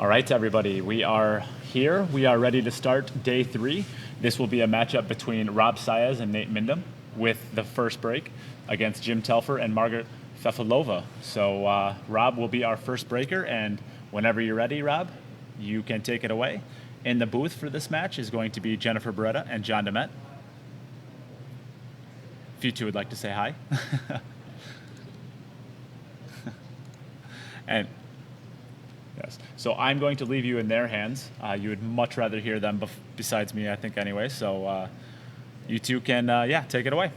All right, everybody, we are here. We are ready to start day 3. This will be a matchup between Robb Saez and Neight Mindham with the first break against Jim Telfer and Margaret Fefilova. So Robb will be our first breaker, and whenever you're ready, Robb, you can take it away. In the booth for this match is going to be Jennifer Barretta and John Demet. If you two would like to say hi. And yes, so I'm going to leave you in their hands. You would much rather hear them besides me, I think, anyway. So you two can, take it away.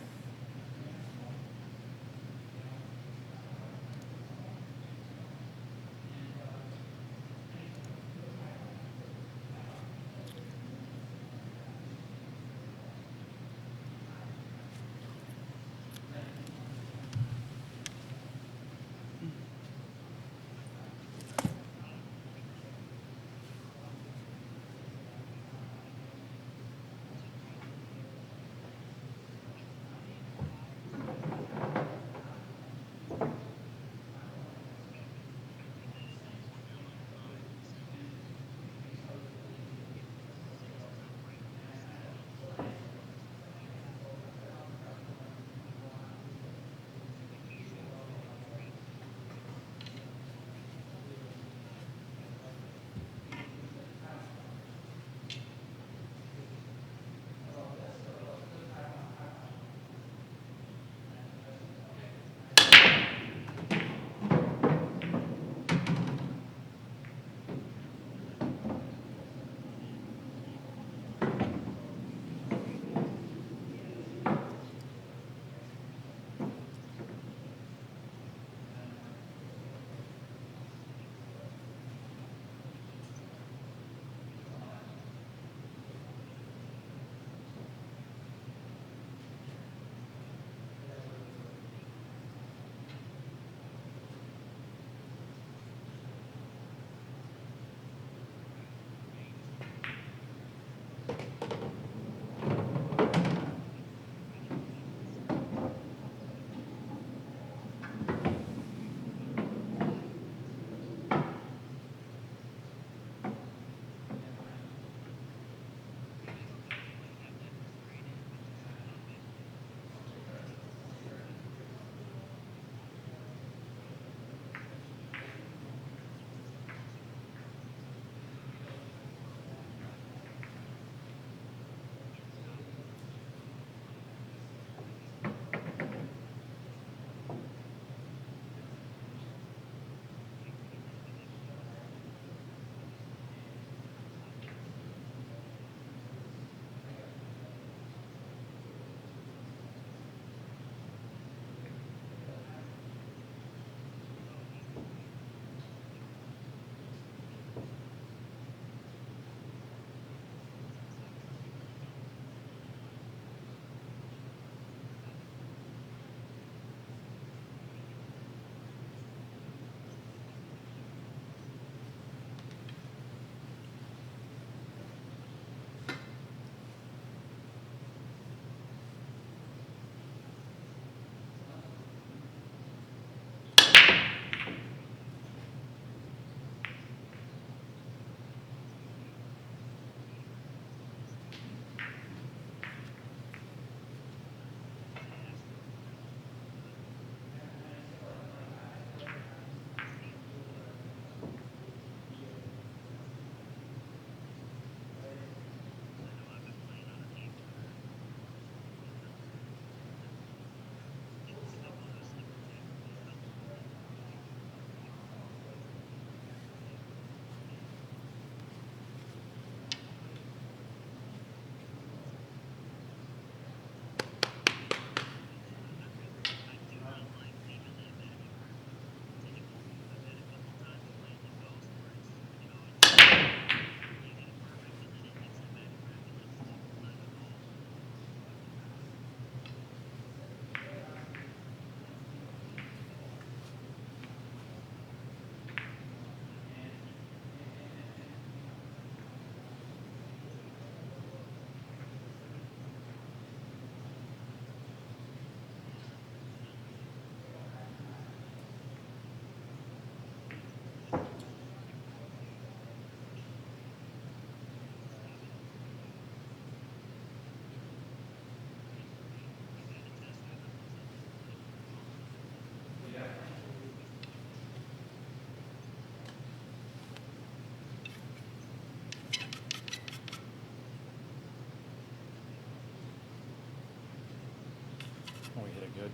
Oh, we hit it good.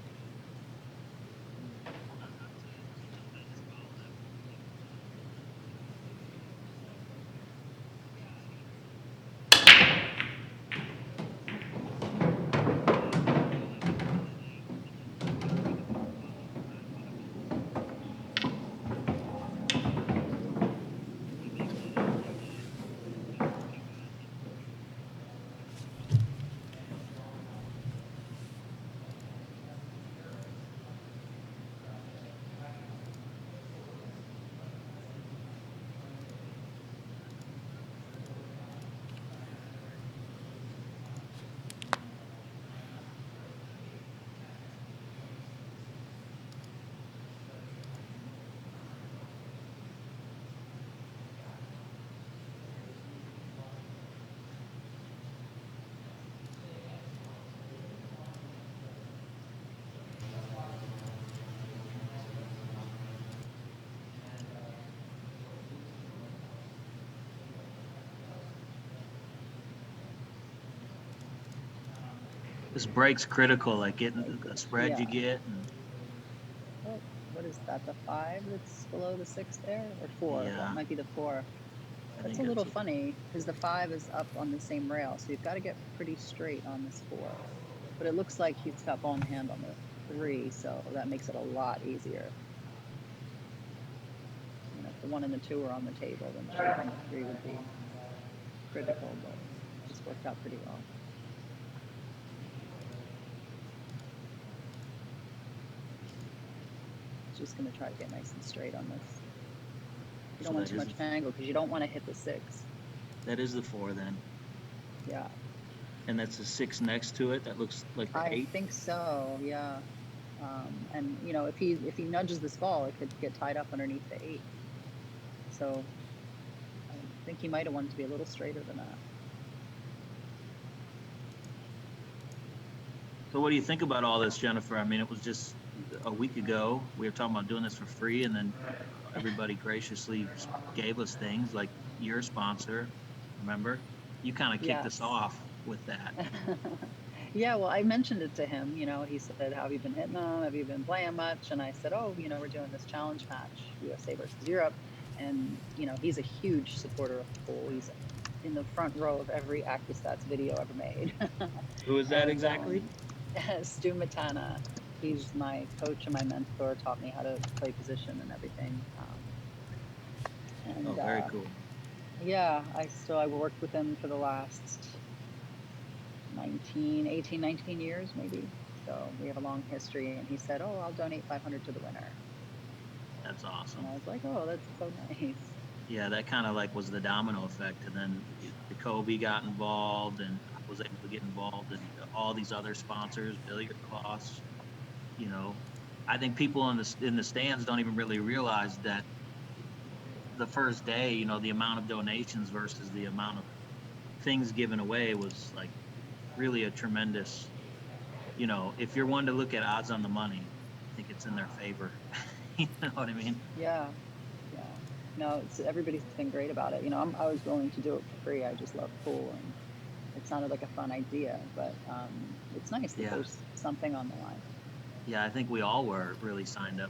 This break's critical, like getting the spread you get. And Oh, what is that? The 5 that's below the 6 there, or 4? Yeah. That might be the 4. That's a little funny because the 5 is up on the same rail, so you've got to get pretty straight on this 4. But it looks like he's got ball in hand on the 3, so that makes it a lot easier. You know, if the 1 and the 2 are on the table, then the shape on the 3 would be critical, but it just worked out pretty well. Just going to try to get nice and straight on this. You don't want too much angle because you don't want to hit the 6. That is the 4 then. Yeah. And that's the 6 next to it. That looks like the 8. I think so. Yeah. And you know, if he nudges this ball, it could get tied up underneath the 8. So I think he might have wanted to be a little straighter than that. So what do you think about all this, Jennifer? I mean, it was just a week ago. We were talking about doing this for free, and then everybody graciously gave us things like your sponsor. Remember? You kind of kicked us off with that. Yeah, well, I mentioned it to him. You know, he said, "How have you been hitting them? Have you been playing much?" And I said, "Oh, you know, we're doing this challenge match, USA versus Europe." And, you know, he's a huge supporter of pool. He's in the front row of every ActiStats video ever made. Who is that exactly? Stu Matana. He's my coach and my mentor, taught me how to play position and everything. Very cool. Yeah, I worked with him for the last 18, 19 years maybe. So we have a long history, and he said, "Oh, I'll donate $500 to the winner." That's awesome. And I was like, "Oh, that's so nice." Yeah, that kind of like was the domino effect, and then Kobe got involved, and I was able to get involved in all these other sponsors, billiard costs. You know, I think people in the stands don't even really realize that the first day, you know, the amount of donations versus the amount of things given away was like really a tremendous, you know, if you're one to look at odds on the money, I think it's in their favor. You know what I mean? Yeah. No, everybody's been great about it. You know, I was willing to do it for free. I just love pool, and it sounded like a fun idea, but it's nice that there's something on the line. Yeah, I think we all were really signed up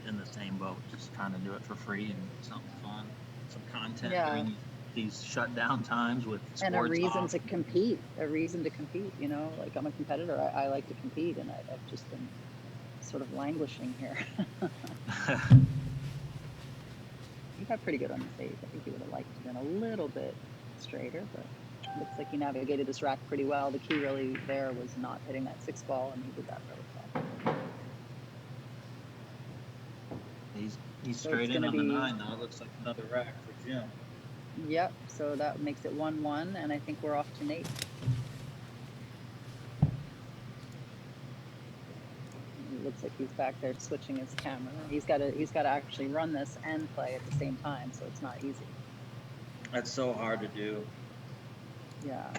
in the same boat, just trying to do it for free and something fun, some content during these shutdown times with sports and a reason to compete. You know, like I'm a competitor. I like to compete, and I've just been sort of languishing here. He got pretty good on the stage. I think he would have liked to have been a little bit straighter, but it looks like he navigated this rack pretty well. The key really there was not hitting that 6 ball, and he did that really well. He's straight in on the 9, though. It looks like another rack for Jim. Yep, so that makes it 1-1, and I think we're off to Neight. It looks like he's back there switching his camera. He's got to actually run this and play at the same time, so it's not easy. That's so hard to do. Yeah.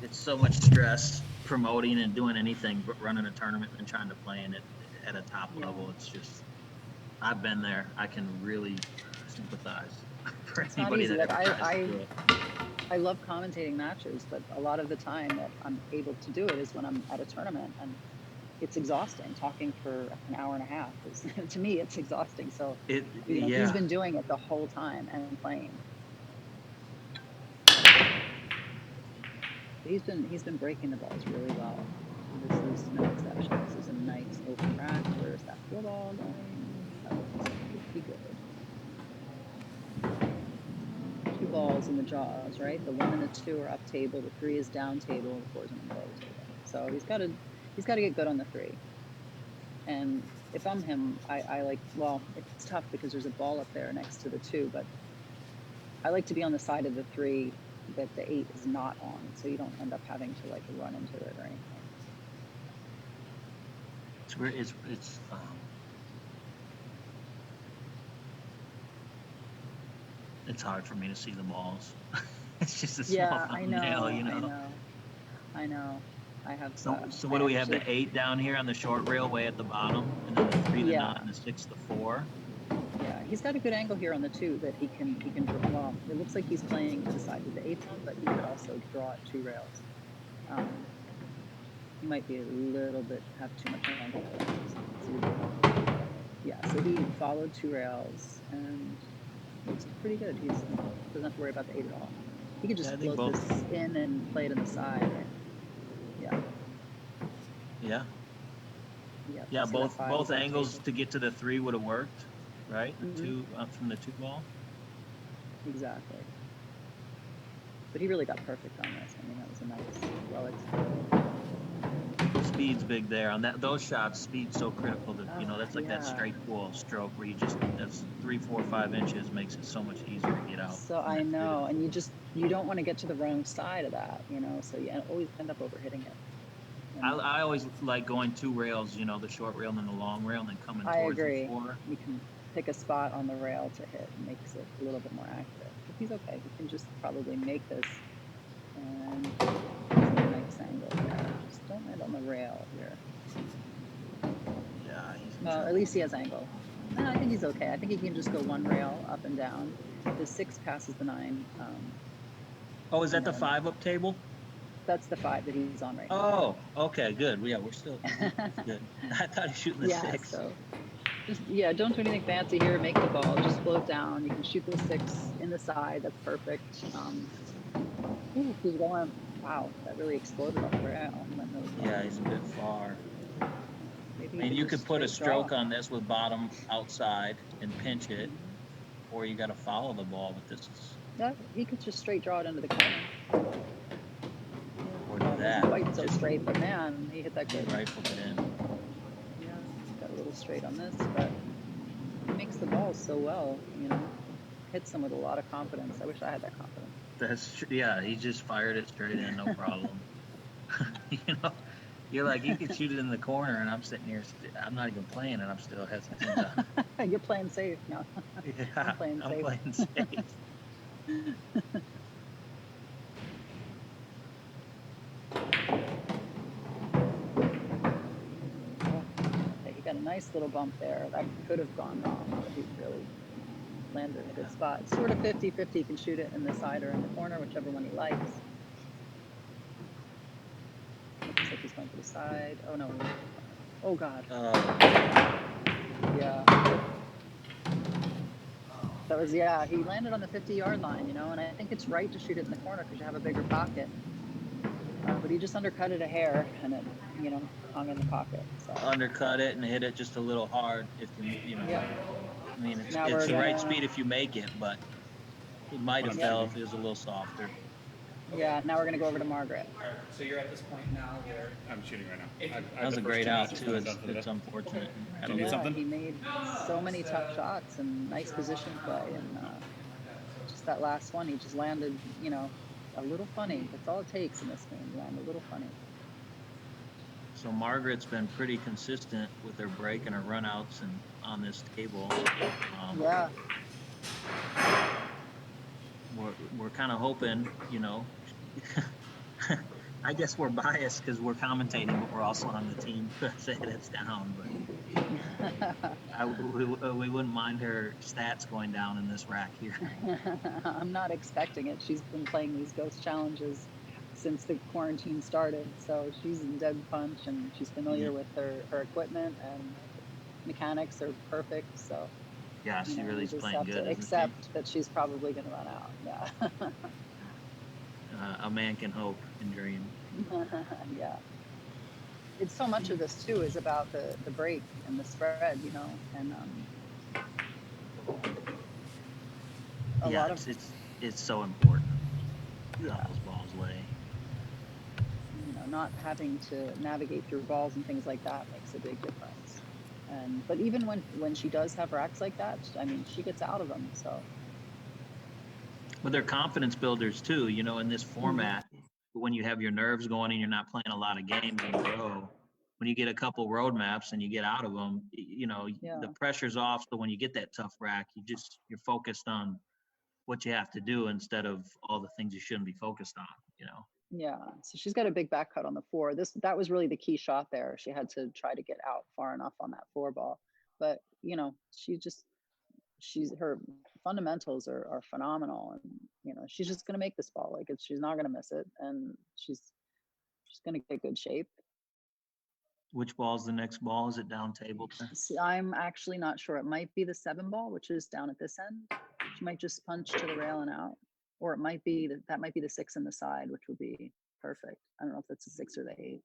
It's so much stress promoting and doing anything but running a tournament and trying to play in it at a top level. It's just, I've been there. I can really sympathize for anybody that ever tries to do it. I love commentating matches, but a lot of the time that I'm able to do it is when I'm at a tournament, and it's exhausting. Talking for an hour and a half is, to me, it's exhausting. So, he's been doing it the whole time and playing. He's been breaking the balls really well. This is no exception. This is a nice open rack. Where's that full ball going? That looks pretty good. 2 balls in the jaws, right? The 1 and the 2 are up table. The 3 is down table. The 4 is in the middle table. So he's got to get good on the 3. And if I'm him, I like, well, it's tough because there's a ball up there next to the 2, but I like to be on the side of the 3 that the 8 is not on, so you don't end up having to like run into it or anything. It's hard for me to see the balls. It's just a small thumbnail, you know. I know. I have. So what do we have? The 8 down here on the short rail, way at the bottom, and then the 3, the 9, and the 6, the 4. Yeah, he's got a good angle here on the 2 that he can draw. Well, it looks like he's playing to the side of the 8 one, but he could also draw at 2 rails. He might be a little bit have too much angle. Yeah, so he followed 2 rails and looks pretty good. He doesn't have to worry about the 8 at all. He could just float this in and play it in the side, right? Yeah. Yeah, both angles to get to the 3 would have worked, right? The 2 from the 2 ball. Exactly. But he really got perfect on this. I mean, that was a nice, well executed. Speed's big there on those shots. Speed's so critical that that's like that straight pool stroke where that's 3, 4, 5 inches makes it so much easier to get out. So I know, and you don't want to get to the wrong side of that, so you always end up overhitting it. I always like going 2 rails, the short rail and then the long rail, and then coming towards the 4. You can pick a spot on the rail to hit. It makes it a little bit more accurate. But he's okay. He can just probably make this. And there's a nice angle there. Just don't land on the rail here. Yeah, well, at least he has angle. No, I think he's okay. I think he can just go 1 rail up and down. The 6 passes the 9. Is that the 5 up table? That's the 5 that he's on right now. Oh, okay, good. Yeah, we're still good. I thought he was shooting the 6. So don't do anything fancy here. Make the ball. Just float down. You can shoot the 6 in the side. That's perfect. He's going. Wow, that really exploded off the rail. Yeah, he's a bit far. Maybe you could put a stroke on this with bottom outside and pinch it, or you got to follow the ball. But this is. Yeah, he could just straight draw it into the corner. That quite so straight, but man, he hit that good. Rifled it in. Yeah, got a little straight on this, but he makes the balls so well, hits them with a lot of confidence. I wish I had that confidence. That's true. Yeah, he just fired it straight in, no problem. You're like, you could shoot it in the corner, and I'm sitting here, I'm not even playing, and I'm still hesitant. You're playing safe now. Yeah, I'm playing safe. Got a nice little bump there. That could have gone wrong, but he really landed in a good spot. It's sort of 50-50. He can shoot it in the side or in the corner, whichever one he likes. Looks like he's going to the side. Oh, no. Oh, God. Yeah. That was, he landed on the 50-yard line, and I think it's right to shoot it in the corner because you have a bigger pocket. But he just undercut it a hair, and it, hung in the pocket. So. Undercut it and hit it just a little hard. If Yeah. I mean, it's the right speed if you make it, but it might have fell if it was a little softer. Yeah. Now we're gonna go over to Margaret. All right, so you're at this point now where I'm shooting right now. That was a great out too. It's unfortunate. Do you need something? He made so many tough shots and nice position play, and just that last one, he just landed, a little funny. That's all it takes in this game. Land a little funny. So Margaret's been pretty consistent with her break and her runouts and on this table. Yeah. We're kind of hoping, I guess we're biased because we're commentating, but we're also on the team that's down. But we wouldn't mind her stats going down in this rack here. I'm not expecting it. She's been playing these ghost challenges since the quarantine started, so she's in dead punch, and she's familiar with her equipment, and mechanics are perfect. So yeah, she really is playing good. To accept that she's probably going to run out. Yeah. A man can hope and dream. Yeah. It's so much of this too is about the break and the spread, you know, and a lot of it's so important. Yeah. How those balls lay. You know, not having to navigate through balls and things like that makes a big difference. But even when she does have racks like that, I mean, she gets out of them. So. But they're confidence builders too, you know, in this format. When you have your nerves going and you're not playing a lot of games in a row, when you get a couple roadmaps and you get out of them, you know, the pressure's off. So when you get that tough rack, you're focused on what you have to do instead of all the things you shouldn't be focused on, you know. Yeah, so she's got a big back cut on the 4. That was really the key shot there. She had to try to get out far enough on that 4 ball, but you know, her fundamentals are phenomenal, and you know, she's just gonna make this ball. Like she's not gonna miss it, and she's gonna get good shape. Which ball is the next ball? Is it down table? I'm actually not sure. It might be the 7 ball, which is down at this end. She might just punch to the rail and out, or it might be that might be the 6 in the side, which would be perfect. I don't know if that's the 6 or the 8.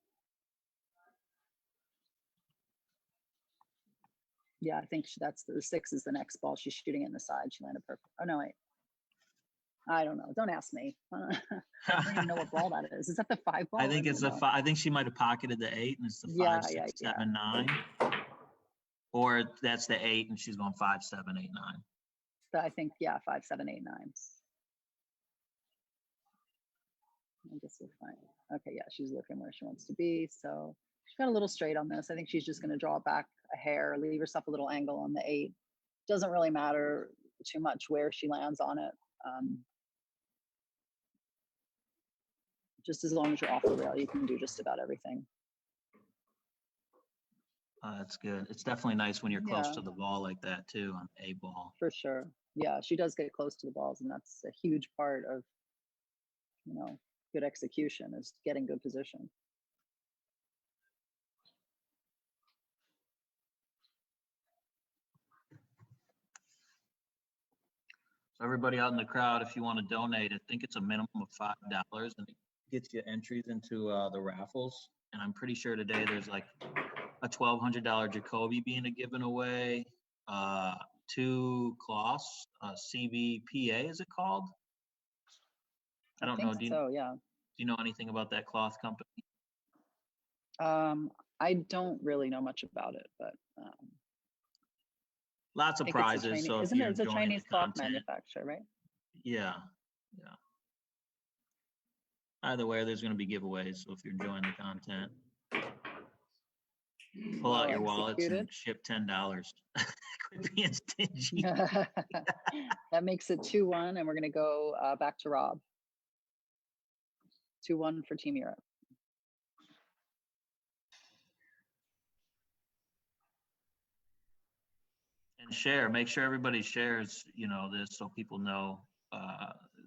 Yeah, I think that's the 6 is the next ball. She's shooting it in the side. She landed perfect. Oh no, wait. I don't know. Don't ask me. I don't even know what ball that is. Is that the 5 ball? I think it's the 5. I think she might have pocketed the 8, and it's the 5, 6, 7, 9. Or that's the 8, and she's going 5, 7, 8, 9. I think 5, 7, 8, 9. I guess we'll find. Okay, yeah, she's looking where she wants to be. So she got a little straight on this. I think she's just going to draw it back a hair, leave herself a little angle on the 8. Doesn't really matter too much where she lands on it. Just as long as you're off the rail, you can do just about everything. That's good. It's definitely nice when you're close to the ball like that too, on a ball. For sure. Yeah, she does get close to the balls, and that's a huge part of, you know, good execution is getting good position. So everybody out in the crowd, if you want to donate, I think it's a minimum of $5, and it gets you entries into the raffles. And I'm pretty sure today there's like a $1,200 Jacoby being given away, 2 cloths, CVPA is it called? I don't know. Yeah. Do you know anything about that cloth company? I don't really know much about it, but lots of prizes. So isn't it? It's a Chinese cloth manufacturer, right? Yeah. Either way, there's going to be giveaways. So if you're enjoying the content, pull out your wallets and ship $10. Quit being stingy. That makes it 2-1, and we're going to go back to Robb. 2-1 for Team Europe. And make sure everybody shares, you know, this so people know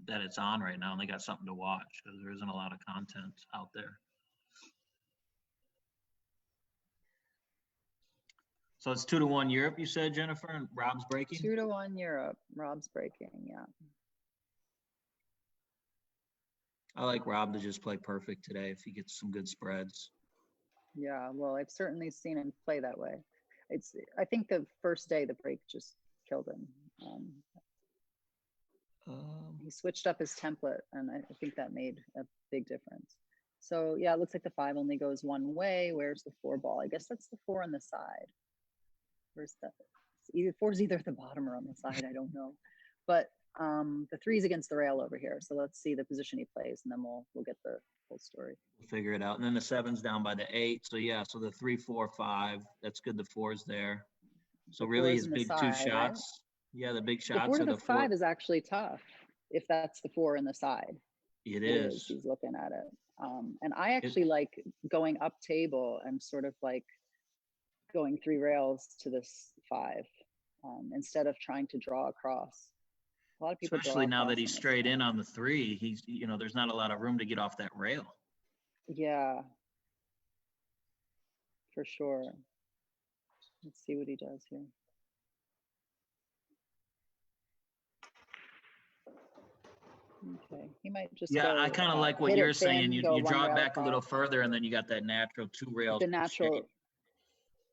that it's on right now and they got something to watch, because there isn't a lot of content out there. So it's 2-1 Europe, you said, Jennifer, and Robb's breaking? 2-1 Europe. Robb's breaking, yeah. I like Robb to just play perfect today if he gets some good spreads. Yeah, well, I've certainly seen him play that way. I think the first day the break just killed him. He switched up his template, and I think that made a big difference. So yeah, it looks like the 5 only goes one way. Where's the 4 ball? I guess that's the 4 on the side. Where's that? 4 is either at the bottom or on the side. I don't know. But the 3 is against the rail over here. So let's see the position he plays, and then we'll get the whole story. We'll figure it out. And then the 7's down by the 8. So yeah, so the 3, 4, 5. That's good. The 4's there. So really his big 2 shots. Right? Yeah, the big shots. The 4 to the 5 is actually tough if that's the 4 in the side. It is. He's looking at it. And I actually like going up table and sort of like going 3 rails to this 5 instead of trying to draw across. A lot of people Especially draw now that across he's on this straight in one. on the 3, he's, there's not a lot of room to get off that rail. Yeah, for sure. Let's see what he does here. Okay, he might just Yeah, go, I kind of like what hit you're it saying. thin, go You one draw it rail back a little across. further, and then you got that natural 2 rails. The natural,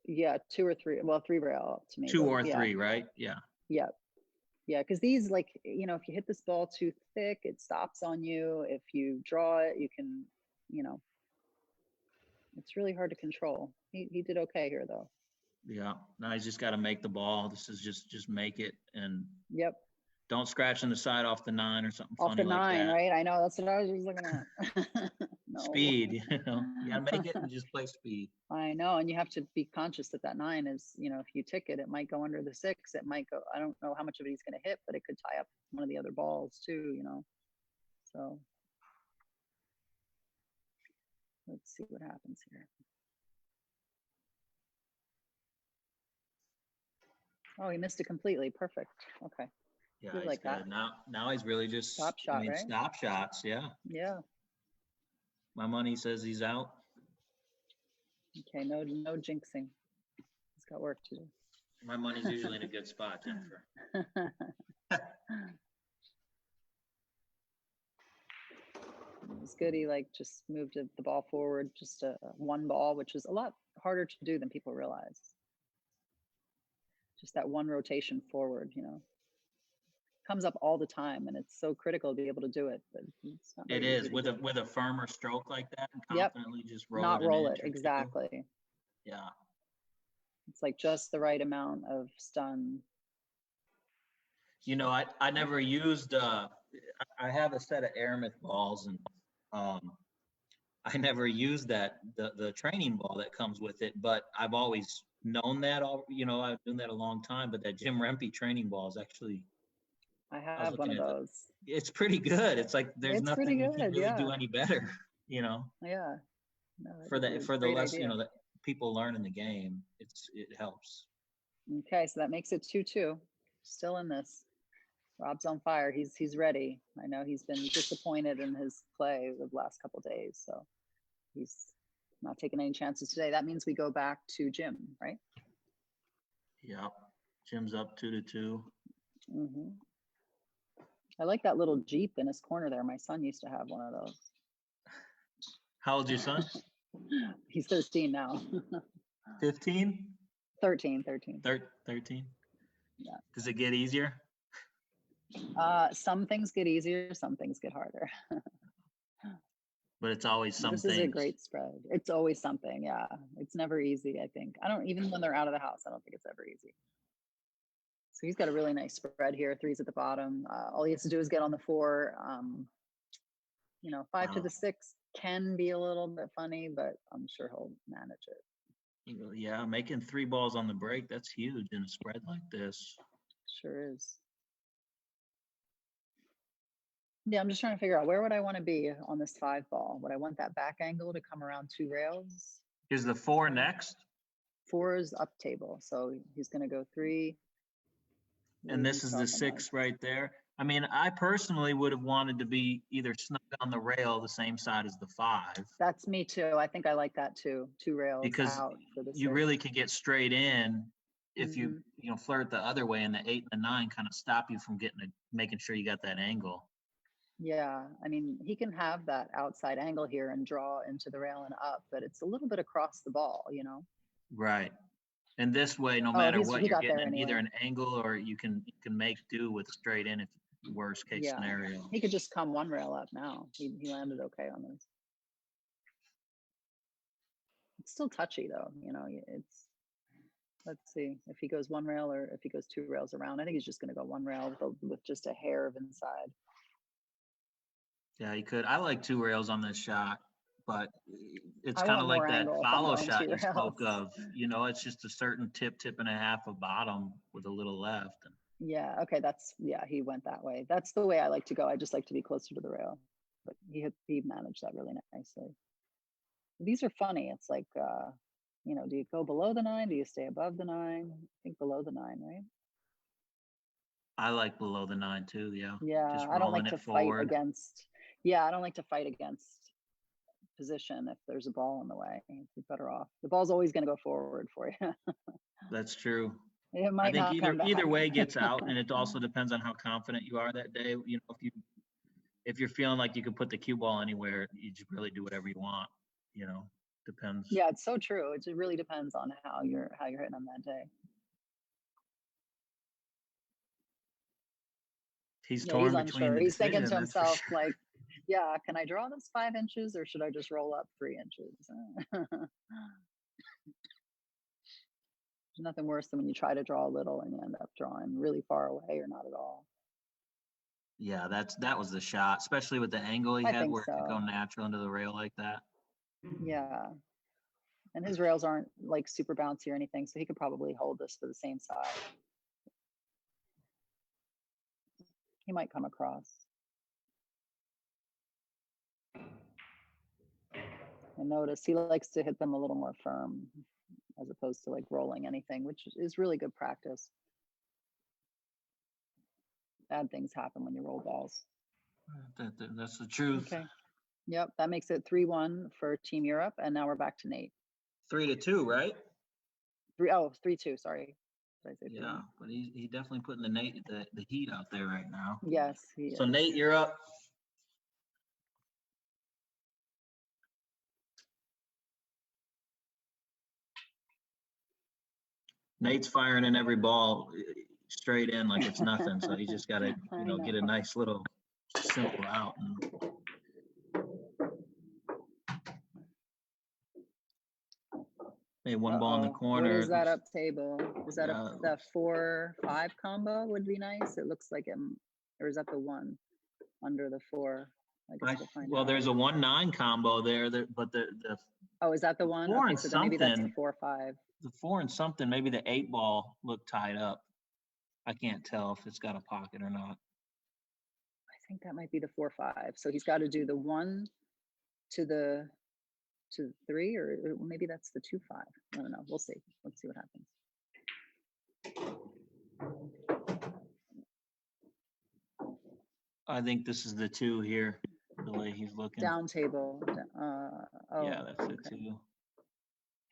yeah, 2 or 3, well, 3 rail to me. 2 but or yeah. 3, right? Yeah. Yeah. Yeah, because these, like, if you hit this ball too thick, it stops on you. If you draw it, you can, it's really hard to control. He did okay here, though. Yeah. Now he's just got to make the ball. This is just make it, and Yep. don't scratch on the side off the 9 or something Off funny the like 9, that. right? I know, that's what I was just looking at. No. Speed, you got to make it and just play speed. I know, and you have to be conscious that that 9 is, if you tick it, it might go under the 6. It might go, I don't know how much of it he's going to hit, but it could tie up one of the other balls too, So let's see what happens here. Oh, he missed it completely. Perfect. Okay. Yeah, Good he's like good. that. Now he's really just Stop shot, right? Stop shots. Yeah. Yeah. My money says he's out. Okay. No jinxing. He's got work to do. My money's usually in a good spot, Jennifer. It's good. He just moved the ball forward, just a 1 ball, which is a lot harder to do than people realize. Just that 1 rotation forward, comes up all the time, and it's so critical to be able to do it. But it's not It very is easy with to do. with a firmer stroke like that, and Yep. confidently just roll Not it. roll it exactly. Yeah. It's like just the right amount of stun. I never used. I have a set of airmouth balls, and I never used the training ball that comes with it. But I've always known that. I've done that a long time. But that Jim Rempe training ball is actually. I have one of those. It's pretty good. It's like there's It's nothing pretty you can good, really yeah. do any better. Yeah. No, For the great less idea. that people learn in the game, it helps. Okay, so that makes it 2-2. Still in this. Robb's on fire. He's ready. I know he's been disappointed in his play the last couple of days, so he's not taking any chances today. That means we go back to Jim, right? Yep. Jim's up 2-2. Mm-hmm. I like that little Jeep in his corner there. My son used to have one of those. How old's your son? He's 13 now. 15? 13. 13? Yeah. Does it get easier? Some things get easier, some things get harder. But it's always something. This is a great spread. It's always something, yeah. It's never easy, I think. Even when they're out of the house, I don't think it's ever easy. So he's got a really nice spread here. 3's at the bottom. All he has to do is get on the 4. 5 to the 6 can be a little bit funny, but I'm sure he'll manage it. Yeah, making 3 balls on the break, that's huge in a spread like this. Sure is. Yeah, I'm just trying to figure out where would I want to be on this 5 ball? Would I want that back angle to come around 2 rails? Is the 4 next? 4 is up table, so he's going to go 3. And this is the 6 right there. I mean, I personally would have wanted to be either snug on the rail the same side as the 5. That's me too. I think I like that too. 2 rails because out for the 6. You really could get straight in if you flirt the other way, and the 8 and the 9 kind of stop you from making sure you got that angle. Yeah, I mean, he can have that outside angle here and draw into the rail and up, but it's a little bit across the ball, Right. And this way, no matter what, you're getting anyway. Either an angle or you can make do with straight in if worst case scenario. He could just come 1 rail up now. He landed okay on this. It's still touchy though, it's, let's see if he goes 1 rail or if he goes 2 rails around. I think he's just going to go 1 rail with just a hair of inside. Yeah, he could. I like 2 rails on this shot, but it's kind of like that follow shot you spoke of. It's just a certain tip and a half of bottom with a little left. Yeah. Okay. He went that way. That's the way I like to go. I just like to be closer to the rail. but he managed that really nicely. These are funny. It's like, you know, do you go below the 9? Do you stay above the 9? I think below the 9, right? I like below the 9 too. Yeah. Yeah, Just I don't rolling like to it forward. fight against. Yeah, I don't like to fight against position if there's a ball in the way. You're better off. The ball's always going to go forward for you. That's true. It I might think not come back. either way gets out, and it also depends on how confident you are that day. You know, if you're feeling like you can put the cue ball anywhere, you just really do whatever you want. You know, depends. Yeah, it's so true. It really depends on how you're hitting on that day. He's Yeah, torn he's between unsure. the He's thinking decision, to that's for himself, sure. like, yeah, can I draw this 5 inches or should I just roll up 3 inches? There's nothing worse than when you try to draw a little and you end up drawing really far away or not at all. Yeah, that was the shot, especially with the angle he I had think where it could go so. natural into the rail like that. Yeah. And his rails aren't like super bouncy or anything, so he could probably hold this for the same side. He might come across. And notice he likes to hit them a little more firm as opposed to like rolling anything, which is really good practice. Bad things happen when you roll balls. That's the truth. Okay. Yep, that makes it 3-1 for Team Europe, and now we're back to Neight. 3-2, right? 3-2. Sorry. Did I say 3-1? Yeah, but he definitely putting the heat out there right now. Yes, he So is. Neight, you're up. Nate's firing in every ball straight in like it's nothing. So he just got to, get a nice little simple out. Maybe one ball in the corner. What is that up table? Is that Yeah. that 4-5 combo would be nice? It looks like or is that the 1 under the 4? I guess we'll find out. There's a 1-9 combo there, but the Oh, is that the 1? 4 Okay, and so then maybe that's a something. 4-5. The 4 and something, maybe the 8 ball looked tied up. I can't tell if it's got a pocket or not. I think that might be the 4-5. So he's got to do the 1 to the 3, or maybe that's the 2-5. I don't know. We'll see. Let's see what happens. I think this is the 2 here, the way he's looking. Down table. Yeah, that's the 2.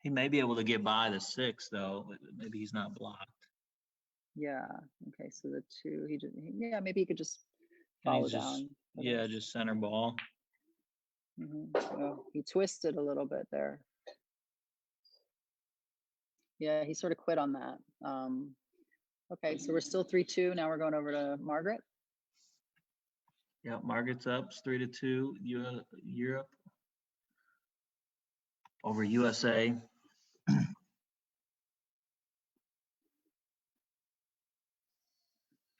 He may be able to get by the 6 though. Maybe he's not blocked. Yeah. Okay. So the 2. Maybe he could just follow down. Yeah, just center ball. So he twisted a little bit there. Yeah, he sort of quit on that. Okay, so we're still 3-2. Now we're going over to Margaret. Yeah, Margaret's up. It's 3-2. Europe over USA.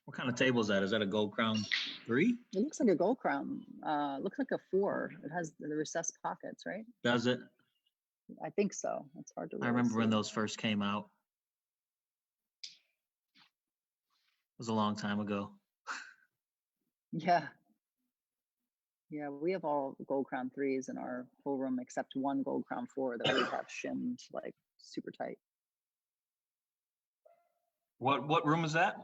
What kind of table is that? Is that a gold crown 3? It looks like a gold crown. Looks like a 4. It has the recessed pockets, right? Does it? I think so. It's hard to really I remember when see. those first came out. It was a long time ago. Yeah. Yeah, we have all gold crown 3s in our pool room except one gold crown 4 that we have shimmed like super tight. What room is that?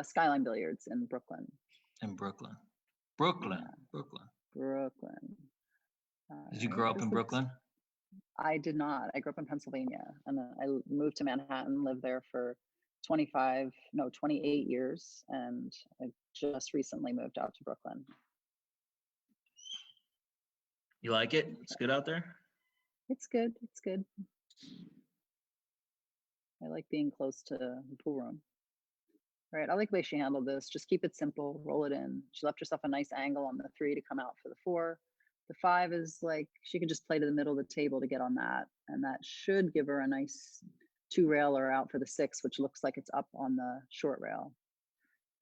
Skyline Billiards in Brooklyn. In Brooklyn. Yeah. Brooklyn. Did you grow up in Brooklyn? I did not. I grew up in Pennsylvania, and then I moved to Manhattan, lived there for 28 years, and I just recently moved out to Brooklyn. You like it? It's good out there? It's good. It's good. I like being close to the pool room. All right, I like the way she handled this. Just keep it simple, roll it in. She left herself a nice angle on the 3 to come out for the 4. The 5 is like, she can just play to the middle of the table to get on that. And that should give her a nice 2-railer out for the 6, which looks like it's up on the short rail.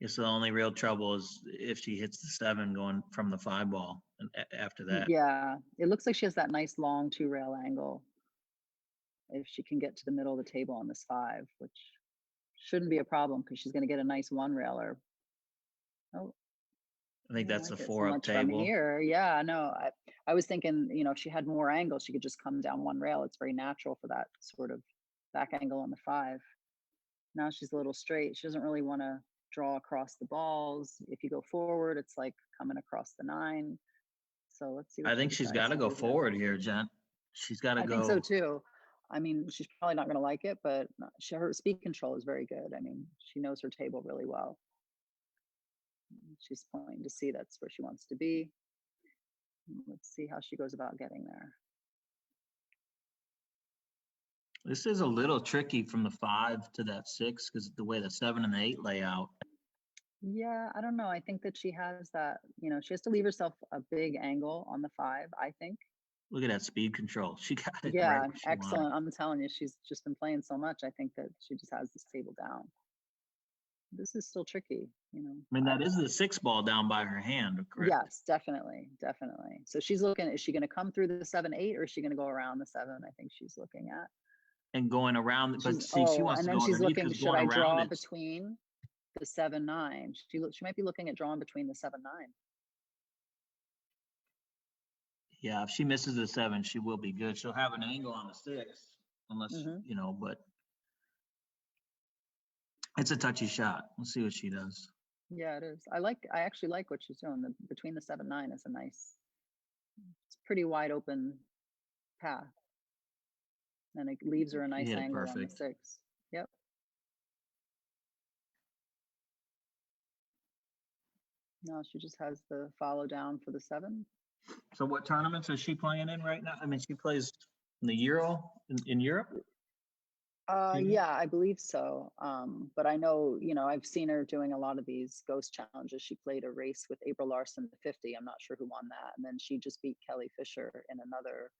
Yeah, so the only real trouble is if she hits the 7 going from the 5 ball and after that. Yeah, it looks like she has that nice long 2-rail angle. If she can get to the middle of the table on this 5, which shouldn't be a problem because she's going to get a nice 1-railer. Oh, I think don't that's the like it so 4 up much from table. here. Yeah, no, I was thinking, if she had more angle, she could just come down one rail. It's very natural for that sort of back angle on the 5. Now she's a little straight. She doesn't really want to draw across the balls. If you go forward, it's like coming across the 9. So let's see what I she think she's got decides to to go do here. forward here, Jen. She's got to I think so go. too. I mean, she's probably not going to like it, but her speed control is very good. I mean, she knows her table really well. She's pointing to see that's where she wants to be. Let's see how she goes about getting there. This is a little tricky from the 5 to that 6 because the way the 7 and the 8 lay out. Yeah, I don't know. I think that she has that, she has to leave herself a big angle on the 5, I think. Look at that speed control. She got it Yeah, right where she excellent. wanted. I'm telling you, she's just been playing so much. I think that she just has this table down. This is still tricky, I mean, that is the 6 ball down by her hand, correct? Yes, definitely. So she's looking, is she going to come through the 7-8 or is she going to go around the 7? I think she's looking at. And going around, but see, she wants and to then go she's underneath looking, because should going I around draw it. between the 7-9? She might be looking at drawing between the 7-9. Yeah, if she misses the 7, she will be good. She'll have an angle on the 6, unless, but it's a touchy shot. We'll see what she does. Yeah, it is. I actually like what she's doing. Between the 7-9 is it's pretty wide open path. And it leaves her a nice angle on the 6. Yep. No, she just has the follow down for the 7. So what tournaments is she playing in right now? I mean, she plays in the Euro in Europe? Yeah, I believe so. But I know, I've seen her doing a lot of these ghost challenges. She played a race with April Larson, the 50. I'm not sure who won that. And then she just beat Kelly Fisher in another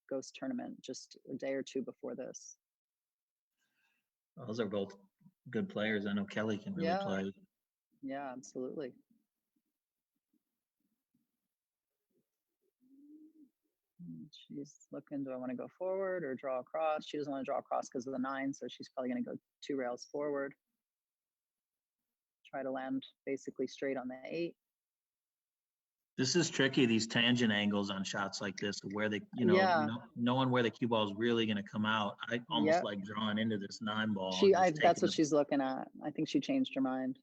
ghost tournament just a day or two before this. Well, those are both good players. I know Kelly can really play. Yeah, absolutely. She's looking, do I want to go forward or draw across? She doesn't want to draw across because of the 9, so she's probably going to go 2 rails forward. Try to land basically straight on the 8. This is tricky, these tangent angles on shots like this, where they, knowing where the cue ball is really going to come out. I almost like drawing into this 9 ball. That's what she's looking at. I think she changed her mind.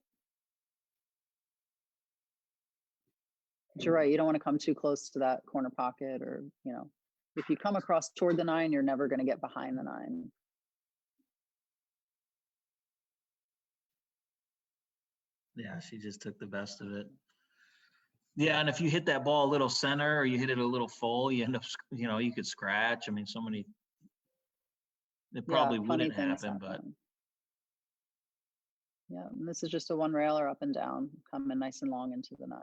But you're right. You don't want to come too close to that corner pocket or, if you come across toward the 9, you're never going to get behind the 9. Yeah, she just took the best of it. Yeah, and if you hit that ball a little center or you hit it a little full, you end up, you could scratch. I mean, it probably wouldn't happen, but. Yeah, and this is just a 1 railer up and down, coming nice and long into the 9.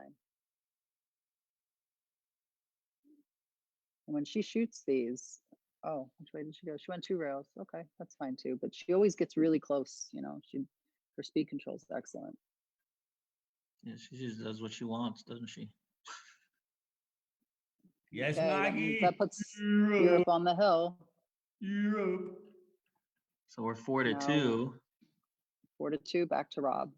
And when she shoots these, which way did she go? She went 2 rails. Okay, that's fine too. But she always gets really close. Her speed control is excellent. Yeah, she just does what she wants, doesn't she? Yes, Okay, Maggie. that puts Europe on the hill. Europe. So we're 4-2. 4-2, back to Robb.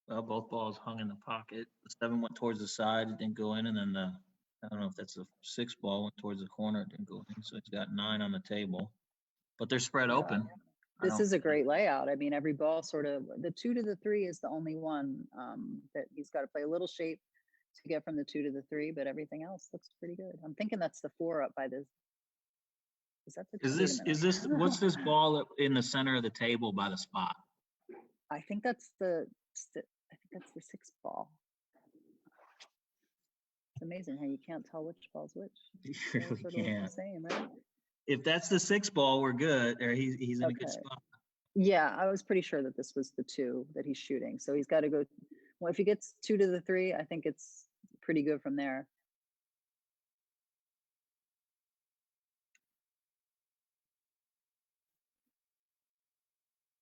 Well, both balls hung in the pocket. The 7 went towards the side, it didn't go in, and then I don't know if that's a 6 ball went towards the corner, it didn't go in. So it's got 9 on the table, but they're spread open. This is a great layout. I mean, every ball the 2 to the 3 is the only one that he's got to play a little shape to get from the 2 to the 3, but everything else looks pretty good. I'm thinking that's the 4 up by this. Is that the? Is this what's this ball in the center of the table by the spot? I think that's the 6 ball. It's amazing how you can't tell which ball's which. You really can't. The same, right? If that's the 6 ball, we're good. Or he's in a good spot. Yeah, I was pretty sure that this was the 2 that he's shooting. So he's got to go. Well, if he gets 2 to the 3, I think it's pretty good from there.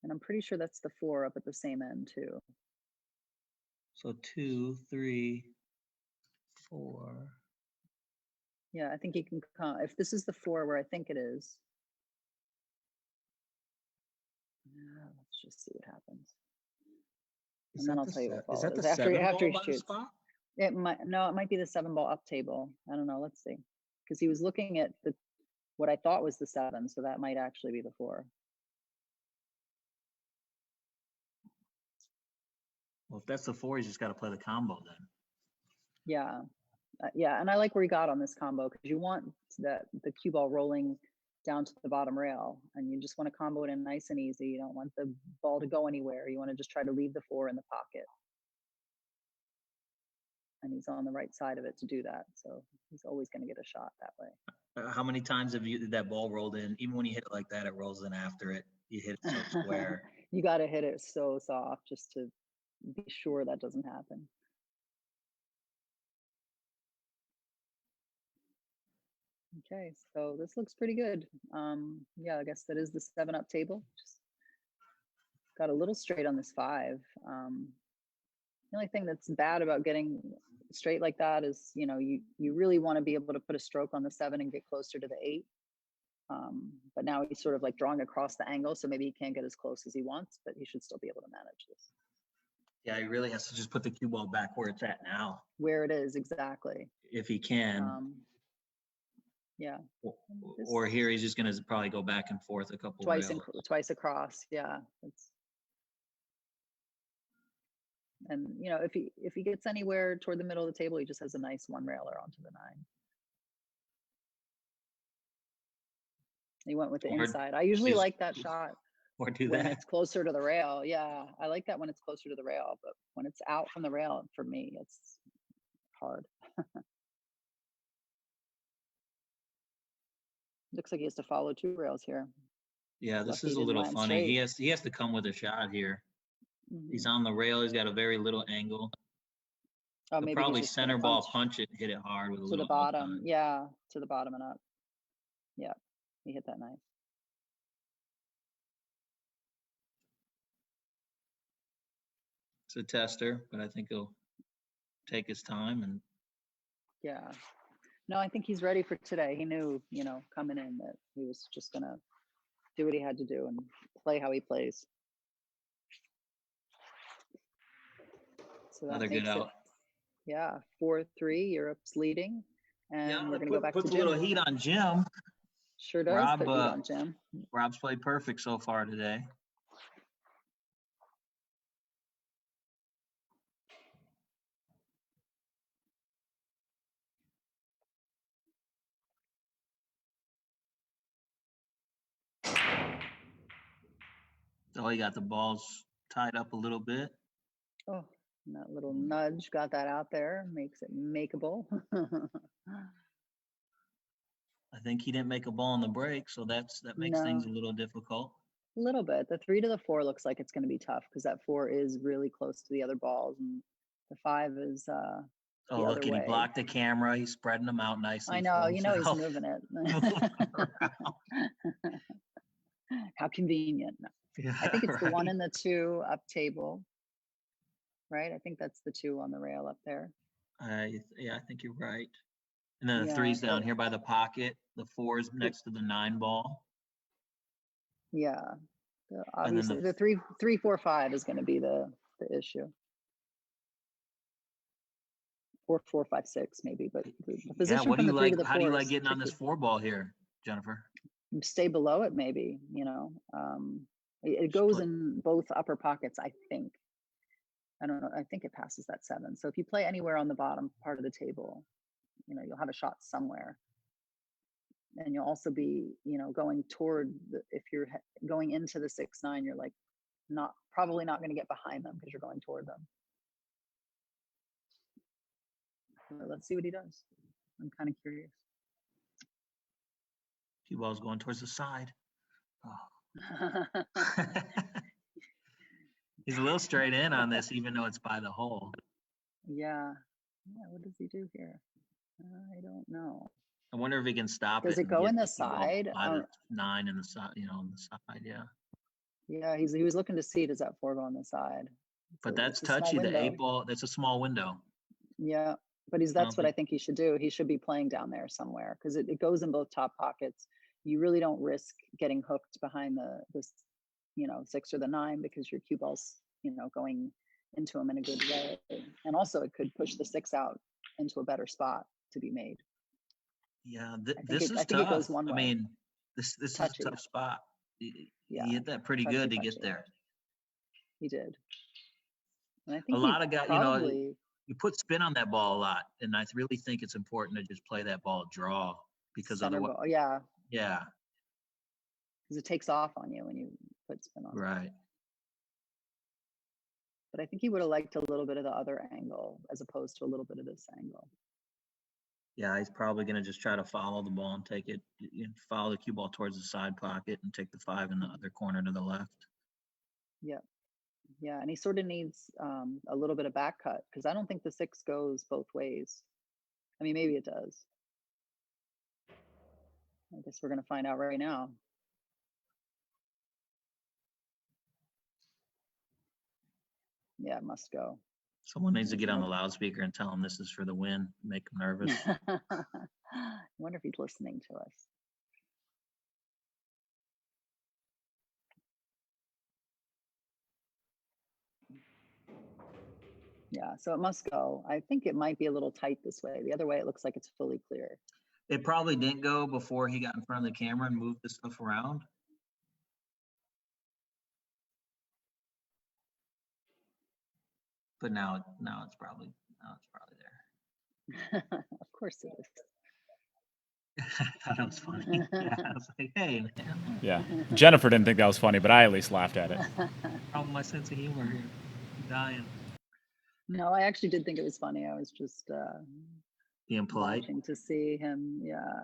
And I'm pretty sure that's the 4 up at the same end too. So 2, 3, 4. Yeah, I think he can come. If this is the 4 where I think it is. Let's just see what happens. And then I'll tell you what ball Is that it is the after 7 he ball by the shoots. spot? It might be the 7 ball up table. I don't know. Let's see. Because he was looking at what I thought was the 7, so that might actually be the 4. Well, if that's the 4, he's just got to play the combo then. Yeah. Yeah, and I like where he got on this combo because you want the cue ball rolling down to the bottom rail, and you just want to combo it in nice and easy. You don't want the ball to go anywhere. You want to just try to leave the 4 in the pocket. And he's on the right side of it to do that. So he's always going to get a shot that way. How many times have you that ball rolled in? Even when you hit it like that, it rolls in after it. You hit it so square. You got to hit it so soft just to be sure that doesn't happen. Okay, so this looks pretty good. Yeah, I guess that is the 7 up table. Just got a little straight on this 5. The only thing that's bad about getting straight like that is, you really want to be able to put a stroke on the 7 and get closer to the 8. But now he's sort of like drawing across the angle, so maybe he can't get as close as he wants, but he should still be able to manage this. Yeah, he really has to just put the cue ball back where it's at now. Where it is, exactly. If he can. Yeah. Or here he's just going to probably go back and forth a couple twice across. Yeah. And if he gets anywhere toward the middle of the table, he just has a nice 1 railer onto the 9. He went with the inside. I usually like that shot. Or do when that. It's closer to the rail. Yeah, I like that when it's closer to the rail, but when it's out from the rail, for me, it's hard. Looks like he has to follow 2 rails here. Yeah, this Lucky is a didn't little land funny. straight. He has to come with a shot here. Mm-hmm. He's on the rail. He's got a very little angle. Oh, He'll maybe probably center ball punch it, hit it hard with a little to the bottom. Yeah, to the bottom and up. Yeah, he hit that nice. It's a tester, but I think he'll take his time and. Yeah. No, I think he's ready for today. He knew, coming in that he was just gonna do what he had to do and play how he plays. So that Another good out. Yeah, 4-3. Europe's leading, and we're gonna go back to Jim. Puts a little heat on Jim. Sure does. Robb, put heat on Jim. Robb's played perfect so far today. Oh, he got the balls tied up a little bit. Oh, and that little nudge got that out there, makes it makeable. I think he didn't make a ball on the break, so that makes things a little difficult. A little bit. The 3 to the 4 looks like it's going to be tough because that 4 is really close to the other balls, and the 5 is oh, look, and he blocked the camera. He's spreading them out nicely. I know, he's moving it. How convenient. No. Yeah, I think it's the 1 and the 2 up table, right? I think that's the 2 on the rail up there. Yeah, I think you're right. And then the 3's down here by the pocket. The 4's next to the 9 ball. Yeah, obviously the 3, 4, 5 is going to be the issue. 4, 4, 5, 6 maybe, but the position what do you from the 3 like? to the 4 How do you like getting on this 4 ball here, Jennifer? Stay below it, maybe. It goes in both upper pockets, I think. I don't know. I think it passes that 7. So if you play anywhere on the bottom part of the table, you'll have a shot somewhere. And you'll also be, going toward if you're going into the 6-9, you're like probably not going to get behind them because you're going toward them. So let's see what he does. I'm kind of curious. Cue ball's going towards the side. Oh. He's a little straight in on this, even though it's by the hole. Yeah. What does he do here? I don't know. I wonder if he can stop it. Does it go in the side? By the 9 in the side, on the side, yeah. Yeah, he was looking to see, does that 4 go on the side? But that's It's a small touchy. The 8 window. ball, that's a small window. Yeah, but I that's don't what I think, think he should do. He should be playing down there somewhere because it goes in both top pockets. You really don't risk getting hooked behind this, 6 or the 9 because your cue ball's, going into him in a good way. And also it could push the 6 out into a better spot to be made. yeah, I this is think it goes tough. one I way. mean, this is a Touchy. tough spot. He Yeah, hit that pretty touchy, good to get touchy. there. He did. And I A think lot of guys, probably you put spin on that ball a lot, and I really think it's important to just play that ball draw because center otherwise, ball. Yeah, yeah, because it takes off on you when you put spin on it. right. But I think he would have liked a little bit of the other angle as opposed to a little bit of this angle. Yeah, he's probably going to just try to follow the ball and take it, follow the cue ball towards the side pocket and take the 5 in the other corner to the left. Yep. Yeah, and he sort of needs a little bit of back cut because I don't think the 6 goes both ways. I mean, maybe it does. I guess we're going to find out right now. Yeah, it must go. Someone needs to get on the loudspeaker and tell him this is for the win, make him nervous. I wonder if he's listening to us. Yeah, so it must go. I think it might be a little tight this way. The other way, it looks like it's fully clear. It probably didn't go before he got in front of the camera and moved the stuff around. But now it's probably there. Of course it is. I thought it was funny. Yeah, I was like, hey, man. Yeah. Jennifer didn't think that was funny, but I at least laughed at it. Problem my sense of humor here. I'm dying. No, I actually did think it was funny. I was just Being polite. watching to see him. Yeah.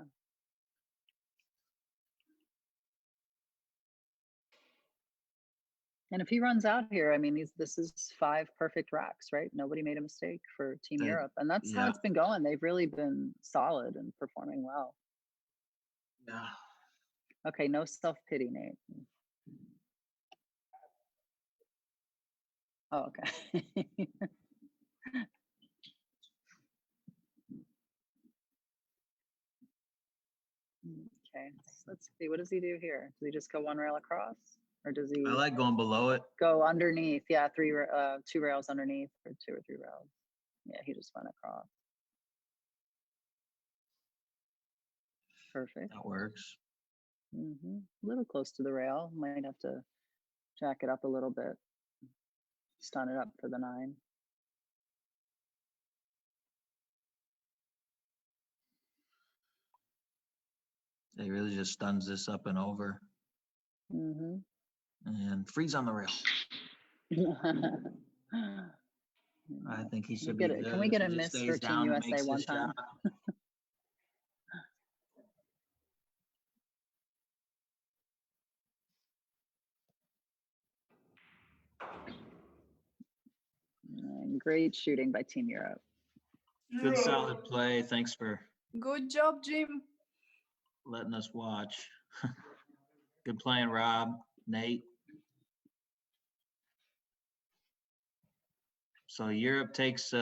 And if he runs out here, I mean, this is 5 perfect racks, right? Nobody made a mistake for Team Europe. And that's how it's been going. They've really been solid and performing well. Yeah. Okay, no self-pity, Nate. Oh, okay. Okay, let's see. What does he do here? Does he just go 1 rail across? Or does he I like going below it. go underneath? Yeah, 2 rails underneath or 2 or 3 rails. Yeah, he just went across. Perfect. That works. A little close to the rail. Might have to jack it up a little bit. Stun it up for the 9. He really just stuns this up and over. And freeze on the rail. I think he should be good. Can we get a miss for Team USA one time? And great shooting by Team Europe. Good solid play. Thanks for Good job, Jim. letting us watch. Good playing, Rob, Nate. So Europe takes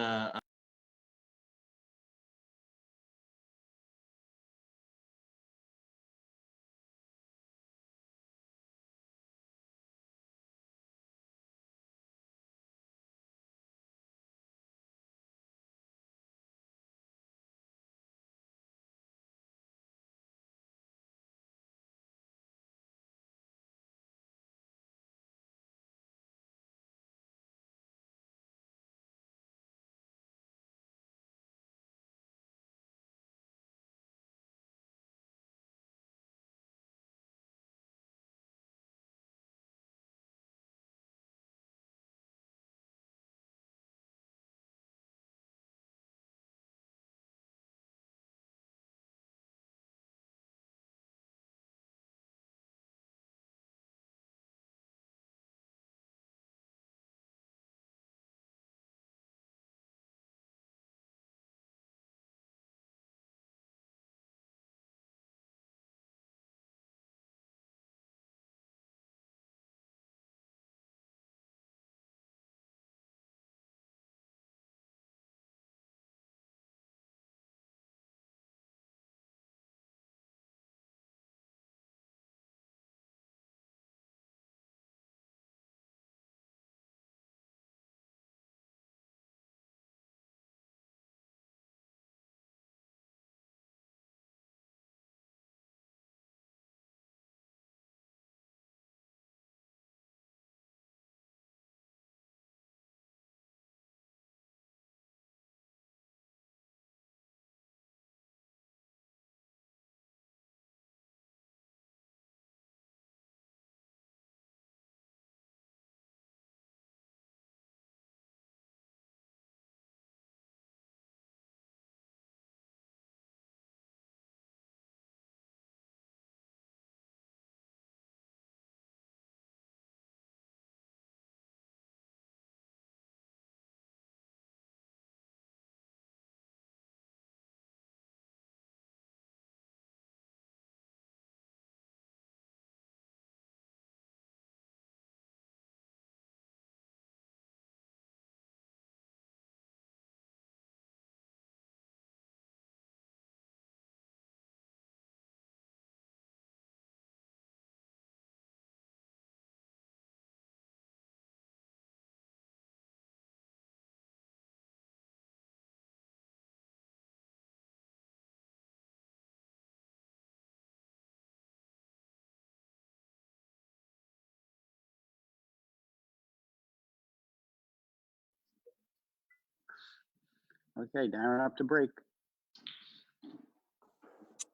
Okay, Darren up to break.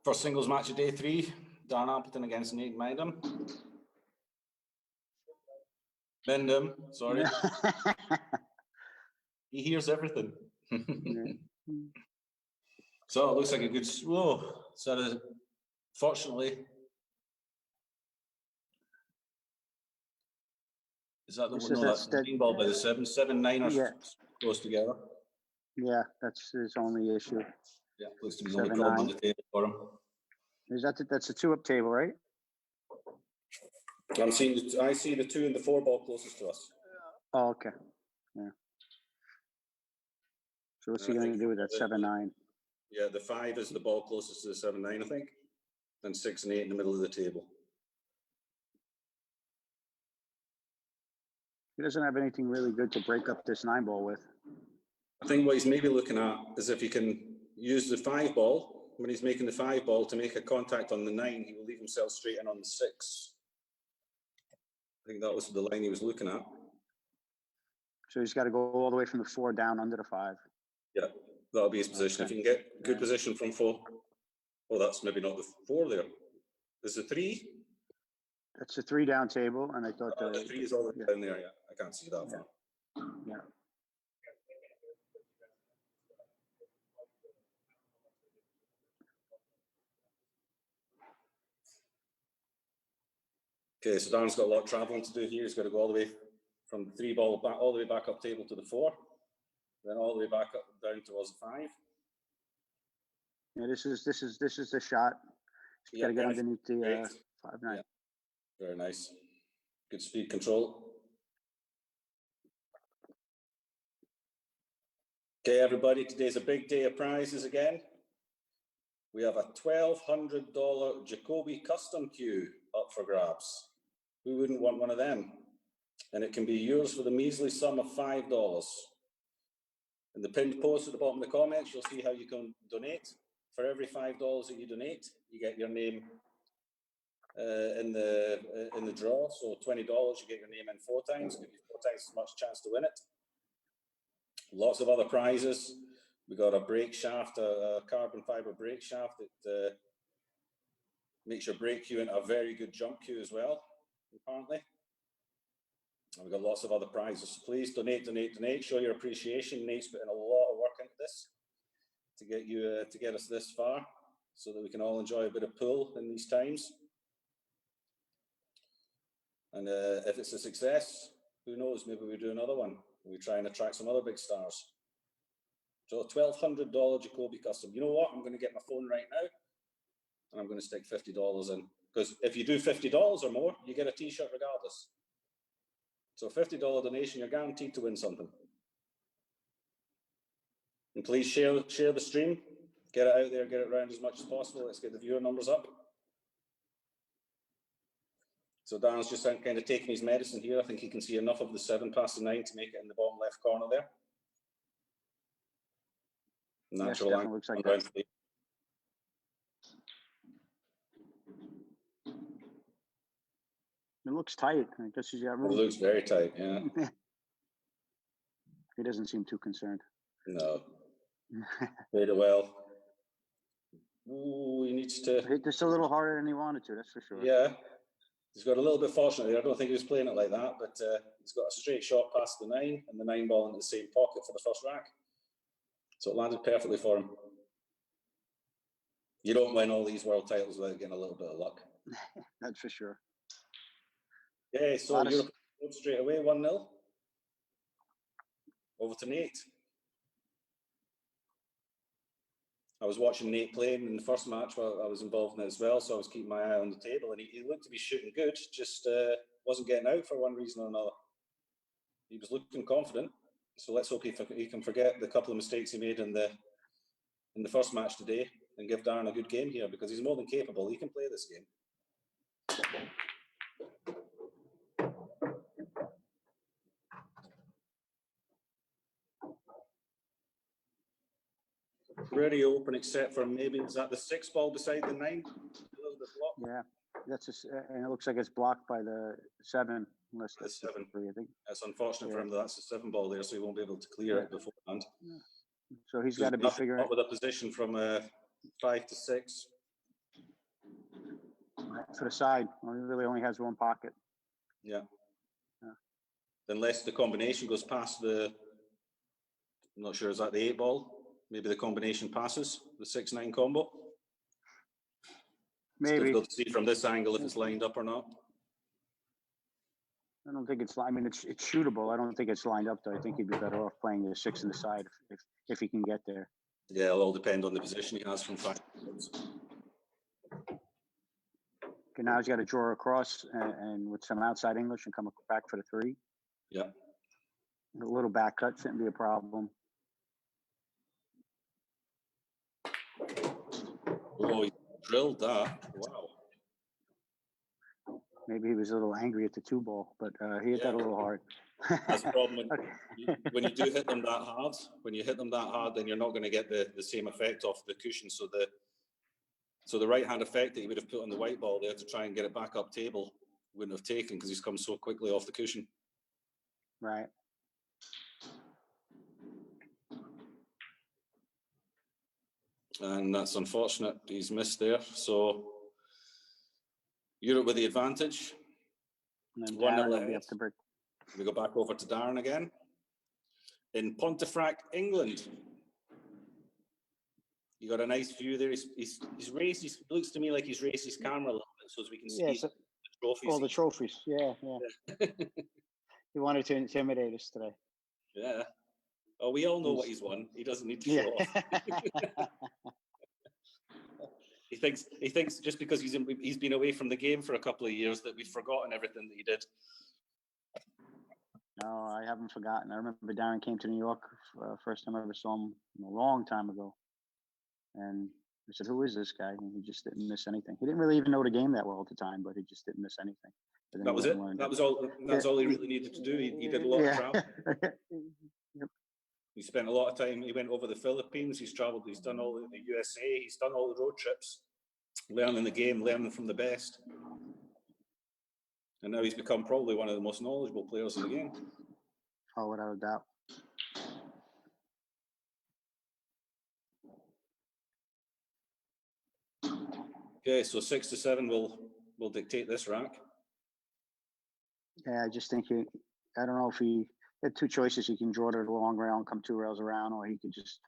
First singles match of day 3, Darren Appleton against Neight Mindham. Sorry. He hears everything. So it looks like a good, whoa, so fortunately, is that the one? No, that's the green ball by the 7-9 are close together. Yeah, that's his only issue. Yeah, looks to be the only problem on the table for him. Is that that's a 2-up table, right? I see the 2 and the 4 ball closest to us. Oh, okay. Yeah. So what's he going to do with that 7-9? Yeah, the 5 is the ball closest to the 7-9, I think. Then 6 and 8 in the middle of the table. He doesn't have anything really good to break up this 9 ball with. I think what he's maybe looking at is if he can use the 5 ball, when he's making the 5 ball to make a contact on the 9, he will leave himself straight in on the 6. I think that was the line he was looking at. So he's got to go all the way from the 4 down under the 5. Yeah, that'll be his position. Okay. If he can get good position from 4. Oh, that's maybe not the 4 there. There's the 3. That's a 3 down table, and I thought the 3 is all down there. Yeah, I can't see that far. Yeah. Okay, so Darren's got a lot of traveling to do here. He's got to go all the way from the 3 ball back, all the way back up table to the 4, then all the way back up down towards the 5. Yeah, this is the shot. He's got to get underneath the 5-9. Yeah. Very nice. Good speed control. Okay, everybody, today's a big day of prizes again. We have a $1,200 Jacoby custom cue up for grabs. Who wouldn't want one of them? And it can be yours for the measly sum of $5. In the pinned post at the bottom of the comments, you'll see how you can donate. For every $5 that you donate, you get your name in the draw. So $20, you get your name in 4 times. Give you 4 times as much chance to win it. Lots of other prizes. We got a brake shaft, a carbon fiber brake shaft that makes your brake cue into a very good jump cue as well, apparently. And we've got lots of other prizes. So please donate. Show your appreciation. Nate's put in a lot of work into this to get you to get us this far, so that we can all enjoy a bit of pool in these times. And if it's a success, who knows? Maybe we do another one. We try and attract some other big stars. So $1,200 Jacoby custom. You know what? I'm going to get my phone right now, and I'm going to stick $50 in, because if you do $50 or more, you get a T-shirt regardless. So $50 donation, you're guaranteed to win something. And please share the stream, get it out there, get it around as much as possible. Let's get the viewer numbers up. So Darren's just kind of taking his medicine here. I think he can see enough of the 7 past the 9 to make it in the bottom left corner there. Natural angle. Looks like that. It looks tight. I guess he's got room. It looks very tight, yeah. He doesn't seem too concerned. No. Played it well. Ooh, he needs to hit this a little harder than he wanted to, that's for sure. Yeah. He's got a little bit fortunate there. I don't think he was playing it like that, but he's got a straight shot past the 9 and the 9 ball into the same pocket for the first rack. So it landed perfectly for him. You don't win all these world titles without getting a little bit of luck. That's for sure. Okay, so Europe straight away, 1-0. Over to Neight. I was watching Neight playing in the first match while I was involved in it as well, so I was keeping my eye on the table, and he looked to be shooting good, just wasn't getting out for one reason or another. He was looking confident, so let's hope he can forget the couple of mistakes he made in the first match today and give Darren a good game here, because he's more than capable. He can play this game. Pretty open, except for maybe, is that the 6 ball beside the 9? A little bit blocked. Yeah, and it looks like it's blocked by the 7, unless that's the 7. 3, I think. That's unfortunate for him that that's the 7 ball there, so he won't be able to clear it beforehand. Yeah. So he's got to be Nothing figuring up with a position from 5 to 6. for the side. Well, he really only has one pocket. Yeah. Yeah. Unless the combination goes past the, I'm not sure, is that the 8 ball? Maybe the combination passes the 6-9 combo. It's Maybe. difficult to see from this angle if it's lined up or not. I don't think it's. I mean, it's shootable. I don't think it's lined up though. I think he'd be better off playing the 6 in the side if he can get there. Yeah, it'll all depend on the position he has from 5. Okay, now he's got to draw across and with some outside English and come back for the 3. Yeah. A little back cut shouldn't be a problem. Oh, he drilled that. Wow. Maybe he was a little angry at the 2 ball, but he hit that a little hard. That's the problem Okay. when you do hit them that hard. When you hit them that hard, then you're not going to get the same effect off the cushion. So the right hand effect that he would have put on the white ball there to try and get it back up table wouldn't have taken because he's come so quickly off the cushion. Right. And that's unfortunate. He's missed there. So Europe with the advantage. And then 1-0 Darren will be ahead. up to break. We go back over to Darren again. In Pontefract, England. You got a nice view there. He's raised. He looks to me like he's raised his camera a little bit so as we can see So, the trophies. all the trophies. Yeah. He wanted to intimidate us today. Yeah. Oh, we all know what he's won. He doesn't need to show off. He thinks just because he's been away from the game for a couple of years that we've forgotten everything that he did. No, I haven't forgotten. I remember Darren came to New York first time I ever saw him a long time ago. And I said, who is this guy? And he just didn't miss anything. He didn't really even know the game that well at the time, but he just didn't miss anything. That was it. That was all. That's all he really needed to do. He did a lot of travel. Yep. He spent a lot of time. He went over the Philippines. He's traveled. He's done all the USA. He's done all the road trips, learning the game, learning from the best. And now he's become probably one of the most knowledgeable players in the game. Oh, without a doubt. Okay, so 6 to 7 will dictate this rack. Yeah, I just think I don't know if he had 2 choices. He can draw to the long rail and come 2 rails around, or he could just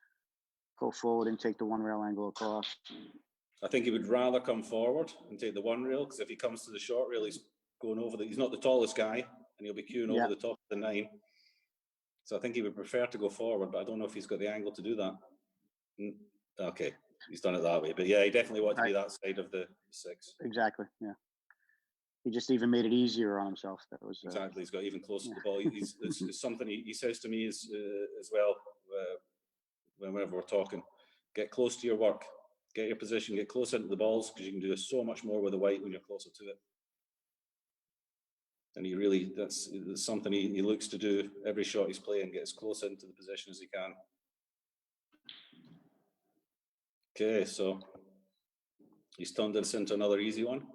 go forward and take the 1 rail angle across. I think he would rather come forward and take the 1 rail, because if he comes to the short rail, he's going over he's not the tallest guy, and he'll be queuing over the top of the 9. So I think he would prefer to go forward, but I don't know if he's got the angle to do that. Okay, he's done it that way. But yeah, he definitely wanted to be that side of the 6. Exactly, yeah. He just even made it easier on himself. That was exactly. He's got even closer to the ball. It's something he says to me as well whenever we're talking. Get close to your work. Get your position. Get close into the balls, because you can do so much more with the white when you're closer to it. And he really, that's something he looks to do every shot he's playing. Get as close into the position as he can. Okay, so he's turned this into another easy one.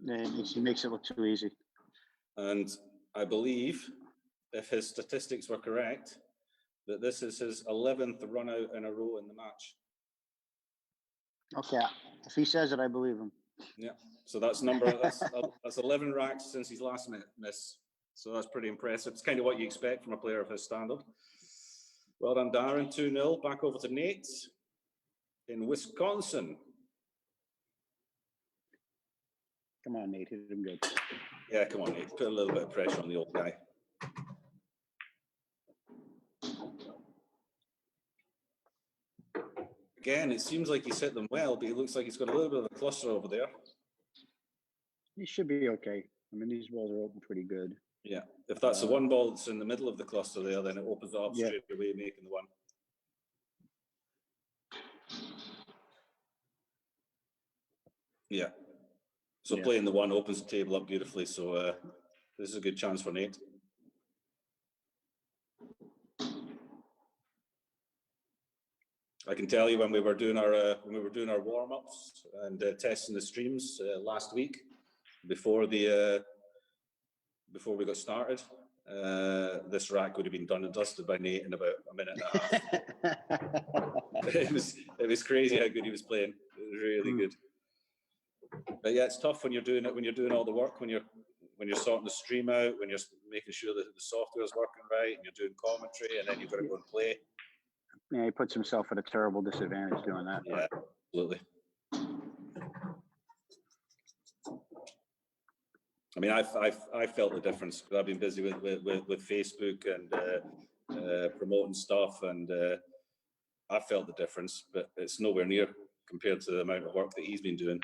Yeah, he makes it look too easy. And I believe, if his statistics were correct, that this is his 11th run out in a row in the match. Okay, if he says it, I believe him. Yeah, so that's 11 racks since his last miss. So that's pretty impressive. It's kind of what you expect from a player of his standard. Well done, Darren. 2-0. Back over to Neight in Wisconsin. Come on, Nate, hit him good. Yeah, come on, Nate. Put a little bit of pressure on the old guy. Again, it seems like he's hit them well, but it looks like he's got a little bit of a cluster over there. He should be okay. I mean, these balls are open pretty good. Yeah, if that's the 1 ball that's in the middle of the cluster there, then it opens it up straight away, making the 1. Yeah. So playing the 1 opens the table up beautifully. So this is a good chance for Neight. I can tell you when we were doing our warm-ups and testing the streams last week before we got started, this rack would have been done and dusted by Neight in about a minute and a half. It was crazy how good he was playing. It was really good. But yeah, it's tough when you're doing it, when you're doing all the work, when you're sorting the stream out, when you're making sure that the software is working right, and you're doing commentary, and then you've got to go and play. Yeah, he puts himself at a terrible disadvantage doing that. Yeah, absolutely. I mean, I felt the difference because I've been busy with Facebook and promoting stuff, and I felt the difference, but it's nowhere near compared to the amount of work that he's been doing.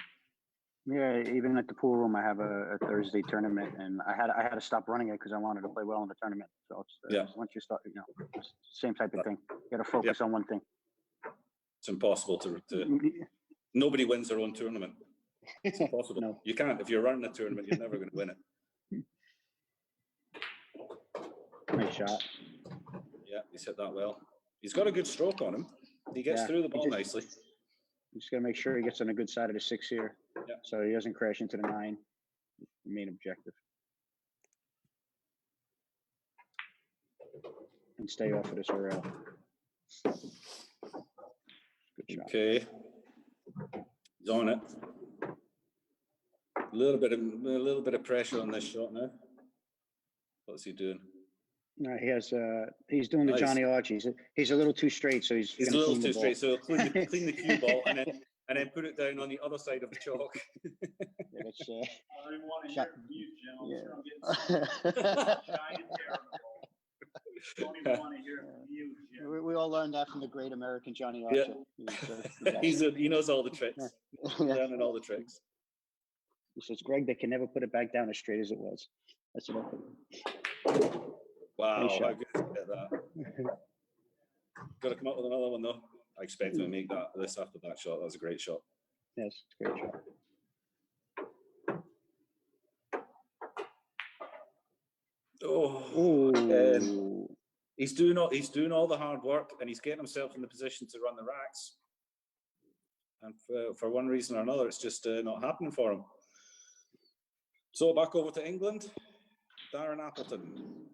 Yeah, even at the pool room, I have a Thursday tournament, and I had to stop running it because I wanted to play well in the tournament. So it's, once you start, it's same type of thing. You got to focus on one thing. It's impossible to. Nobody wins their own tournament. It's impossible. No. You can't. If you're running a tournament, you're never going to win it. Nice shot. Yeah, he's hit that well. He's got a good stroke on him. He gets through the ball nicely. You just got to make sure he gets on a good side of the 6 here, so he doesn't crash into the 9. The main objective. And stay off of this rail. Good shot. Okay. He's on it. A little bit of pressure on this shot now. What's he doing? No, he has. He's doing the Johnny Archie. He's a little too straight, so he's a little too straight. So clean the cue ball and then put it down on the other side of the chalk. Yeah, that's, I don't even want to hear from you, Jim. I'm sure I'm getting giant terrible. Don't even want to hear from you, Jim. We all learned that from the great American Johnny Archer. Yeah. He knows all the tricks. He's learning all the tricks. He says, Greg, they can never put it back down as straight as it was. That's what I think. Wow, how good is that? Got to come up with another one, though. I expect him to make this after that shot. That was a great shot. Yes, great shot. Oh, he's doing all the hard work, and he's getting himself in the position to run the racks. And for one reason or another, it's just not happening for him. So back over to England, Darren Appleton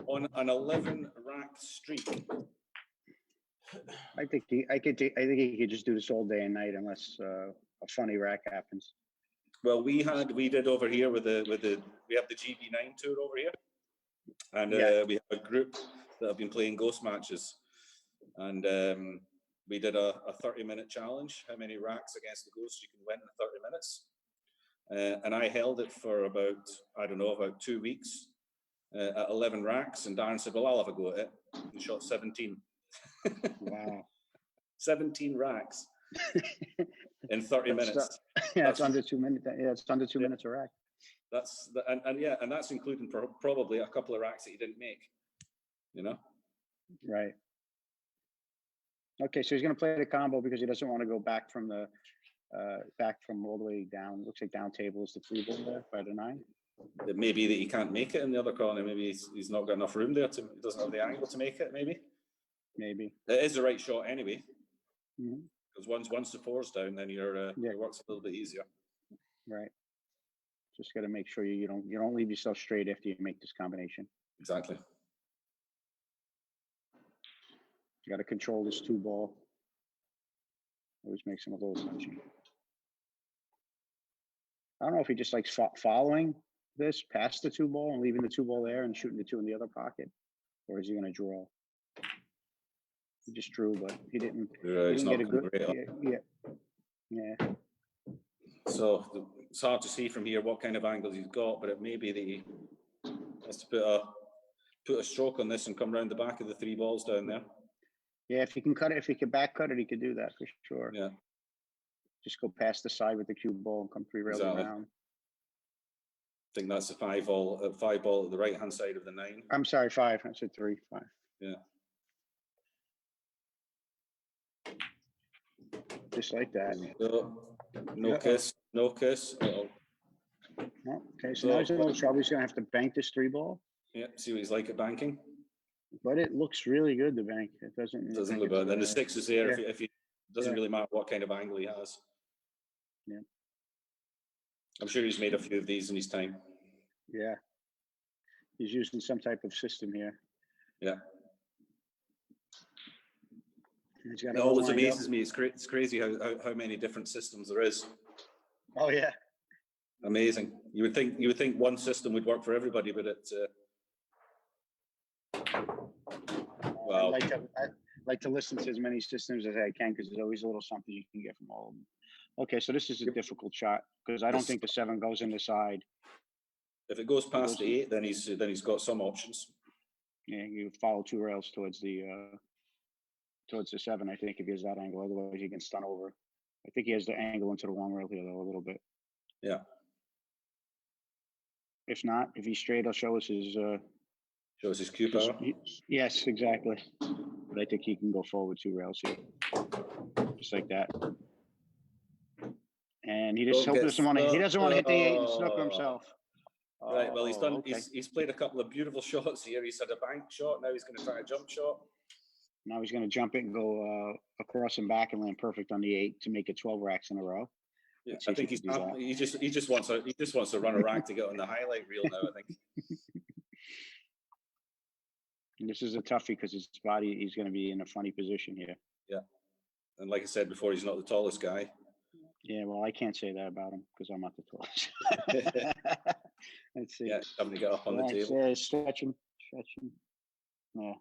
on an 11 rack streak. I think he could just do this all day and night unless a funny rack happens. Well, we did over here we have the GB9 tour over here, and we have a group that have been playing ghost matches, and we did a 30-minute challenge. How many racks against the ghost you can win in 30 minutes? And I held it for about 2 weeks at 11 racks, and Darren said, well, I'll have a go at it. He shot 17. Wow. 17 racks in 30 minutes. It's under 2 minutes. Yeah, it's under 2 minutes a rack. And that's including probably a couple of racks that he didn't make, Right. Okay, so he's going to play the combo because he doesn't want to go back from all the way down. Looks like down table is the 3 ball there by the 9. It may be that he can't make it in the other corner. Maybe he's not got enough room there. He doesn't have the angle to make it. Maybe. It is the right shot anyway. Because once the 4's down, then your work's a little bit easier. Right. Just got to make sure you don't leave yourself straight after you make this combination. Exactly. You got to control this 2 ball. Always makes him a little touchy. I don't know if he just likes following this past the 2 ball and leaving the 2 ball there and shooting the 2 in the other pocket, or is he going to draw? He just drew, but he didn't. He's not get a good. Yeah. So it's hard to see from here what kind of angles he's got, but it may be that he has to put a stroke on this and come around the back of the 3 balls down there. Yeah, if he can cut it, if he could back cut it, he could do that for sure. Yeah. Just go past the side with the cue ball and come 3 rails around. I think that's a 5 ball at the right hand side of the 9. I'm sorry, 5. I said 3, 5. Yeah. Just like that. No kiss. Okay, so now he's in a little trouble. He's gonna have to bank this 3 ball. Yeah, see what he's like at banking. But it looks really good, the bank. It doesn't look bad. And the 6 is there if he doesn't really matter what kind of angle he has. Yeah. I'm sure he's made a few of these in his time. Yeah. He's using some type of system here. Yeah. He's got It always amazes me. It's crazy how many different systems there is. Oh yeah. Amazing. You would think one system would work for everybody, but it's wow. I like to listen to as many systems as I can because there's always a little something you can get from all of them. Okay, so this is a difficult shot because I don't think the 7 goes in the side. If it goes past the 8, then he's got some options. Yeah, you follow 2 rails towards the 7. I think if he has that angle, otherwise he can stun over. I think he has the angle into the long rail here though a little bit. Yeah. If not, if he's straight, he'll show us his Q power. Yes, exactly. But I think he can go forward 2 rails here, just like that. And he just doesn't want to. He doesn't want to hit the 8 and snooker himself. Right. Well, he's done. Okay. He's played a couple of beautiful shots here. He's had a bank shot. Now he's going to try a jump shot. Now he's going to jump it and go across and back and land perfect on the 8 to make it 12 racks in a row. Yeah, I think he just wants to run a rack to get on the highlight reel now. I think. And this is a toughie because his body, he's going to be in a funny position here. Yeah, and like I said before, he's not the tallest guy. Yeah, well, I can't say that about him because I'm not the tallest. Let's see. Yeah, having to get up on the table. Yeah, stretching. Yeah.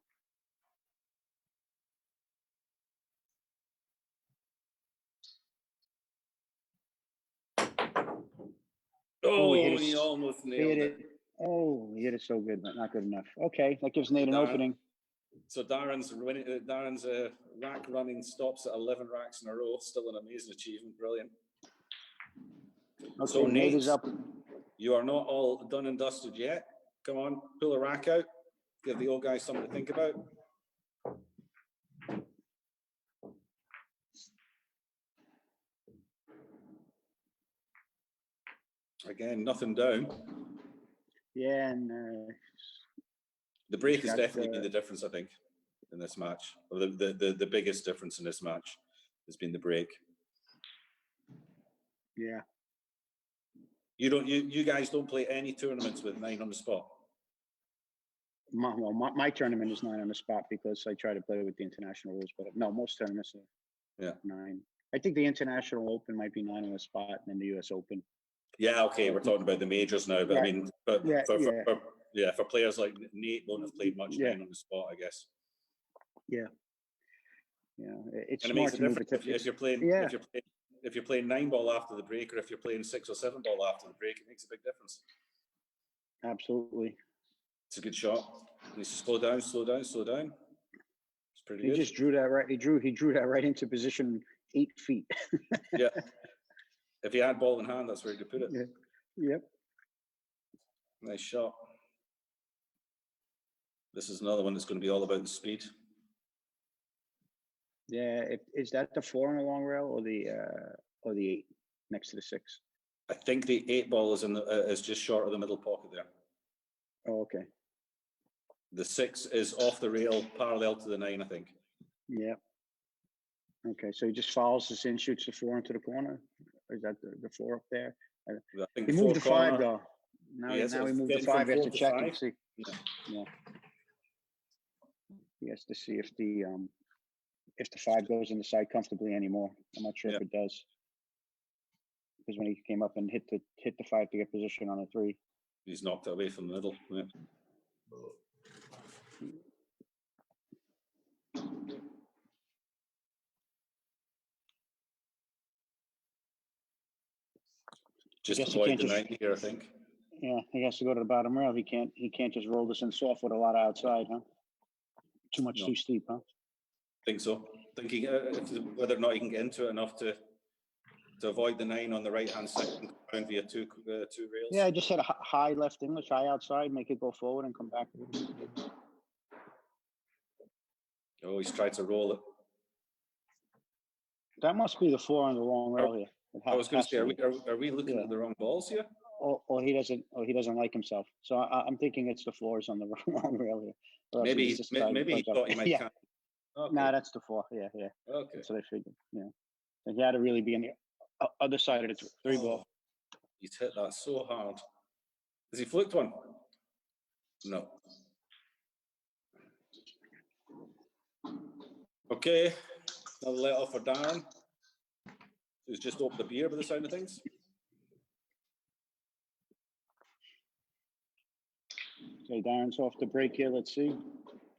Oh, he almost nailed it. Oh, he hit it so good, but not good enough. Okay, that gives Neight an opening. So Darren's rack running stops at 11 racks in a row. Still an amazing achievement. Brilliant. Okay, so Neight is up. You are not all done and dusted yet. Come on, pull a rack out. Give the old guy something to think about. Again, nothing down. Yeah, and the break has definitely been the difference, I think, in this match. Or the biggest difference in this match has been the break. Yeah. You guys don't play any tournaments with 9 on the spot. My tournament is 9 on the spot because I try to play with the international rules, but no, most tournaments are 9. I think the International Open might be 9 on the spot, and then the US Open. Yeah, okay, we're talking about the majors now, but I mean, for players like Neight, won't have played much 9 on the spot, I guess. Yeah, it's and it smart makes a to move difference it if you're playing 9 ball after the break, or if you're playing 6 or 7 ball after the break, it makes a big difference. Absolutely. It's a good shot. He needs to slow down. It's pretty good. He just drew that right. He drew that right into position 8 feet. Yeah. If he had ball in hand, that's where he could put it. Yeah. Yep. Nice shot. This is another one that's going to be all about the speed. Yeah. Is that the 4 on the long rail or the 8 next to the 6? I think the 8 ball is is just short of the middle pocket there. Oh, okay. The 6 is off the rail, parallel to the 9, I think. Yeah. Okay, so he just follows this in, shoots the 4 into the corner. Or is that the 4 up there? I think he moved the 5 though. Now he moved the 5. He has to check and see. Yeah. He has to see if the 5 goes in the side comfortably anymore. I'm not sure if it does. Because when he came up and hit the 5 to get position on the 3. He's knocked it away from the middle. Yeah. Just avoid the 90 here, I think. Yeah, he has to go to the bottom rail. He can't just roll this in soft with a lot of outside, huh? Too steep, huh? Think so. Thinking whether or not he can get into it enough to avoid the 9 on the right hand side and come via two rails. Yeah, I just said a high left English, high outside, make it go forward and come back. Oh, he's tried to roll it. That must be the 4 on the long rail here. I was going to say, are we looking at the wrong balls here? Or he doesn't like himself. So I'm thinking it's the 4s on the wrong rail here. Maybe he thought he might. Yeah. Okay. Nah, that's the 4. Yeah. Okay. That's what I figured. Yeah. So he had to really be on the other side of the 3 ball. He's hit that so hard. Has he flicked one? No. Okay, another let off for Darren, who's just opened a beer by the sound of things. Okay, Darren's off the break here. Let's see.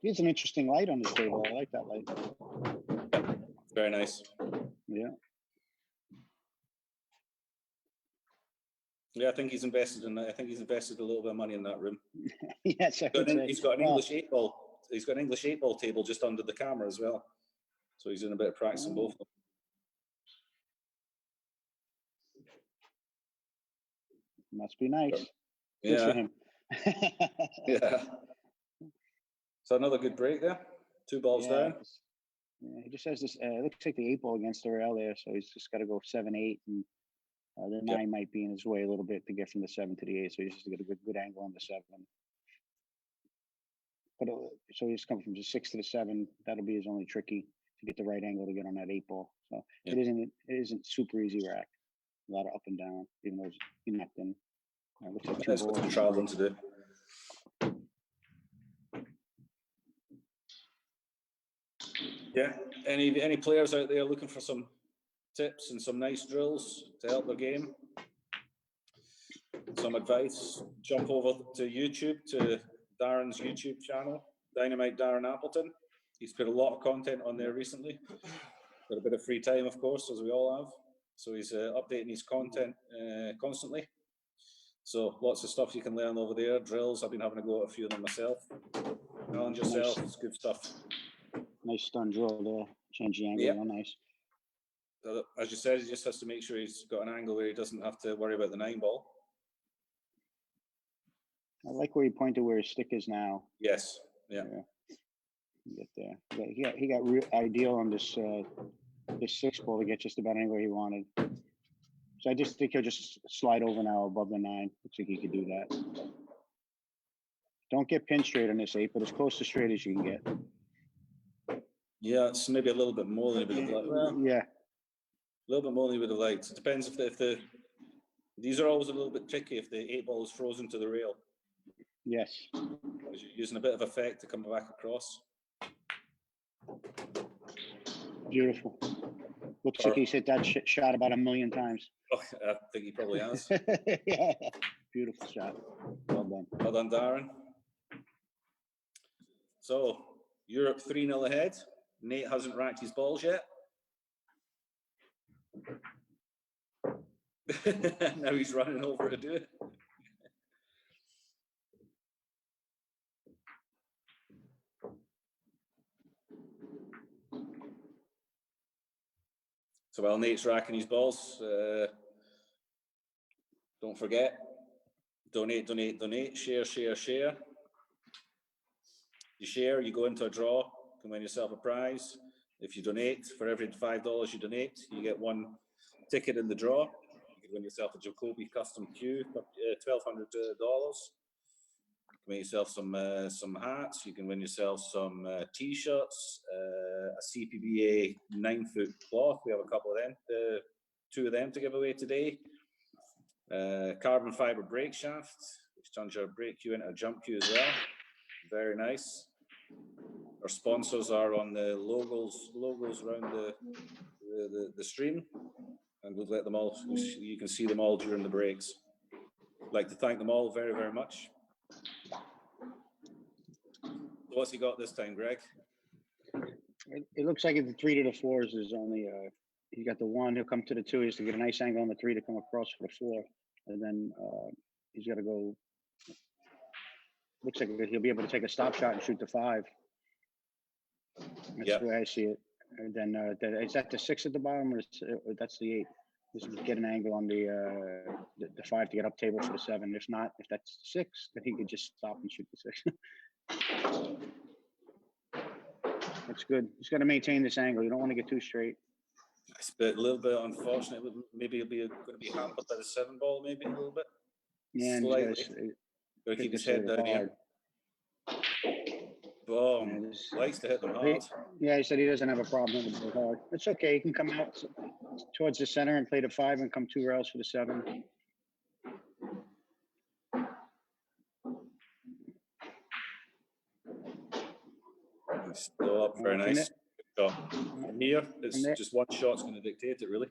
Here's an interesting light on this table. I like that light. Very nice. Yeah. Yeah, I think he's invested in that. I think he's invested a little bit of money in that room. Yes, I would say. He's got an English 8-ball. He's got an English 8-ball table just under the camera as well. So he's doing a bit of practice on both of them. Must be nice. Good Yeah. for him. Yeah. So another good break there. 2 balls down. Yeah, he just has this. Looks like the 8-ball against the rail there, so he's just got to go 7-8, and the 9 might be in his way a little bit to get from the 7 to the 8. So he's just got a good angle on the 7. But so he's coming from the 6 to the 7. That'll be his only tricky to get the right angle to get on that 8-ball. So it isn't super easy rack. A lot of up and down, even though you're not in. Looks like That's what I'm traveling to do. Yeah. Any players out there looking for some tips and some nice drills to help their game? Some advice? Jump over to YouTube, to Darren's YouTube channel, Dynamite Darren Appleton. He's put a lot of content on there recently. Got a bit of free time, of course, as we all have. So he's updating his content constantly. So lots of stuff you can learn over there. Drills, I've been having to go at a few of them myself. Challenge yourself, it's good stuff. Nice stun drill there. Change the angle, real nice. As you said, he just has to make sure he's got an angle where he doesn't have to worry about the 9-ball. I like where he pointed where his stick is now. Yes. Yeah. Get there. Yeah, he got real ideal on this this 6-ball to get just about anywhere he wanted. So I just think he'll just slide over now above the 9. Looks like he could do that. Don't get pin straight on this 8, but as close to straight as you can get. Yeah, it's maybe a little bit more than he would have liked. Well, yeah. A little bit more than he would have liked. It depends if these are always a little bit tricky if the 8-ball is frozen to the rail. Yes. Because you're using a bit of effect to come back across. Beautiful. Looks like he's hit that shot about 1 million times. Oh, I think he probably has. Yeah. Beautiful shot. Well done. Well done, Darren. So, Europe 3-0 ahead. Neight hasn't racked his balls yet. Now he's running over to do it. So while Nate's racking his balls, don't forget, donate, donate, donate, share, share, share. You share, you go into a draw, you can win yourself a prize. If you donate, for every $5 you donate, you get 1 ticket in the draw. You can win yourself a Jacoby custom cue, $1,200. You can win yourself some hats. You can win yourself some T-shirts, a CPBA 9-foot cloth. We have a couple of them, 2 of them to give away today. Carbon fiber brake shaft, which turns your brake cue into a jump cue as well. Very nice. Our sponsors are on the logos around the stream, and we'll let them all. You can see them all during the breaks. I'd like to thank them all very, very much. What's he got this time, Greg? It looks like the 3 to the 4s is only. He got the 1. He'll come to the 2. He has to get a nice angle on the 3 to come across for the 4, and then he's got to go. Looks like he'll be able to take a stop shot and shoot the 5. That's the way I see it. And then is that the 6 at the bottom, or that's the 8? Just get an angle on the 5 to get up table for the 7. If not, if that's 6, then he could just stop and shoot the 6. That's good. He's got to maintain this angle. You don't want to get too straight. It's a little bit unfortunate. Maybe he'll be going to be hampered by the 7-ball, maybe a little bit. Yeah, slightly. Gotta keep his head down here. Boom. Likes to hit them hard. Yeah, he said he doesn't have a problem with it hard. It's okay. He can come out towards the center and play the 5 and come 2 rails for the 7. Slow up, very Okay, nice. Good shot. And here, it's And that- just one shot's going to dictate it, really.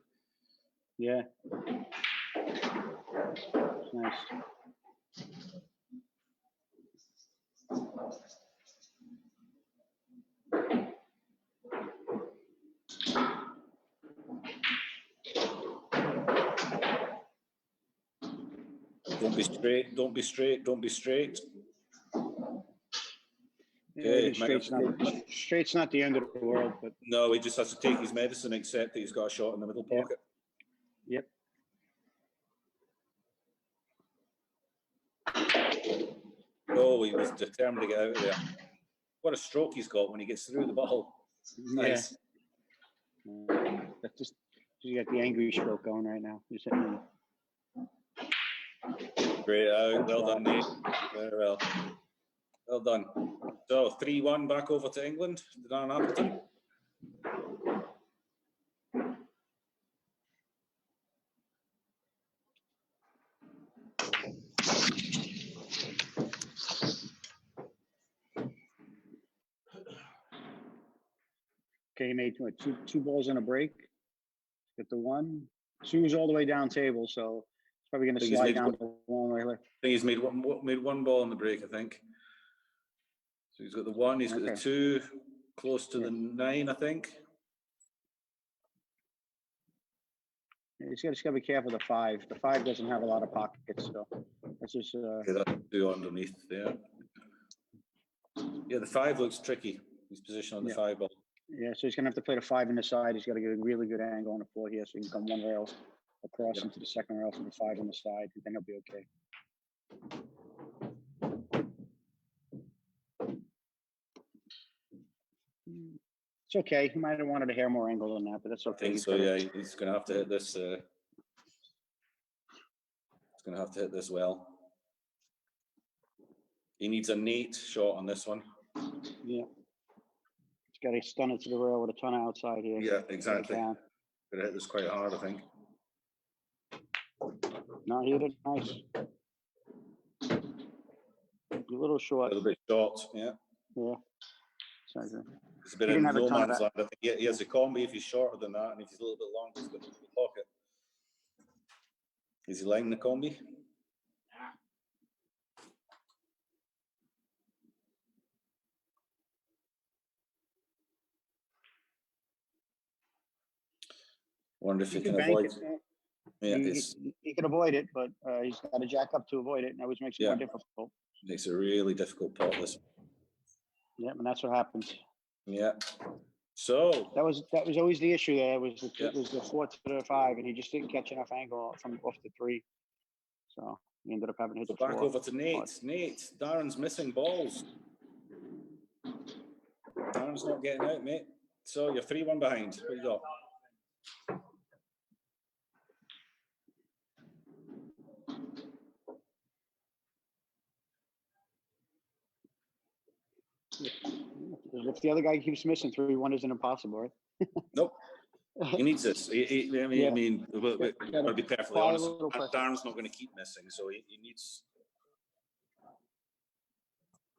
Yeah. It's nice. Don't be straight, don't be straight, don't be straight. Yeah, Okay, straight's not the end of the world, but no, he just has to take his medicine, accept that he's got a shot in the middle pocket. yep. Oh, he was determined to get out of there. What a stroke he's got when he gets through the ball. Nice. That's just you got the angry stroke going right now. He's hitting Great out. Well done, Nate. Very well. Well done. So 3-1 back over to England. Darren Appleton. Okay, he made what, two balls in a break. Get the one. Two's all the way down table, so it's probably going to slide down the long way. I think he's made one ball in the break, I think. So he's got the one, he's got the two, close to the 9, I think. Yeah, he's just got to be careful of the 5. The 5 doesn't have a lot of pockets, so that's just. Okay, that's 2 underneath there. Yeah, the 5 looks tricky. He's positioned on the 5 ball. Yeah, so he's going to have to play the 5 in the side. He's got to get a really good angle on the floor here, so he can come one rail across into the second rail from the 5 on the side, and then he'll be okay. It's okay. He might have wanted a hair more angle than that, but that's okay. I think so, yeah. He's going to have to hit this. He's going to have to hit this well. He needs a Neight shot on this one. Yeah. He's got to stun it to the rail with a ton of outside here. Yeah, exactly. Going to hit this quite hard, I think. No, he hit it nice. A little short. A little bit short, yeah. Yeah. It's a bit of no man's land. I think he has a combi if he's shorter than that, and if he's a little bit longer, he's got a little pocket. Is he lining the combi? Wonder if he can avoid it. Yeah, he can avoid it, but he's got to jack up to avoid it, and that always makes it more difficult. Makes a really difficult pot, this. Yeah, and that's what happens. Yeah. So that was always the issue there. It was the 4 to the 5, and he just didn't catch enough angle from off the 3. So he ended up having to hit the 4. Back over to Neight. Neight, Darren's missing balls. Darren's not getting out, mate. So you're 3-1 behind. What you got? If the other guy keeps missing, 3-1 isn't impossible, right? Nope. He needs this. I mean, I'll be perfectly honest. Darren's not going to keep missing, so he needs.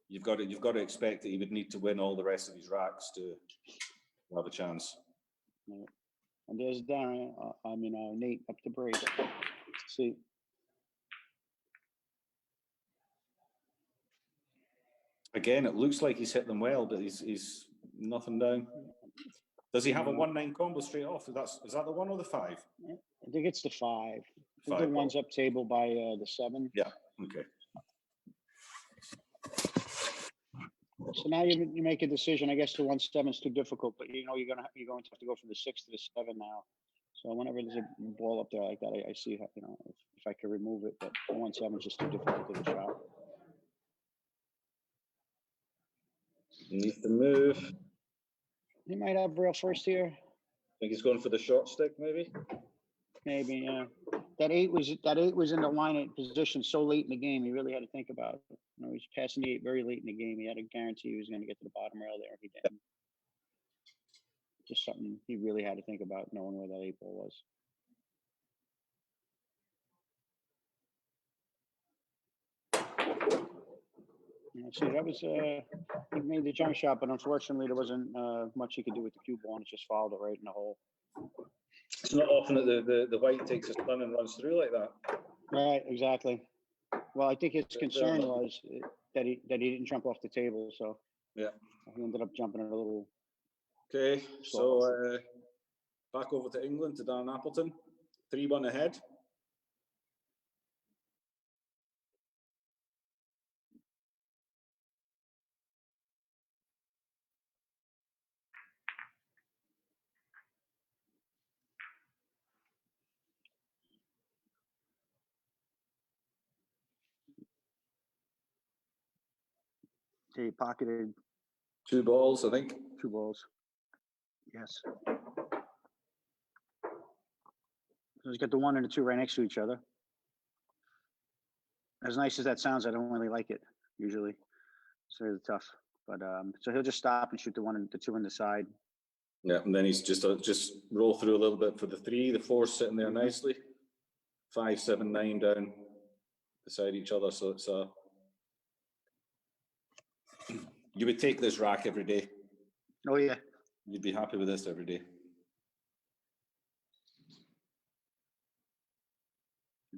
You've got to expect that he would need to win all the rest of his racks to have a chance. Yeah. And there's Darren. Neight up the break. Let's see. Again, it looks like he's hit them well, but he's nothing down. Does he have a 1-9 combo straight off? Is that the 1 or the 5? I think it's the 5. I think 5 the 1's up table by the 7. Yeah. Okay. So now you make a decision. I guess the 1-7 is too difficult, but you're going to have to go from the 6 to the 7 now. So whenever there's a ball up there like that, I see if I could remove it, but the 1-7 is just too difficult to the shot. Needs to move. He might have rail first here. Think he's going for the short stick, maybe? Maybe, yeah. That eight was in the line position so late in the game. He really had to think about it. He was passing the 8 very late in the game. He had to guarantee he was going to get to the bottom rail there if he didn't. Just something he really had to think about, knowing where that 8 ball was. Let's see, that was, he made the jump shot, but unfortunately there wasn't much he could do with the cue ball, and it just fouled it right in the hole. It's not often that the white takes a spin and runs through like that. Right, exactly. Well, I think his concern was that he didn't jump off the table, so Yeah. he ended up jumping it a little. Okay, so back over to England, to Darren Appleton. 3-1 ahead. He pocketed 2 balls, I think. 2 balls. Yes. So he's got the 1 and the 2 right next to each other. As nice as that sounds, I don't really like it usually. It's really tough. But so he'll just stop and shoot the 1 and the 2 on the side. Yeah, and then he's just roll through a little bit for the 3. The 4's sitting there nicely. 5, 7, 9 down beside each other. So it's you would take this rack every day. Oh yeah. You'd be happy with this every day.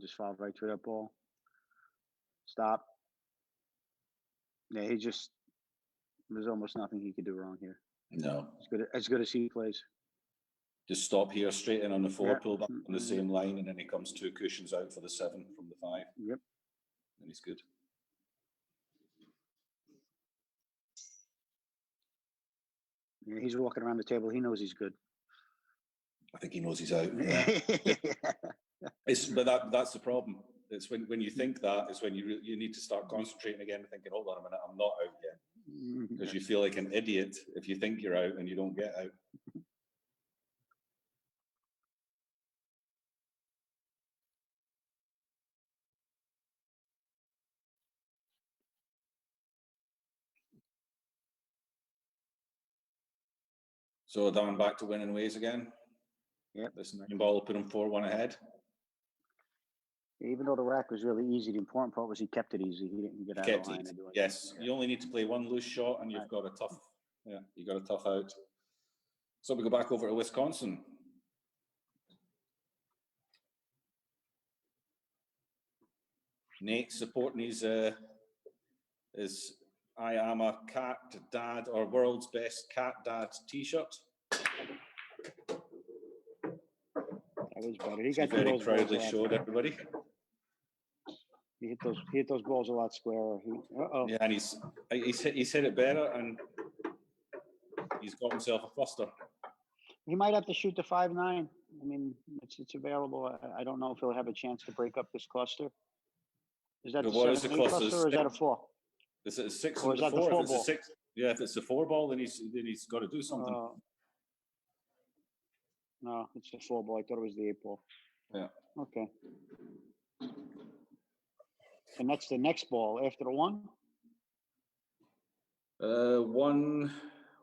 Just fouled right through that ball. Stop. Yeah, there's almost nothing he could do wrong here. No. As good as he plays. Just stop here, straight in on the 4, Yeah. pull back on the same line, and then he comes 2 cushions out for the 7 from the 5. Yep. And he's good. Yeah, he's walking around the table. He knows he's good. I think he knows he's out. Yeah. But that's the problem. It's when you think that, it's when you need to start concentrating again and thinking, hold on a minute, I'm not out yet. Because you feel like an idiot if you think you're out and you don't get out. So Darren back to winning ways again. Yep. This 9 ball will put him 4-1 ahead. Even though the rack was really easy, the important part was he kept it easy. He didn't get out of line. Yes, you only need to play 1 loose shot, and you've got a tough. Yeah, you got a tough out. So we go back over to Wisconsin. Neight supporting his "I am a cat dad" or "World's Best Cat Dad" T-shirt. That was better. He got Very those proudly balls showed everybody. He hit those balls a lot squarer. Yeah, and he's hit it better, and he's got himself a cluster. He might have to shoot the 5-9. I mean, it's available. I don't know if he'll have a chance to break up this cluster. Is that the 7-8 cluster or is that a 4? This is 6 or and is that the 4. the 4 If it's ball? a 6, yeah, if it's a 4 ball, then he's got to do something. No, it's the 4 ball. I thought it was the 8 ball. Yeah. Okay. And that's the next ball after the 1? 1.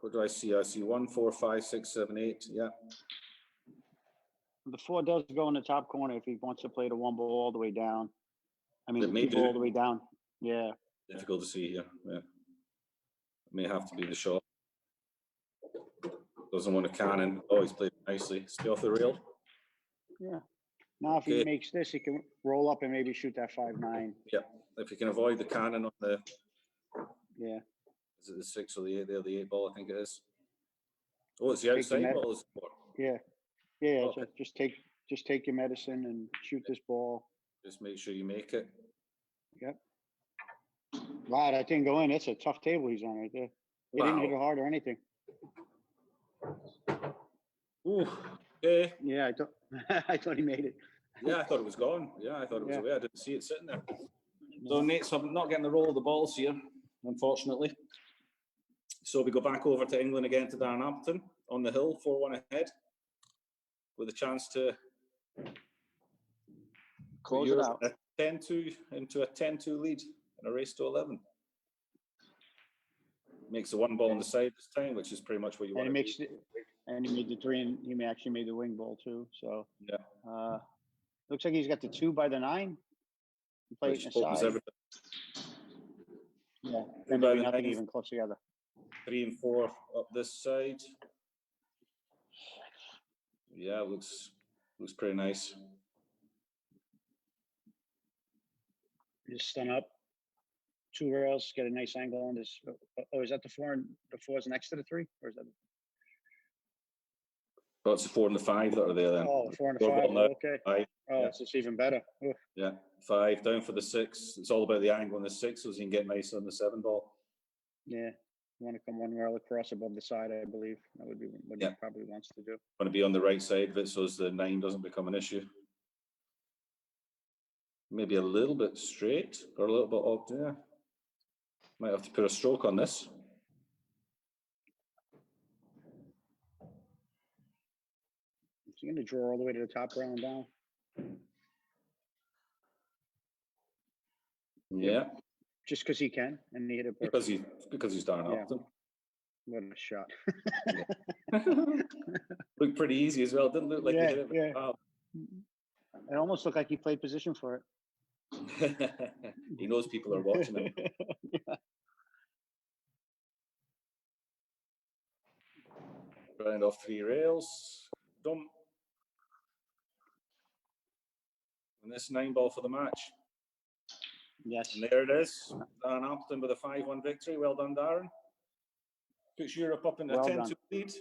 What do I see? I see 1, 4, 5, 6, 7, 8. Yeah. The 4 does go in the top corner if he wants to play the 1 ball all the way down. I mean, It may keep do. all the way down. Yeah. Difficult to see here. Yeah. It may have to be the shot. Doesn't want a cannon. Oh, he's played nicely. Stay off the rail. Yeah. Now, if he makes this, he can roll up and maybe shoot that 5-9. Yeah. If you can avoid the cannon on the. Yeah. Is it the 6 or the 8? There, the 8 ball, I think it is. Oh, it's the outside ball. Yeah. Yeah. Okay. So just take your medicine and shoot this ball. Just make sure you make it. Yep. Wow, that didn't go in. That's a tough table he's on right there. He didn't hit it hard or anything. Ooh. Okay. Yeah, I thought he made it. Yeah, I thought it was gone. Yeah, I thought it was away. I didn't see it sitting there. So Neight's not getting the roll of the balls here, unfortunately. So we go back over to England again to Darren Appleton on the hill, 4-1 ahead, with a chance to close it out. 10-2 into a 10-2 lead in a race to 11. Makes the 1 ball on the side this time, which is pretty much what you want. And he made the 3, and he actually made the wing ball too. So yeah, looks like he's got the 2 by the 9. He played which opens everything. Yeah. Yeah, Who then by there'd be the nothing ninth? even close together. 3 and 4 up this side. Yeah, looks pretty nice. Just stun up. 2 rails, get a nice angle on this. Oh, is that the 4 and the 4 is next to the 3? Or is that? Oh, it's the 4 and the 5 that are there then. Oh, 4 and the Four 5. ball now. Oh, okay. Five. Oh, Yeah. it's even better. Oof. Yeah, 5 down for the 6. It's all about the angle on the 6, so you can get nice on the 7 ball. Yeah. You want to come 1 rail across above the side, I believe. That would be what he probably wants to do. Want to be on the right side of it so as the 9 doesn't become an issue. Maybe a little bit straight or a little bit off. Yeah, might have to put a stroke on this. Is he going to draw all the way to the top rail and down? Yeah, Just because he can, and he hit it because perfect. he's Darren Yeah. Appleton. What a shot. Looked pretty easy as well. Didn't look like he hit it. Yeah. Wow. It almost looked like he played position for it. He knows people are watching him. Yeah. Round off 3 rails. Dump. And this 9 ball for the match. Yes. And there it is. Darren Appleton with a 5-1 victory. Well done, Darren. Puts Europe up into a Well 10-2 lead.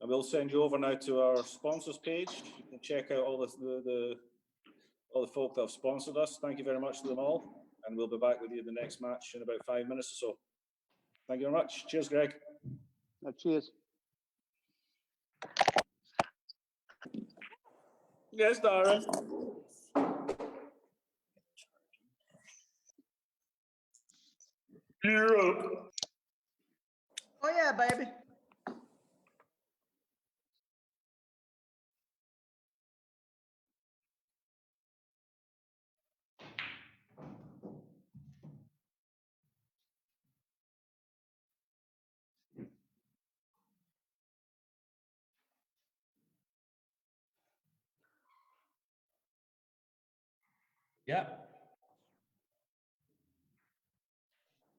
And we'll send you over now to our sponsors page. You can check out all the folk that have sponsored us. Thank you very much to them all. And we'll be back with you the next match in about 5 minutes or so. Thank you very much. Cheers, Greg. Cheers. Yes, Darren. Europe. Oh yeah, baby. Yeah.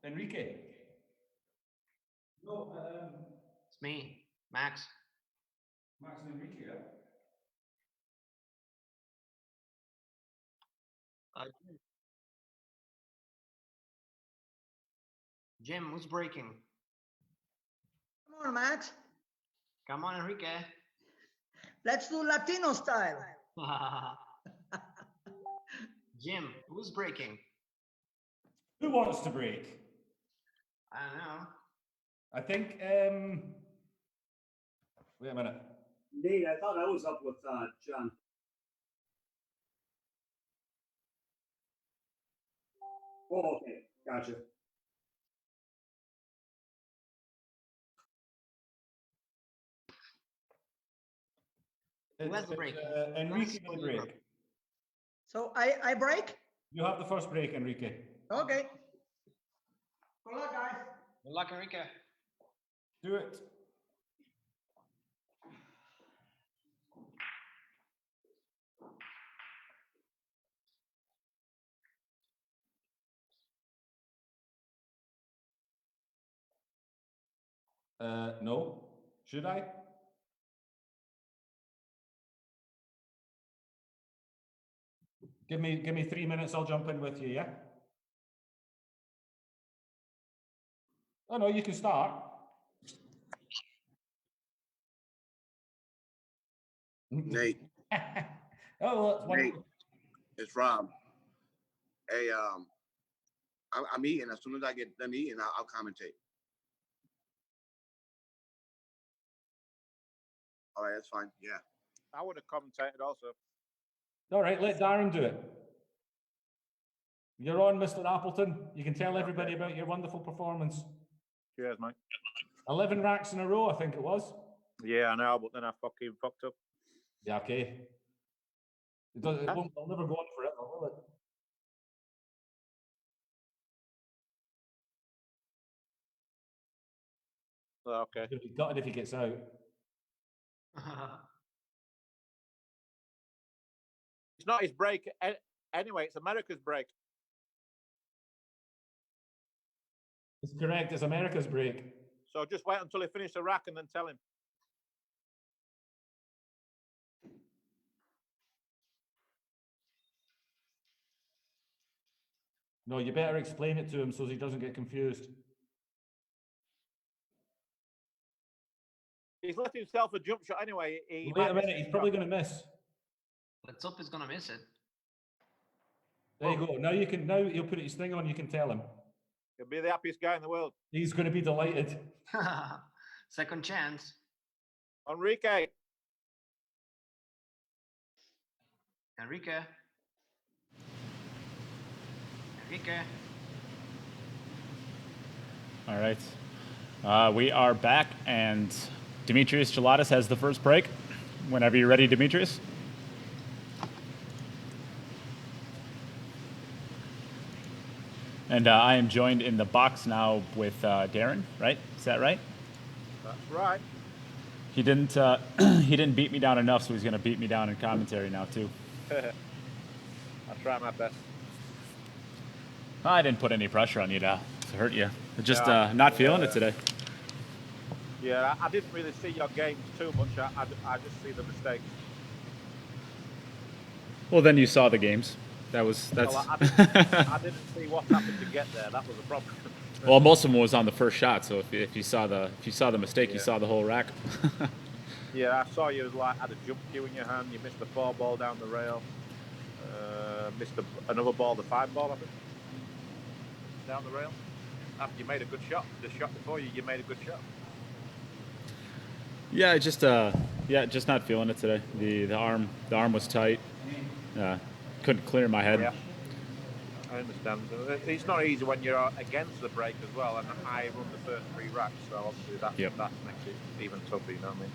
Henrique. No, It's me, Max. Max and Henrique, yeah. Jim, who's breaking? Come on, Max. Come on, Enrique. Let's do Latino style. Jim, who's breaking? Who wants to break? I don't know. I think, wait a minute. Nate, I thought I was up with John. Oh, okay, gotcha. Who has the break? Enrique with the break. So I break? You have the first break, Enrique. Okay. Good luck, guys. Good luck, Enrique. Do it. No. Should I? Give me 3 minutes, I'll jump in with you, yeah? Oh no, you can start. Nate. Oh, well, Nate, it's Rob. Hey, I'm eating. As soon as I get done eating, I'll commentate. All right, that's fine. Yeah. I would have commentated also. all right, let Darren do it. You're on, Mr. Appleton. You can tell everybody about your wonderful performance. Cheers, mate. 11 racks in a row, I think it was. Yeah, I know, but then I fucking fucked up. Yeah, okay. It'll never go on forever, will it? Oh, okay. He'll be gutted if he gets out. It's not his break. Anyway, it's America's break. It's correct. It's America's break. So just wait until he finishes the rack and then tell him. No, you better explain it to him so he doesn't get confused. He's let himself a jump shot anyway. Wait a minute, he's probably going to miss. Let's hope he's gonna miss it. There you go. Now he'll put his thing on, you can tell him. He'll be the happiest guy in the world. He's going to be delighted. Second chance. Henrique. Henrique. Henrique. All right. We are back, and Demetrius Jelatis has the first break. Whenever you're ready, Demetrius. And I am joined in the box now with Darren, right? Is that right? That's right. He didn't he didn't beat me down enough, so he's going to beat me down in commentary now too. I'll try my best. I didn't put any pressure on you to hurt you. Just not feeling it today. Yeah, I didn't really see your games too much. I just see the mistakes. Well, then you saw the games. That's. Well, I didn't see what happened to get there. That was the problem. Well, most of them was on the first shot. So if you saw the mistake, you saw the whole rack. Yeah, I saw you had a jump cue in your hand. You missed the 4-ball down the rail. Missed another ball, the 5-ball, I think, down the rail. After you made a good shot, the shot before you made a good shot. Yeah, just not feeling it today. The arm was tight. Couldn't clear my head. Yeah, I understand. It's not easy when you're against the break as well, and I run the first 3 racks, so obviously that makes it even tougher, you know what I mean?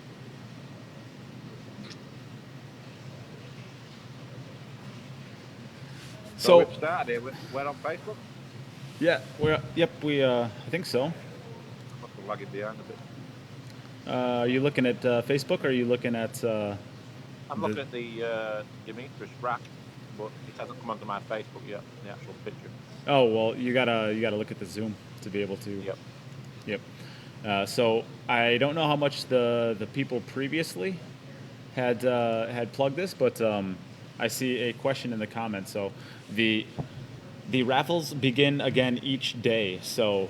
So we've started here. We're on Facebook? Yeah, I think so. Must have lagged behind a bit. Are you looking at Facebook, or are you looking at... I'm looking at the Demetrius rack, but it hasn't come onto my Facebook yet, the actual picture. Oh, well, you gotta look at the Zoom to be able to... Yep. So I don't know how much the people previously had plugged this, but I see a question in the comments. So the raffles begin again each day. So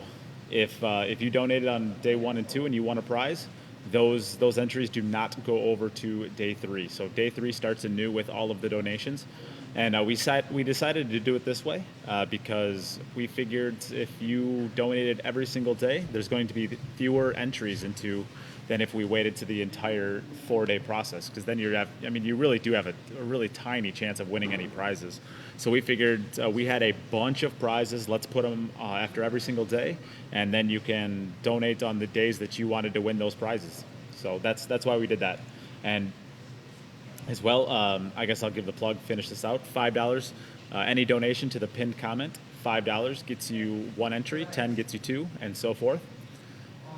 if you donated on day 1 and 2 and you won a prize, those entries do not go over to day 3. So day 3 starts anew with all of the donations. And we decided to do it this way because we figured if you donated every single day, there's going to be fewer entries than if we waited to the entire 4-day process. Because then you really do have a really tiny chance of winning any prizes. So we figured we had a bunch of prizes. Let's put them after every single day, and then you can donate on the days that you wanted to win those prizes. So that's why we did that. And as well, I guess I'll give the plug, finish this out. $5, any donation to the pinned comment, $5 gets you 1 entry, 10 gets you 2, and so forth.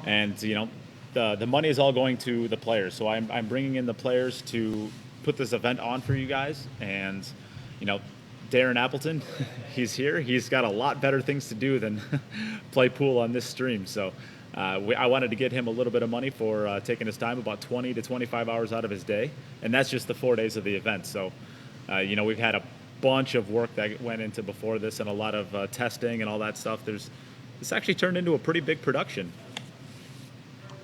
And the money is all going to the players. So I'm bringing in the players to put this event on for you guys. And Darren Appleton, he's here. He's got a lot better things to do than play pool on this stream. So I wanted to get him a little bit of money for taking his time, about 20 to 25 hours out of his day. And that's just the 4 days of the event. So, we've had a bunch of work that went into before this and a lot of testing and all that stuff. This actually turned into a pretty big production.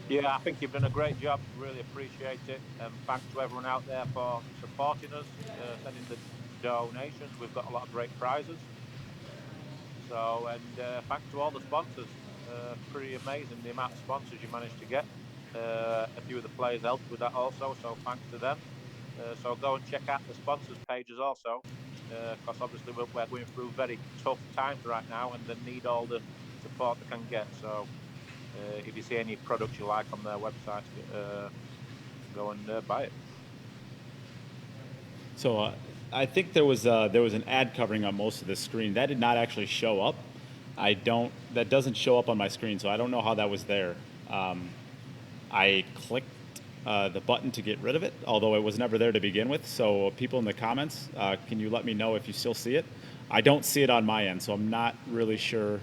Yeah, I think you've done a great job. Really appreciate it. Thanks to everyone out there for supporting us, sending the donations. We've got a lot of great prizes. So, and thanks to all the sponsors. Pretty amazing the amount of sponsors you managed to get. A few of the players helped with that also, so thanks to them. So go and check out the sponsors pages also, because obviously we're going through very tough times right now, and they need all the support they can get. So if you see any products you like on their website, go and buy it. So I think there was an ad covering on most of the screen. That did not actually show up. That doesn't show up on my screen, so I don't know how that was there. I clicked the button to get rid of it, although it was never there to begin with. So people in the comments, can you let me know if you still see it? I don't see it on my end, so I'm not really sure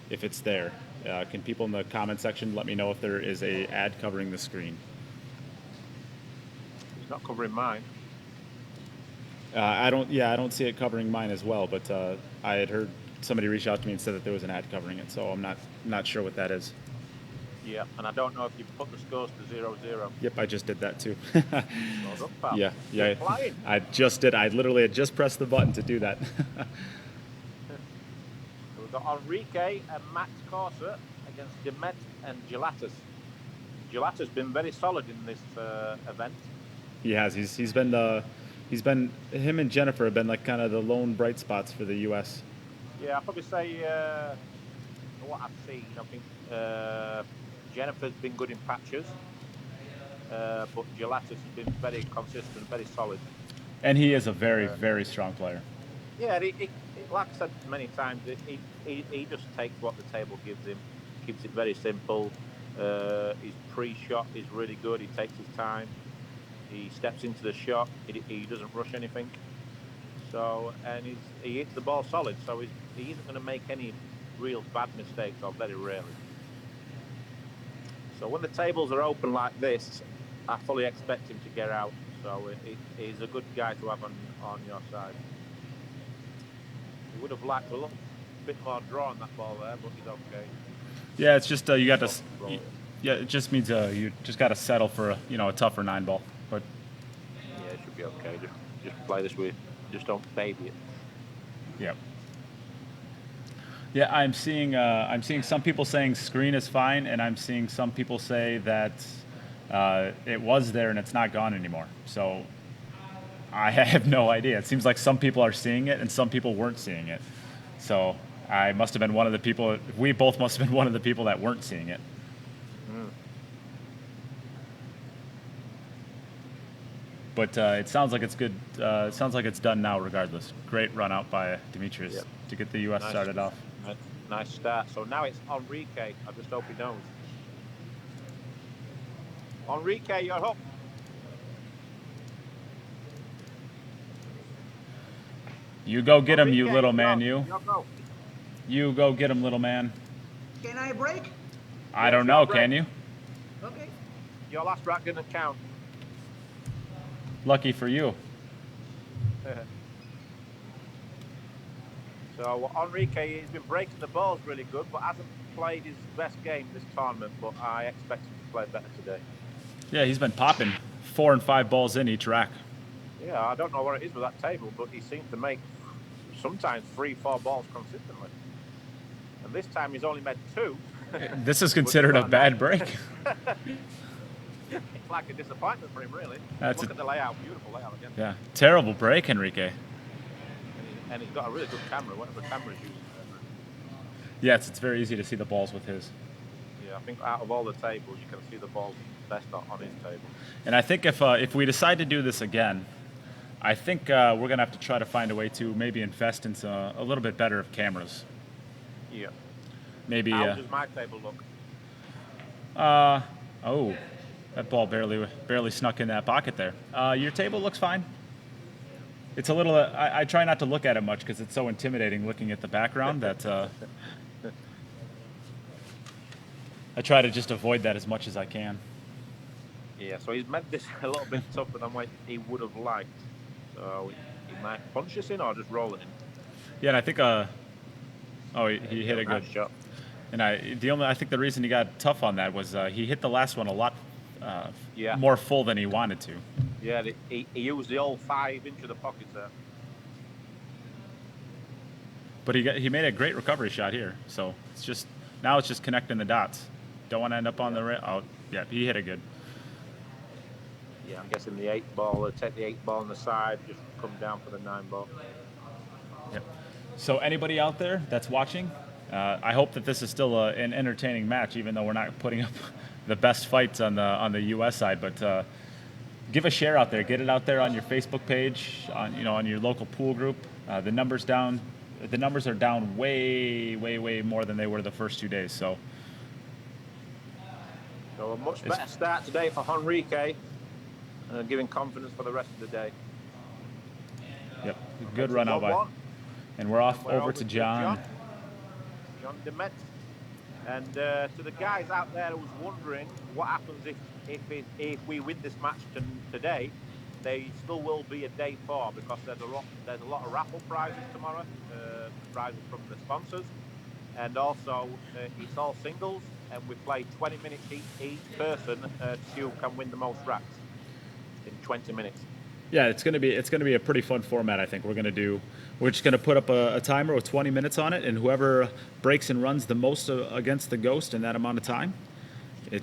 if it's there. Can people in the comment section let me know if there is a ad covering the screen? It's not covering mine. I don't see it covering mine as well, but I had heard somebody reach out to me and said that there was an ad covering it, so I'm not sure what that is. Yeah, and I don't know if you put the scores to 0-0. Yep, I just did that too. Well done, pal. Yeah. You're flying. I just did. I literally had just pressed the button to do that. We've got Henrique and Max Corso against Demet and Jelatis. Jelatis has been very solid in this event. He has. He's been him and Jennifer have been like kind of the lone bright spots for the U.S. Yeah, I'd probably say what I've seen. I think Jennifer's been good in patches, but Jelatis has been very consistent, very solid. And he is a very, very strong player. Yeah, like I said many times, he just takes what the table gives him, keeps it very simple. His pre-shot is really good. He takes his time. He steps into the shot. He doesn't rush anything. So, and he hits the ball solid. So he isn't going to make any real bad mistakes, or very rarely. So when the tables are open like this, I fully expect him to get out. So he's a good guy to have on your side. He would have liked a little bit more draw on that ball there, but he's okay. Yeah, it's just you got to. Yeah, it just means you just got to settle for a tougher 9 ball. But yeah, it should be okay. Just play this way. Just don't baby it. Yeah. Yeah, I'm seeing some people saying screen is fine, and I'm seeing some people say that it was there and it's not gone anymore. So I have no idea. It seems like some people are seeing it and some people weren't seeing it. So I must have been one of the people. We both must have been one of the people that weren't seeing it. But it sounds like it's good. It sounds like it's done now regardless. Great run out by Demetrius to get the U.S. started off. Nice start. So now it's Henrique. I just hope he knows. Henrique, you're up. You go get him, you little man, you. Go. You go get him, little man. Can I break? I don't know, can you? Okay. Your last rack didn't count. Lucky for you. So Henrique has been breaking the balls really good, but hasn't played his best game this tournament. But I expect him to play better today. Yeah, he's been popping 4 and 5 balls in each rack. Yeah, I don't know what it is with that table, but he seems to make sometimes 3-4 balls consistently. And this time he's only made 2. This is considered a bad break. It's like a disappointment for him, really. Look at the layout, beautiful layout again. Yeah, terrible break, Henrique. And he's got a really good camera, whatever camera he's using. Yes, it's very easy to see the balls with his. Yeah, I think out of all the tables, you can see the balls best on his table. And I think if we decide to do this again, I think we're going to have to try to find a way to maybe invest in a little bit better of cameras. Yeah. Maybe. How does my table look? Oh, that ball barely snuck in that pocket there. Your table looks fine. It's a little. I try not to look at it much because it's so intimidating looking at the background that I try to just avoid that as much as I can. Yeah, so he's made this a little bit tougher than what he would have liked. So he might punch this in or just roll it in. Yeah, and I think he hit a good shot. And I think the reason he got tough on that was he hit the last one a lot Yeah. more full than he wanted to. Yeah, he used the old 5-inch of the pocket there. But he made a great recovery shot here. So now it's just connecting the dots. Don't want to end up on the rail. Oh, yeah, he hit it good. Yeah, I'm guessing the 8 ball, take the 8 ball on the side, just come down for the 9 ball. Yep. So anybody out there that's watching, I hope that this is still an entertaining match, even though we're not putting up the best fights on the U.S. side. But give a share out there. Get it out there on your Facebook page, on your local pool group. The numbers are down way more than they were the first 2 days. So a much better start today for Henrique, giving confidence for the rest of the day. Yep, good run out by. And we're off over to John. John Demet. And to the guys out there who's wondering what happens if we win this match today, they still will be a day 4 because there's a lot of raffle prizes tomorrow, prizes from the sponsors, and also it's all singles, and we play 20 minutes each person to see who can win the most racks in 20 minutes. Yeah, it's gonna be a pretty fun format. I think we're just gonna put up a timer with 20 minutes on it, and whoever breaks and runs the most against the ghost in that amount of time, they're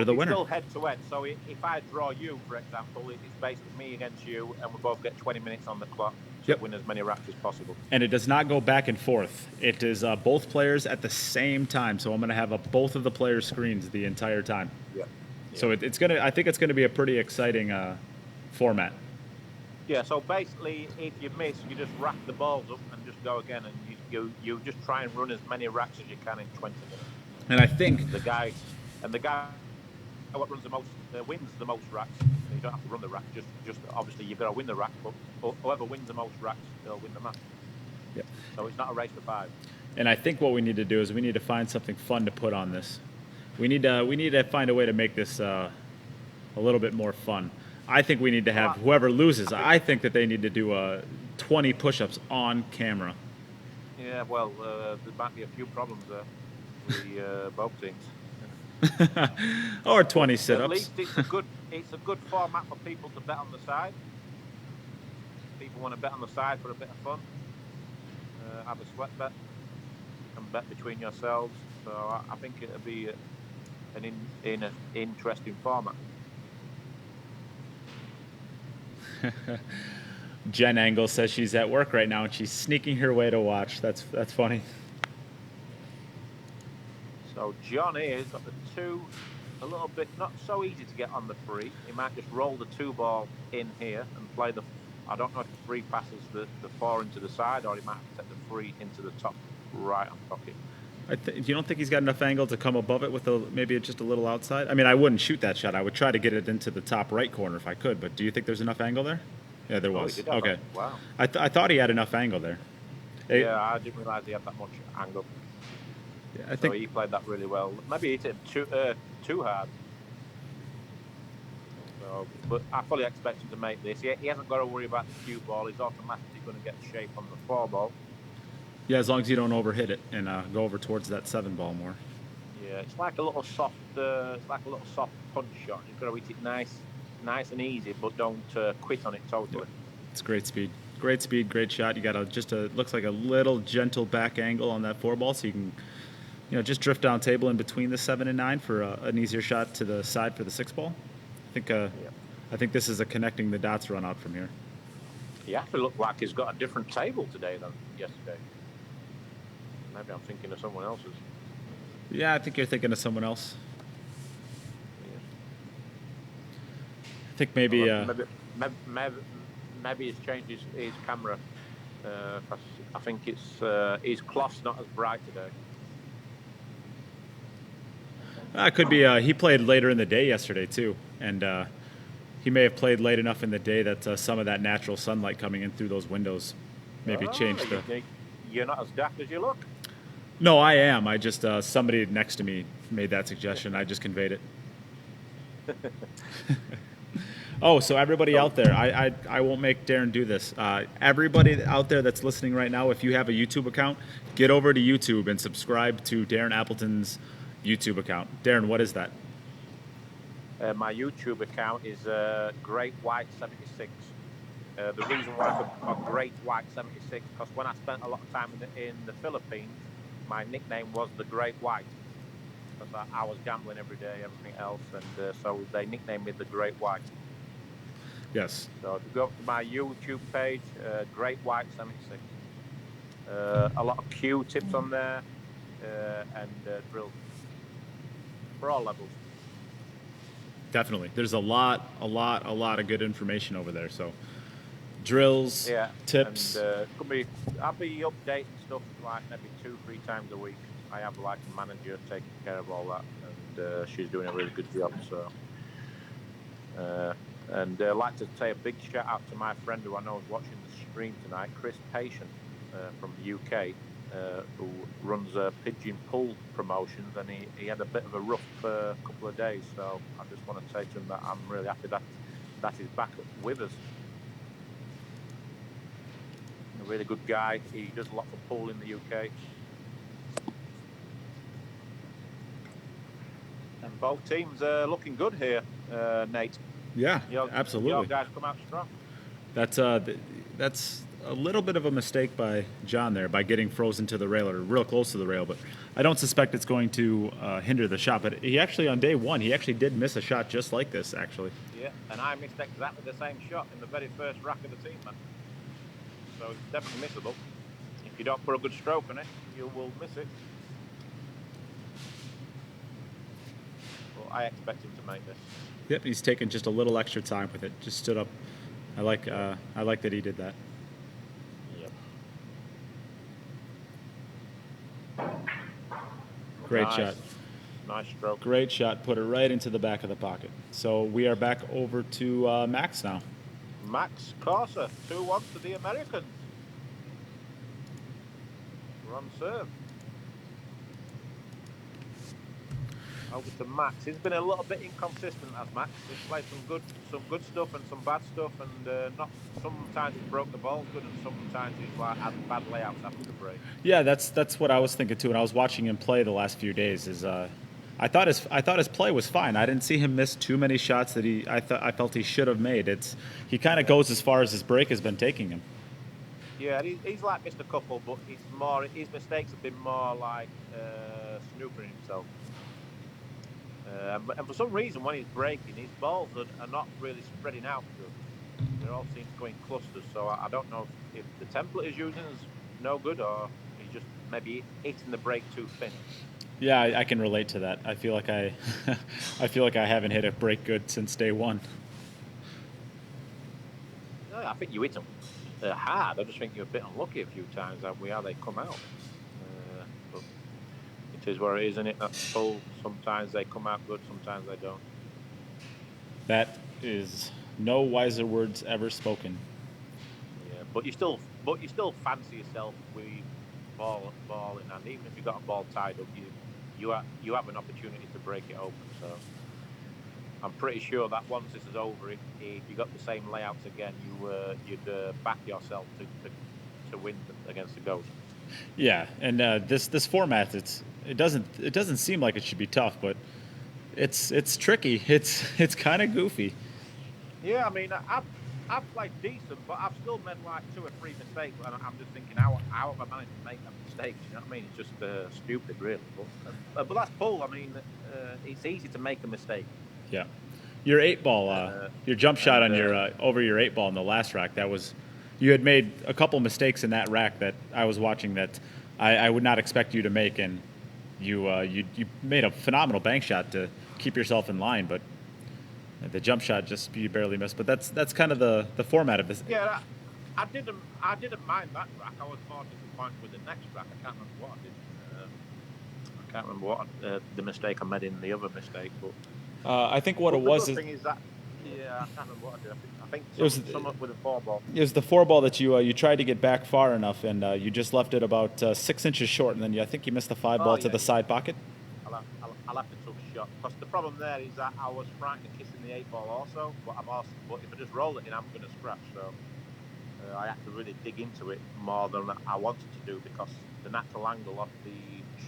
the winner. Still head to head. So if I draw you, for example, it's basically me against you, and we both get 20 minutes on the clock to win as many racks as possible. And it does not go back and forth. It is both players at the same time. So I'm gonna have both of the players' screens the entire time. Yeah. So I think it's gonna be a pretty exciting format. Yeah, so basically, if you miss, you just rack the balls up and just go again, and you just try and run as many racks as you can in 20 minutes. And I think the guy what runs the most wins the most racks. You don't have to run the rack. Just obviously you've got to win the rack, but whoever wins the most racks, they'll win the match. Yep. So it's not a race to 5. And I think what we need to do is we need to find something fun to put on this. We need to find a way to make this a little bit more fun. I think we need to have whoever loses. I think that they need to do 20 push-ups on camera. Yeah, well, there might be a few problems there with both teams. Or 20 sit-ups. At least it's a good format for people to bet on the side. People want to bet on the side for a bit of fun. Have a sweat bet. You can bet between yourselves. So I think it'll be an interesting format. Jen Angle says she's at work right now and she's sneaking her way to watch. That's funny. So Johnny has got the 2, a little bit not so easy to get on the 3. He might just roll the 2 ball in here and play I don't know if the 3 passes the 4 into the side, or he might take the 3 into the top right on pocket. You don't think he's got enough angle to come above it with maybe just a little outside? I mean, I wouldn't shoot that shot. I would try to get it into the top right corner if I could. But do you think there's enough angle there? Yeah, there was. Okay. Wow. I thought he had enough angle there. Yeah, I didn't realize he had that much angle. Yeah, I think so he played that really well. Maybe he hit it too hard. So, but I fully expect him to make this. He hasn't got to worry about the cue ball. He's automatically going to get shape on the 4 ball. Yeah, as long as you don't overhit it and go over towards that 7 ball more. Yeah, it's like a little soft punch shot. You've got to hit it nice and easy, but don't quit on it totally. It's great speed, great shot. You got looks like a little gentle back angle on that 4 ball, so you can, just drift down table in between the 7 and 9 for an easier shot to the side for the 6 ball. I think this is a connecting the dots run out from here. He actually looked like he's got a different table today than yesterday. Maybe I'm thinking of someone else's. Yeah, I think you're thinking of someone else. Yeah. I think maybe he's changed his camera. I think his cloth's not as bright today. It could be he played later in the day yesterday too, and he may have played late enough in the day that some of that natural sunlight coming in through those windows maybe changed the. You're not as daft as you look. No, I am. I just somebody next to me made that suggestion. I just conveyed it. Oh, so everybody out there, I won't make Darren do this. Everybody out there that's listening right now, if you have a YouTube account, get over to YouTube and subscribe to Darren Appleton's YouTube account. Darren, what is that? My YouTube account is Great White 76. The reason why I got Great White 76 because when I spent a lot of time in the Philippines, my nickname was the Great White because I was gambling every day, everything else, and so they nicknamed me the Great White. Yes. So if you go to my YouTube page, Great White 76, a lot of cue tips on there and drills for all levels. Definitely. There's a lot of good information over there. So drills, tips. And, I'll be updating stuff like maybe 2-3 times a week. I have like a manager taking care of all that, and she's doing a really good job. So, and I'd like to say a big shout out to my friend who I know is watching the stream tonight, Chris Patient from the UK. who runs Pigeon Pull Promotions, and he had a bit of a rough couple of days. So I just want to say to him that I'm really happy that he's back with us. A really good guy. He does a lot for pull in the UK. And both teams are looking good here, Nate. Yeah, Your absolutely. guys come out strong. That's a little bit of a mistake by John there by getting frozen to the rail or real close to the rail, but I don't suspect it's going to hinder the shot. But he actually, on day one, he actually did miss a shot just like this, actually. Yeah, and I missed exactly the same shot in the very first rack of the team, man. So it's definitely missable. If you don't put a good stroke on it, you will miss it. Well, I expect him to make this. Yep, he's taken just a little extra time with it. Just stood up. I like that he did that. Yep. Great Nice. shot. Nice stroke. Great shot. Put it right into the back of the pocket. So we are back over to Max now. Max Corso, 2-1 to the Americans. We're on serve. Over to Max. He's been a little bit inconsistent as Max. He's played some good stuff and some bad stuff, and not. Sometimes he's broke the ball good, and sometimes he's like had bad layouts after the break. Yeah, that's what I was thinking too. And I was watching him play the last few days. I thought his play was fine. I didn't see him miss too many shots that I felt he should have made. He kind of goes as far as his break has been taking him. Yeah, he's like missed a couple, but his mistakes have been more like snoopering himself. And for some reason, when he's breaking, his balls are not really spreading out good. They all seem to go in clusters. So I don't know if the template he's using is no good, or he's just maybe hitting the break too thin. Yeah, I can relate to that. I feel like I haven't hit a break good since day one. I think you hit them hard. I just think you're a bit unlucky a few times, haven't we, how they come out. But it is where it is, isn't it? That's pull. Sometimes they come out good, sometimes they don't. That is no wiser words ever spoken. Yeah, but you still fancy yourself with ball in hand. Even if you got a ball tied up, you have an opportunity to break it open. So I'm pretty sure that once this is over, if you got the same layouts again, you'd back yourself to win against the Ghost. Yeah, and this format, it doesn't seem like it should be tough, but it's tricky. It's kind of goofy. Yeah, I mean, I've played decent, but I've still made like 2 or 3 mistakes, and I'm just thinking, how have I managed to make that mistake? You know what I mean? It's just stupid, really. But that's pull. I mean, it's easy to make a mistake. Yeah, your 8-ball, your jump shot on your over your 8-ball in the last rack. You had made a couple mistakes in that rack that I was watching that I would not expect you to make, and you made a phenomenal bank shot to keep yourself in line, but the jump shot just you barely missed. But that's kind of the format of this. Yeah, I didn't mind that rack. I was more disappointed with the next rack. I can't remember what I did. I can't remember what the mistake I made in the other mistake, but I think what it was is that I can't remember what I did. I think it was some up with a 4-ball. It was the 4-ball that you tried to get back far enough, and you just left it about 6 inches short, and then I think you missed the 5-ball to the side pocket. I'll have to took a shot because the problem there is that I was frightened of kissing the 8-ball also, but if I just roll it in, I'm going to scratch. So I had to really dig into it more than I wanted to do because the natural angle of the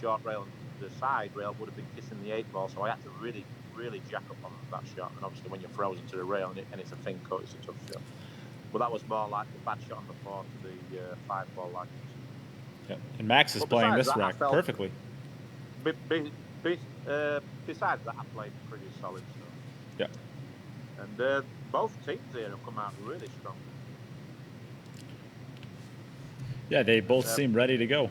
short rail and the side rail would have been kissing the 8-ball. So I had to really jack up on that shot. And obviously, when you're frozen to the rail and it's a thin cut, it's a tough shot. But that was more like the bad shot on the 4 to the 5-ball line. Yeah. And Max is playing this rack perfectly. Besides that, I played pretty solid. So. Yeah. And both teams here have come out really strong. Yeah, they both seem ready to go.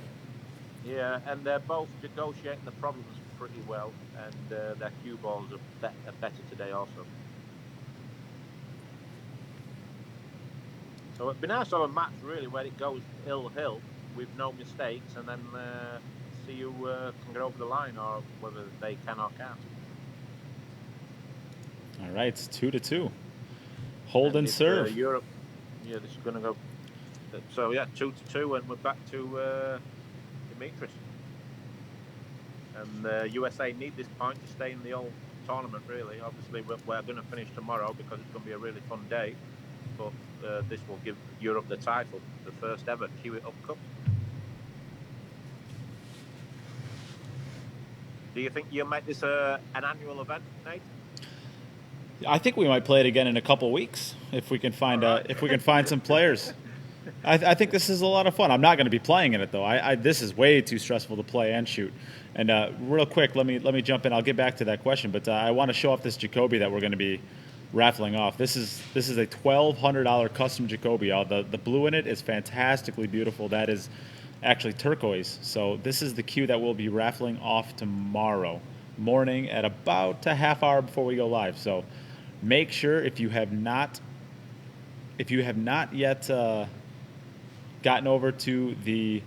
Yeah, and they're both negotiating the problems pretty well, and their cue balls are better today also. So it'd be nice to have a match really where it goes hill with no mistakes, and then see who can get over the line or whether they can or can't. All right, it's 2-2. Hold and serve. Europe. Yeah, this is going to go. So yeah, 2-2, and we're back to Demetrius. And USA need this point to stay in the whole tournament, really. Obviously, we're going to finish tomorrow because it's going to be a really fun day. But this will give Europe the title, the first ever Cue It Up Cup. Do you think you'll make this an annual event, Nate? I think we might play it again in a couple weeks if we can find some players. I think this is a lot of fun. I'm not going to be playing in it though. This is way too stressful to play and shoot. And real quick, let me jump in. I'll get back to that question, but I want to show off this Jacoby that we're going to be raffling off. This is a $1,200 custom Jacoby. The blue in it is fantastically beautiful. That is actually turquoise. So this is the cue that we'll be raffling off tomorrow morning at about a half hour before we go live. So make sure if you have not yet gotten over to the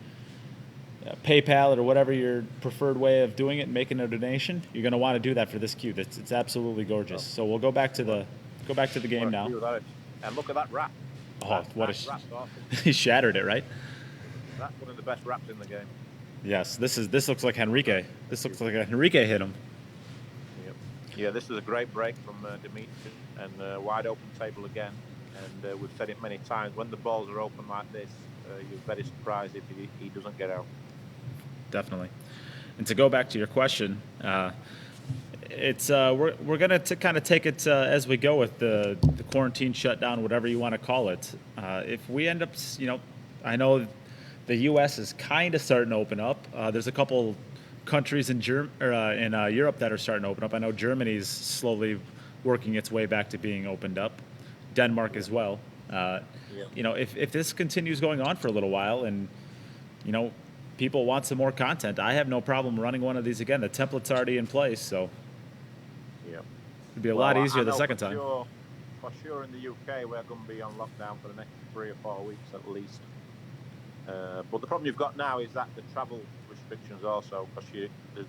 PayPal or whatever your preferred way of doing it and making a donation, you're going to want to do that for this cue. It's absolutely gorgeous. So we'll go back to the game now. And look at that wrap. Oh, what a wrap! Awesome. He shattered it, right? That's one of the best wraps in the game. Yes, this looks like Henrique. This looks like Henrique hit him. Yep. Yeah, this is a great break from Demet, and wide open table again. And we've said it many times, when the balls are open like this, you're very surprised if he doesn't get out. Definitely. And to go back to your question, it's we're gonna kind of take it as we go with the quarantine shutdown, whatever you want to call it. If we end up, I know the U.S. is kind of starting to open up. There's a couple countries in Europe that are starting to open up. I know Germany's slowly working its way back to being opened up. Denmark as well. If this continues going on for a little while, and people want some more content, I have no problem running one of these again. The template's already in place, so it'd be a lot easier the second time. For sure, in the UK, we're going to be on lockdown for the next 3 or 4 weeks at least. But the problem you've got now is that the travel restrictions also, because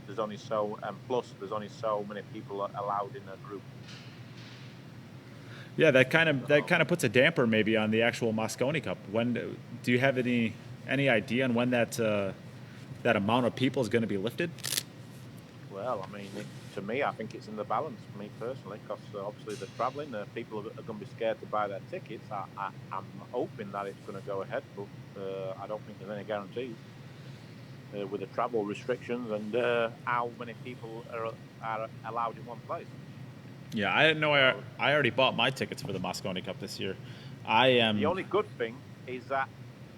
there's only there's only so many people allowed in a group. Yeah, that kind of puts a damper maybe on the actual Mosconi Cup. When do you have any idea on when that amount of people is going to be lifted? Well, I mean, to me, I think it's in the balance for me personally, because obviously they're travelling. People are going to be scared to buy their tickets. I'm hoping that it's going to go ahead, but I don't think there's any guarantees with the travel restrictions and how many people are allowed in one place. Yeah, I didn't know. I already bought my tickets for the Mosconi Cup this year. The only good thing is that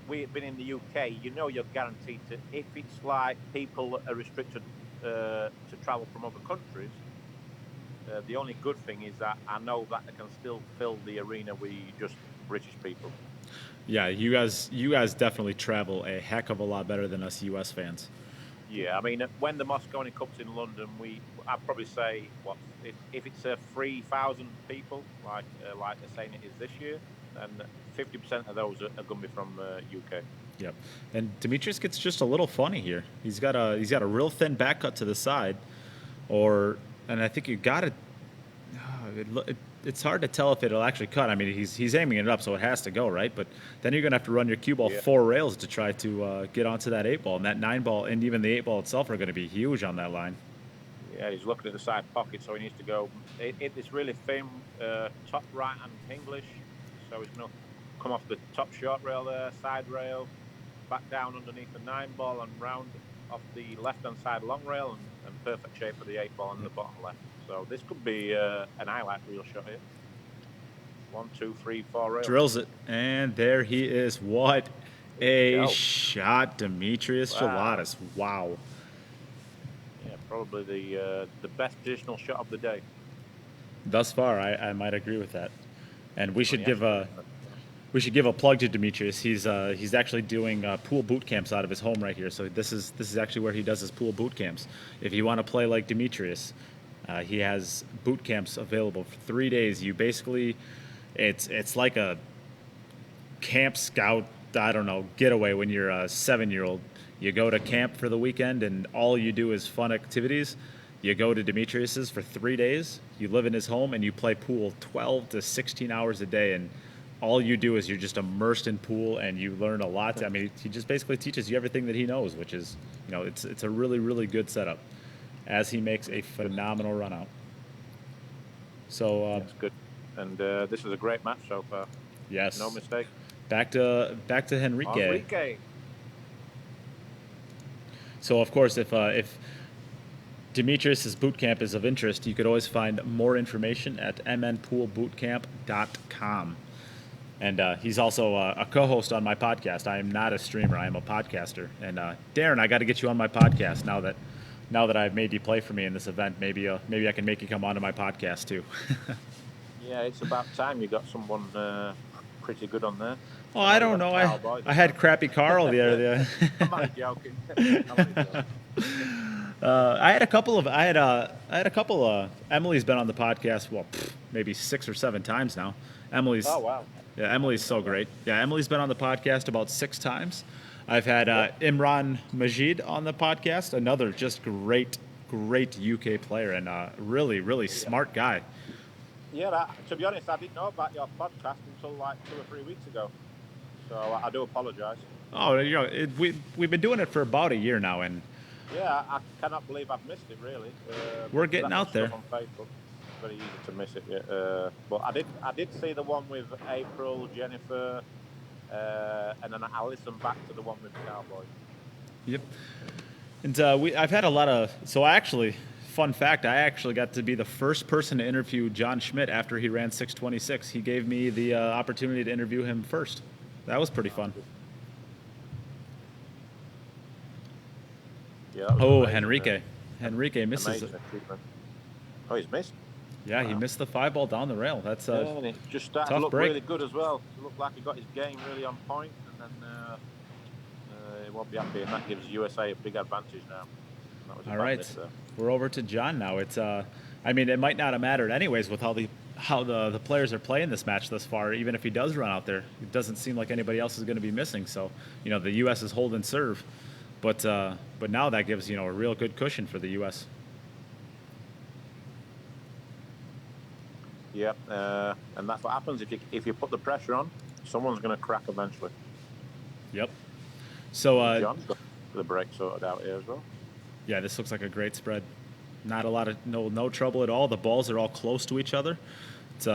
we've been in the UK. You're guaranteed to. If it's like people are restricted to travel from other countries, the only good thing is that I know that they can still fill the arena with just British people. Yeah, you guys definitely travel a heck of a lot better than us US fans. Yeah, I mean, when the Mosconi Cup's in London, I'd probably say, if it's 3,000 people, like they're saying it is this year, then 50% of those are going to be from UK. Yep. And Demetrius gets just a little funny here. He's got a real thin back cut to the side, and I think you got it. It's hard to tell if it'll actually cut. I mean, he's aiming it up, so it has to go, right? But then you're going to have to run your cue ball 4 rails to try to get onto that 8 ball. And that 9 ball and even the 8 ball itself are going to be huge on that line. Yeah, he's looking at the side pocket, so he needs to go. It's really thin, top right-hand English, so he's going to come off the top short rail there, side rail, back down underneath the 9 ball and round off the left-hand side long rail and perfect shape for the 8 ball on the bottom left. So this could be an highlight reel shot here. 1, 2, 3, 4 rails. Drills it, and there he is. What a shot, Demetrius Jelatis. Wow. Yeah, probably the best positional shot of the day. Thus far, I might agree with that. And we should give a plug to Demetrius. He's actually doing pool boot camps out of his home right here. So this is actually where he does his pool boot camps. If you want to play like Demetrius, he has boot camps available for 3 days. You basically, it's like a Camp Scout, getaway when you're a 7-year-old. You go to camp for the weekend and all you do is fun activities. You go to Demetrius's for 3 days. You live in his home and you play pool 12 to 16 hours a day. And all you do is you're just immersed in pool and you learn a lot. I mean, he just basically teaches you everything that he knows, which is, it's a really, really good setup as he makes a phenomenal run out. So that's good. And this is a great match so far. Yes. No mistake. Back to Henrique. Henrique. So of course, if Demetrius's boot camp is of interest, you could always find more information at mnpoolbootcamp.com. And he's also a co-host on my podcast. I am not a streamer; I am a podcaster. And Darren, I got to get you on my podcast now that I've made you play for me in this event. Maybe I can make you come onto my podcast too. Yeah, it's about time you got someone pretty good on there. Well, I don't know. I had crappy Carl the other day. I'm only joking. I had a couple. Emily's been on the podcast. Well, maybe 6 or 7 times now. Emily's. Oh wow. Yeah, Emily's so great. Yeah, Emily's been on the podcast about 6 times. I've had Imran Majid on the podcast, another just great UK player and really, really smart guy. Yeah, to be honest, I didn't know about your podcast until like 2 or 3 weeks ago. So I do apologise. Oh, we've been doing it for about a year now, and yeah, I cannot believe I've missed it. Really, we're getting out there. On Facebook. Very easy to miss it. Yeah. But I did see the one with April, Jennifer, and then I listened back to the one with Cowboy. Yep. And I've had a lot of. So fun fact, I actually got to be the first person to interview John Schmidt after he ran 6:26. He gave me the opportunity to interview him first. That was pretty fun. Yeah. Oh, Henrique. Henrique misses it. Oh, he's missed. Yeah, he missed the 5-ball down the rail. That's and it just started to look break. really good as well. It looked like he got his game really on point, and then he won't be happy, and that gives USA a big advantage now. All right, we're over to John now. It's I mean, it might not have mattered anyways with how the players are playing this match thus far. Even if he does run out there, it doesn't seem like anybody else is going to be missing. So the U.S. is holding serve, but now that gives a real good cushion for the U.S. Yep, and that's what happens if you put the pressure on. Someone's going to crack eventually. Yep. So John's got the break sorted out here as well. Yeah, this looks like a great spread. Not a lot of no trouble at all. The balls are all close to each other. It's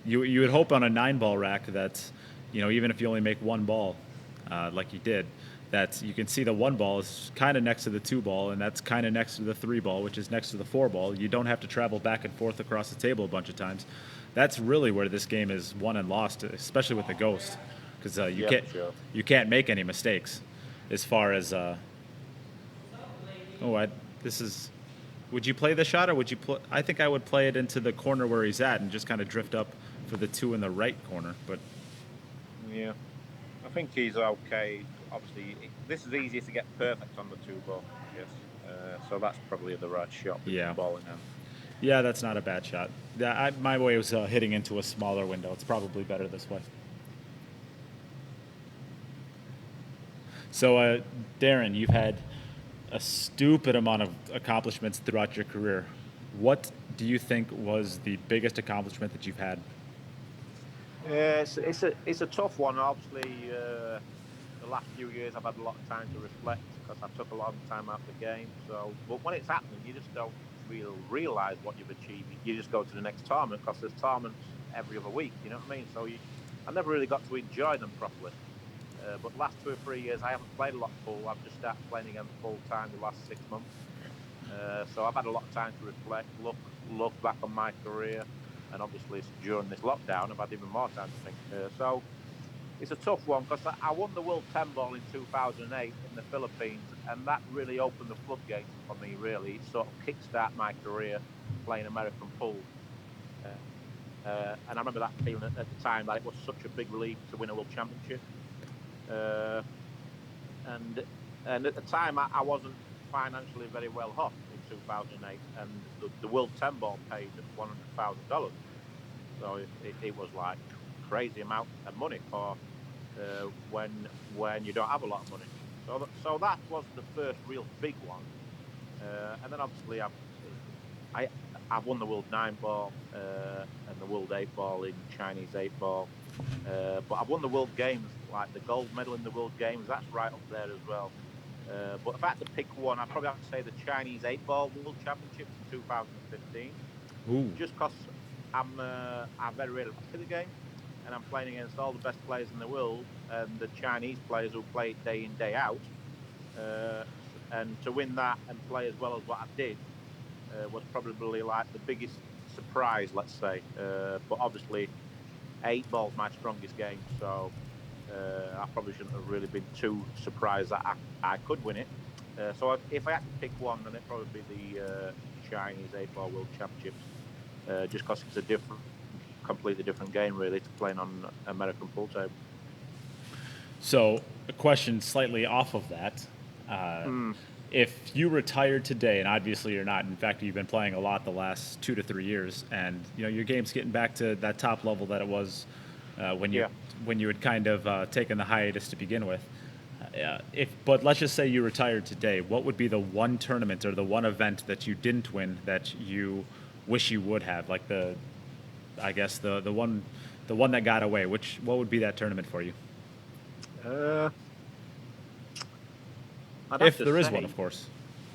you would hope on a 9-ball rack that even if you only make 1 ball, like you did, that you can see the 1 ball is kind of next to the 2 ball, and that's kind of next to the 3 ball, which is next to the 4 ball. You don't have to travel back and forth across the table a bunch of times. That's really where this game is won and lost, especially with the Ghost, because you can't make any mistakes as far as. Would you play the shot, or would you play? I think I would play it into the corner where he's at and just kind of drift up for the 2 in the right corner. But yeah, I think he's okay. Obviously, this is easier to get perfect on the 2 ball. Yes, so that's probably the right shot. Yeah. The ball in hand. Yeah, that's not a bad shot. My way was hitting into a smaller window. It's probably better this way. So, Darren, you've had a stupid amount of accomplishments throughout your career. What do you think was the biggest accomplishment that you've had? It's a tough one. Obviously, the last few years I've had a lot of time to reflect because I took a lot of time out of the game. So, but when it's happening, you just don't realize what you've achieved. You just go to the next tournament because there's tournaments every other week. You know what I mean? So I never really got to enjoy them properly. But the last 2 or 3 years, I haven't played a lot of pool. I've just started playing again full time the last 6 months. So I've had a lot of time to reflect, look back on my career, and obviously during this lockdown, I've had even more time to think. So it's a tough one because I won the World 10 Ball in 2008 in the Philippines, and that really opened the floodgates for me. Really, it sort of kickstart my career playing American pool. And I remember that feeling at the time that it was such a big relief to win a World Championship. And at the time I wasn't financially very well off in 2008, and the World 10 Ball paid $100,000, so it was like crazy amount of money for when you don't have a lot of money. So that was the first real big one, and then obviously I've won the World 9 Ball and the World 8 Ball in Chinese 8 Ball. But I've won the World Games, like the gold medal in the World Games. That's right up there as well. But if I had to pick one, I'd probably have to say the Chinese 8-ball World Championships in 2015. Ooh. Just because I very rarely play the game, and I'm playing against all the best players in the world, and the Chinese players who play it day in, day out. And to win that and play as well as what I did was probably like the biggest surprise, let's say. But obviously, 8-ball's my strongest game, so I probably shouldn't have really been too surprised that I could win it. So if I had to pick one, then it'd probably be the Chinese 8-ball World Championships, just because it's a completely different game, really, to playing on American pool table. So, a question slightly off of that. If you retired today, and obviously you're not, in fact, you've been playing a lot the last 2 to 3 years, and your game's getting back to that top level that it was when you had kind of taken the hiatus to begin with. But let's just say you retired today, what would be the one tournament or the one event that you didn't win that you wish you would have? Like the one that got away. What would be that tournament for you? If there is one, of course.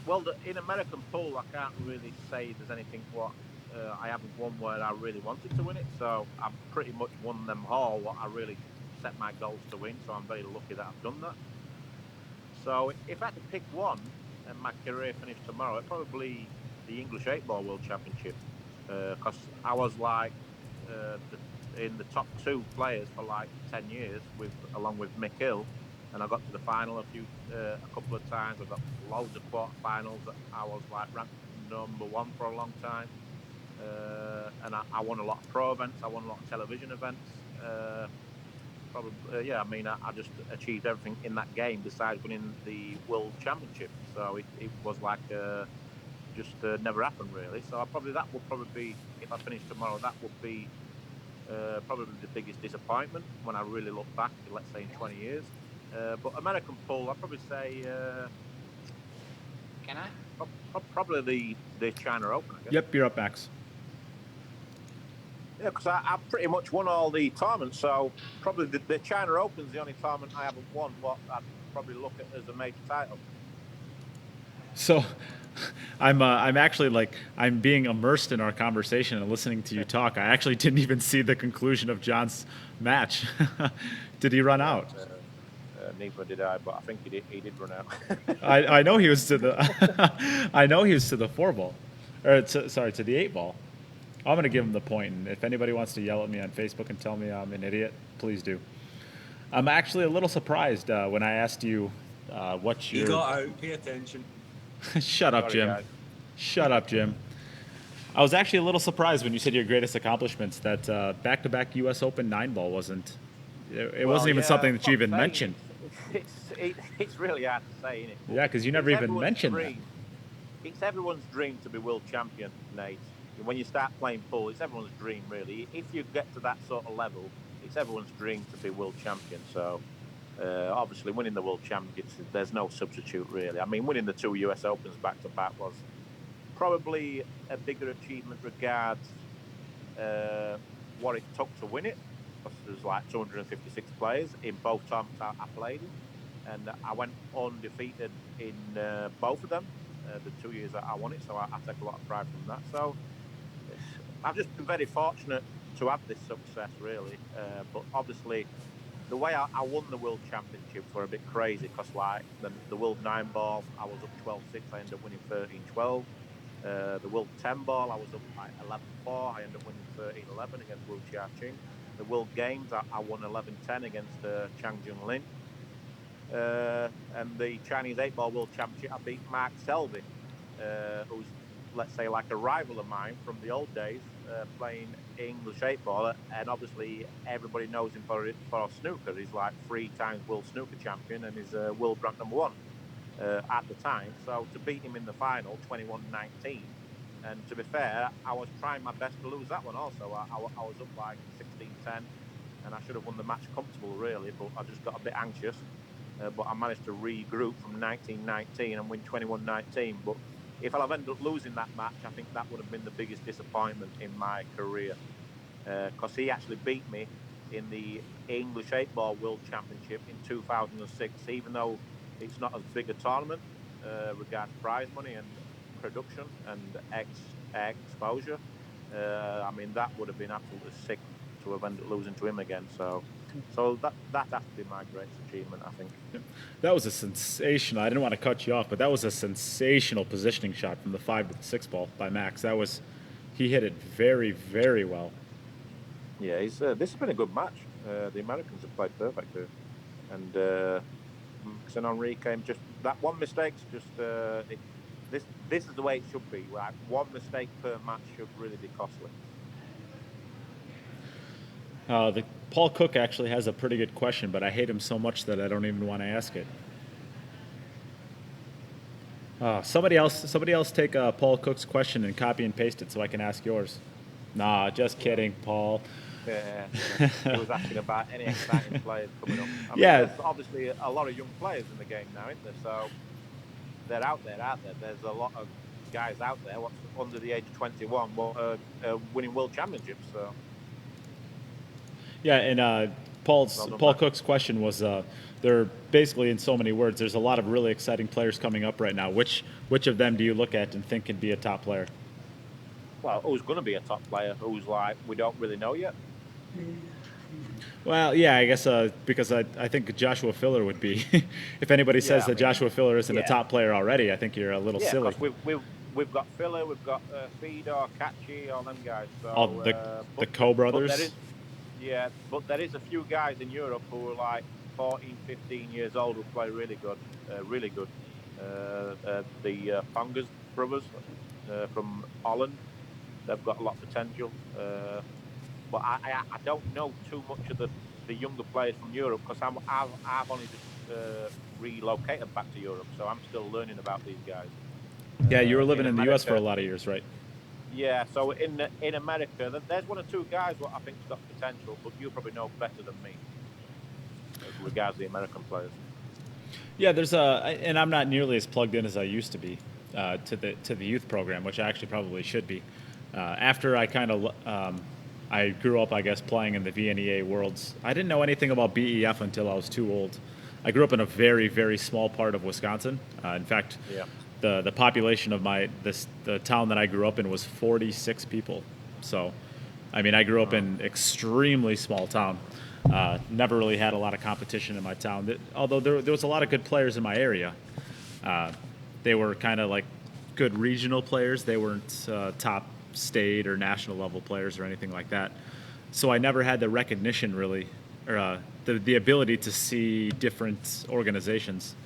Well, in American pool, I can't really say there's anything what I haven't won where I really wanted to win it. So I've pretty much won them all what I really set my goals to win. So I'm very lucky that I've done that. So if I had to pick one, and my career finished tomorrow, it'd probably the English 8-ball World Championship, because I was like in the top 2 players for like 10 years, along with Mick Hill, and I got to the final a couple of times. I got loads of quarterfinals. I was like ranked number 1 for a long time, and I won a lot of pro events. I won a lot of television events. I just achieved everything in that game besides winning the World Championship. So it was like just never happened really. So that would probably be, if I finish tomorrow, that would be probably the biggest disappointment when I really look back, let's say in 20 years. But American pool, I'd probably say. Can I? Probably the China Open, I guess. Yep, you're up, Max. Yeah, because I've pretty much won all the tournaments, so probably the China Open's the only tournament I haven't won, what I'd probably look at as a major title. So, I'm actually I'm being immersed in our conversation and listening to you talk. I actually didn't even see the conclusion of John's match. Did he run out? Neither did I, but I think he did run out. I know he was to the I know he was to the 4-ball, or to the 8-ball. I'm going to give him the point, and if anybody wants to yell at me on Facebook and tell me I'm an idiot, please do. I'm actually a little surprised when I asked you what your... You got out. Pay attention. Shut up, Jim. Guys. Shut up, Jim. I was actually a little surprised when you said your greatest accomplishments that back-to-back U.S. Open 9-ball wasn't... It wasn't even something that you even mentioned. It's really hard to say, isn't it? Yeah, because you never even mentioned that. It's everyone's dream to be world champion, Nate. When you start playing pool, it's everyone's dream, really. If you get to that sort of level, it's everyone's dream to be world champion. So, obviously, winning the world championships, there's no substitute, really. I mean, winning the 2 US Opens back-to-back was probably a bigger achievement regards what it took to win it. Because there's like 256 players in both tournaments I played in. And I went undefeated in both of them, the 2 years that I won it. So I take a lot of pride from that. So I've just been very fortunate to have this success, really. But obviously, the way I won the World Championships were a bit crazy because, like, the World 9-ball, I was up 12-6. I ended up winning 13-12. The World 10-ball, I was up like 11-4. I ended up winning 13-11 against Wu Chia-Ching. The World Games, I won 11-10 against Chang Jun-Lin. And the Chinese 8-ball World Championship, I beat Mark Selby, who's, let's say, like a rival of mine from the old days, playing English 8-ball. And obviously, everybody knows him for snooker. He's like 3 times world snooker champion and he's world rank number 1 at the time. So to beat him in the final, 21-19, and to be fair, I was trying my best to lose that one also. I was up like 16-10, and I should have won the match comfortable, really, but I just got a bit anxious. But I managed to regroup from 19-19 and win 21-19. But if I'd have ended up losing that match, I think that would have been the biggest disappointment in my career. Because he actually beat me in the English 8-ball World Championship in 2006, even though it's not as big a tournament regards prize money and production and exposure. I mean, that would have been absolutely sick to have ended up losing to him again. So that has to be my greatest achievement, I think. That was a sensational. I didn't want to cut you off, but that was a sensational positioning shot from the 5 to the 6 ball by Max. He hit it very, very well. Yeah, this has been a good match. The Americans have played perfect here, and Max and Henrique, just that one mistake's just this is the way it should be. Right, one mistake per match should really be costly. Paul Cook actually has a pretty good question, but I hate him so much that I don't even want to ask it. Somebody else take Paul Cook's question and copy and paste it so I can ask yours. Nah, just kidding, Paul. Yeah, he was asking about any exciting players coming up. I mean, yeah, there's obviously a lot of young players in the game now, isn't there? So they're out there, aren't there? There's a lot of guys out there what's under the age of 21 winning world championships. So yeah, and Paul Cook's question was they're basically, in so many words, there's a lot of really exciting players coming up right now. Which of them do you look at and think can be a top player? Well, who's going to be a top player? Who's like we don't really know yet? Well, yeah, I guess because I think Joshua Filler would be. If anybody says that Joshua Filler isn't a top player already, I think you're a little silly. We've got Filler, we've got Fedor, Kachi, all them guys. So, all the Coe brothers. But there is a few guys in Europe who are like 14, 15 years old who play really good, really good. The Fungus brothers from Holland, they've got a lot of potential. But I don't know too much of the younger players from Europe because I've only just relocated back to Europe, so I'm still learning about these guys. Yeah, you were living in the US for a lot of years, right? Yeah, so in America, there's one or two guys what I think's got potential, but you probably know better than me as regards the American players. Yeah, and I'm not nearly as plugged in as I used to be to the youth program, which I actually probably should be. After I grew up, I guess, playing in the VNEA Worlds. I didn't know anything about BEF until I was too old. I grew up in a very, very small part of Wisconsin. In fact, the population of the town that I grew up in was 46 people. So, I mean, I grew up in extremely small town. Never really had a lot of competition in my town. Although there was a lot of good players in my area. They were kind of like good regional players. They weren't top state or national level players or anything like that. So I never had the recognition really, or the ability to see different organizations.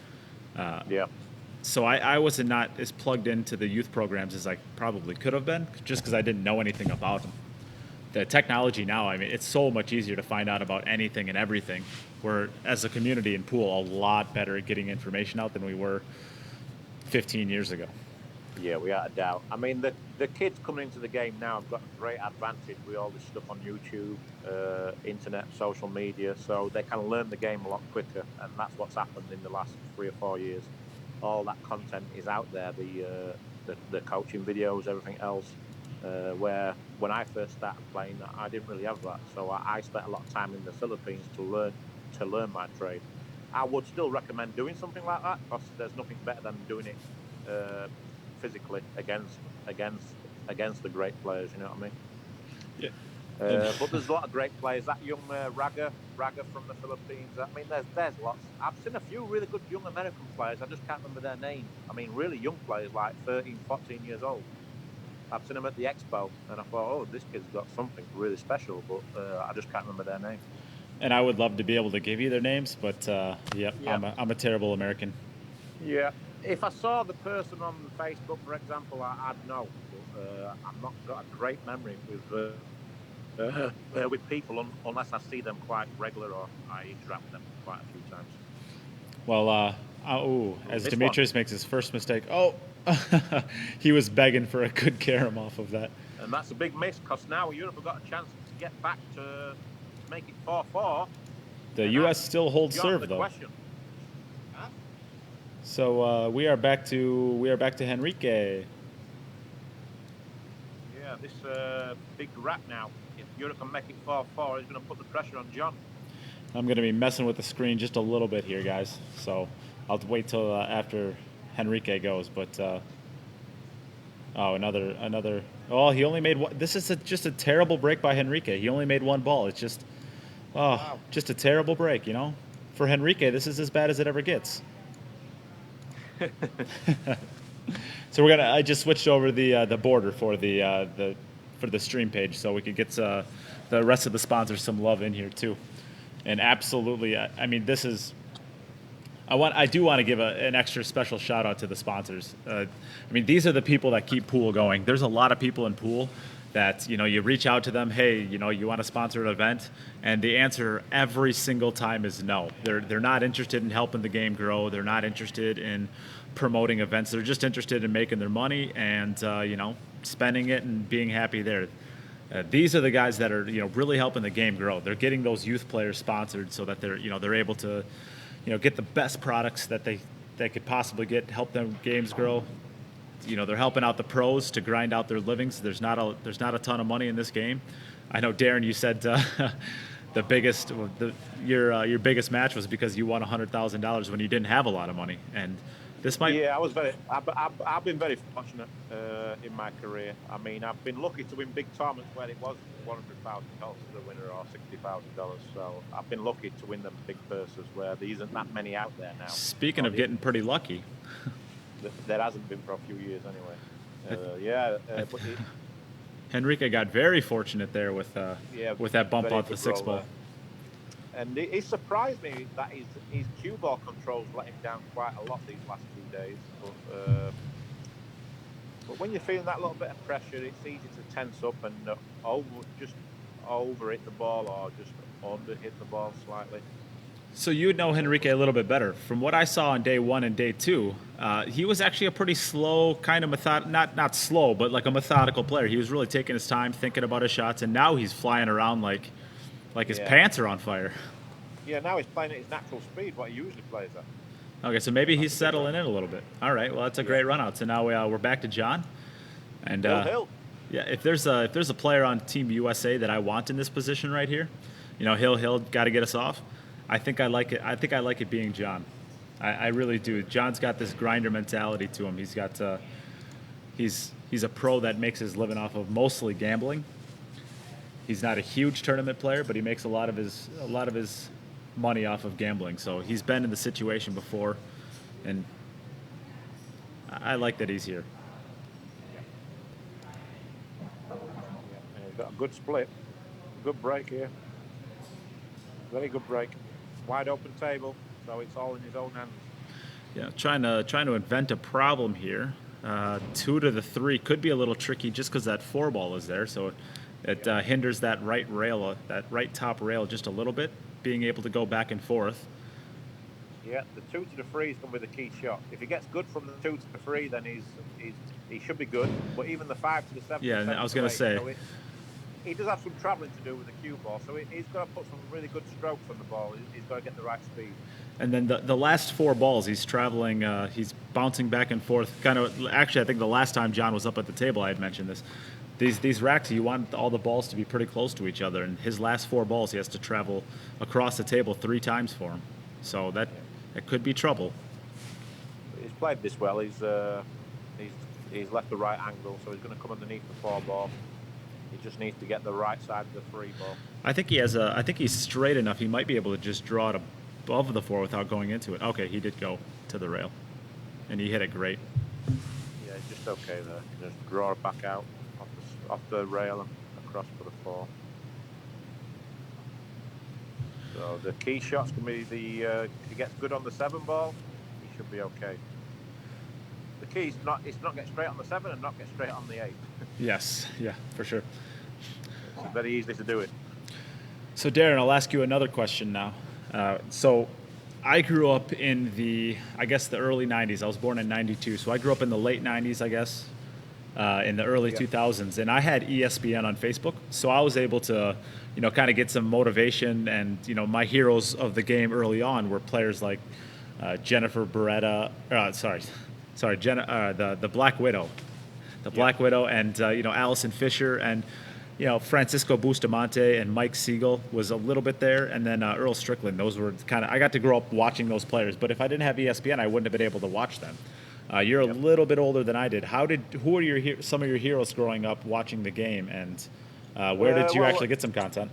So I was not as plugged into the youth programs as I probably could have been, just because I didn't know anything about them. The technology now, I mean, it's so much easier to find out about anything and everything. We're, as a community in pool, a lot better at getting information out than we were 15 years ago. Yeah, without a doubt. I mean, the kids coming into the game now have got a great advantage with all this stuff on YouTube, internet, social media, so they can learn the game a lot quicker, and that's what's happened in the last 3 or 4 years. All that content is out there, the coaching videos, everything else, where when I first started playing, I didn't really have that, so I spent a lot of time in the Philippines to learn my trade. I would still recommend doing something like that, because there's nothing better than doing it physically against the great players, you know what I mean? Yeah. But there's a lot of great players. That young Raga from the Philippines. I mean, there's lots. I've seen a few really good young American players. I just can't remember their names. I mean, really young players, like 13, 14 years old. I've seen them at the expo, and I thought, oh, this kid's got something really special, but I just can't remember their name. And I would love to be able to give you their names, but I'm a terrible American. Yeah. If I saw the person on Facebook, for example, I'd know. But I've not got a great memory with people unless I see them quite regular or I interact with them quite a few times. Well, as Demetrius makes his first mistake, he was begging for a good carom off of that. And that's a big miss, because now Europe have got a chance to get back to make it 4-4. The U.S. still holds serve, though. Question. So we are back to Henrique. Yeah, this big rat now. If Europe can make it 4-4, he's going to put the pressure on John. I'm going to be messing with the screen just a little bit here, guys. So I'll wait till after Henrique goes. But oh, another. Oh, he only made one. This is just a terrible break by Henrique. He only made one ball. It's just, wow. Just a terrible break. You know, for Henrique, this is as bad as it ever gets. So I just switched over the border for the stream page, so we could get the rest of the sponsors some love in here too. And absolutely, I mean, this is. I do want to give an extra special shout out to the sponsors. I mean, these are the people that keep pool going. There's a lot of people in pool that, you know, you reach out to them, hey, you know, you want to sponsor an event, and the answer every single time is no. They're not interested in helping the game grow. They're not interested in promoting events. They're just interested in making their money and you know, spending it and being happy there. These are the guys that are, you know, really helping the game grow. They're getting those youth players sponsored so that they're able to, you know, get the best products that they could possibly get, help them games grow. You know, they're helping out the pros to grind out their livings. There's not a ton of money in this game. I know, Darren, you said your biggest match was because you won $100,000 when you didn't have a lot of money, and this might. Yeah, I've been very fortunate in my career. I mean, I've been lucky to win big tournaments where it was $100,000 to the winner or $60,000. So I've been lucky to win them big purses where there isn't that many out there now. Speaking of getting pretty lucky, there hasn't been for a few years anyway. But Henrique got very fortunate there with that bump off the 6 ball. And it surprised me that his cue ball controls let him down quite a lot these last 2 days. But when you're feeling that little bit of pressure, it's easy to tense up and over hit the ball or just under hit the ball slightly. So you would know Henrique a little bit better. From what I saw on day 1 and day 2, he was actually a pretty slow, kind of not slow, but like a methodical player. He was really taking his time, thinking about his shots, and now he's flying around like his pants are on fire. Yeah, now he's playing at his natural speed, what he usually plays at. Okay, so maybe he's settling in a little bit. All right, well, that's a great run out. So now we're back to John. And Hill. Yeah, if there's a player on Team USA that I want in this position right here, you know, Hill got to get us off. I think I like it being John. I really do. John's got this grinder mentality to him. He's got he's a pro that makes his living off of mostly gambling. He's not a huge tournament player, but he makes a lot of his money off of gambling. So he's been in the situation before, and I like that he's here. And he's got a good split, good break here. Very good break. Wide open table, so it's all in his own hands. Yeah, trying to invent a problem here. 2 to the 3 could be a little tricky just because that 4 ball is there, so it hinders that right rail, that right top rail just a little bit, being able to go back and forth. Yeah, the 2 to the 3 is going to be the key shot. If he gets good from the 2 to the 3, then he should be good. But even the 5 to the 7. Yeah, I was going to say. He does have some travelling to do with the cue ball, so he's got to put some really good strokes on the ball. He's got to get the right speed. And then the last 4 balls, he's traveling, he's bouncing back and forth. Kind of, actually, I think the last time John was up at the table, I had mentioned this. These racks, you want all the balls to be pretty close to each other, and his last 4 balls, he has to travel across the table 3 times for him. So that could be trouble. He's played this well. He's left the right angle, so he's going to come underneath the 4 ball. He just needs to get the right side of the 3 ball. I think he's straight enough. He might be able to just draw it above the 4 without going into it. Okay, he did go to the rail, and he hit it great. Yeah, he's just okay there. Just draw it back out off the rail and across for the 4. So the key shot's going to be if he gets good on the 7 ball, he should be okay. The key is not get straight on the 7 and not get straight on the 8. Yes, yeah, for sure. It's very easy to do it. So Darren, I'll ask you another question now. So I grew up in the early 90s. I was born in 92, so I grew up in the late 90s, I guess, in the early 2000s. And I had ESPN on Facebook, so I was able to, you know, kind of get some motivation. And, you know, my heroes of the game early on were players like Jennifer Barretta, the Black Widow. The Black Widow and, you know, Allison Fisher. And, Francisco Bustamante and Mike Siegel was a little bit there, and then Earl Strickland. Those were I got to grow up watching those players, but if I didn't have ESPN, I wouldn't have been able to watch them. You're a little bit older than I did. Who are some of your heroes growing up watching the game, and where did you actually get some content?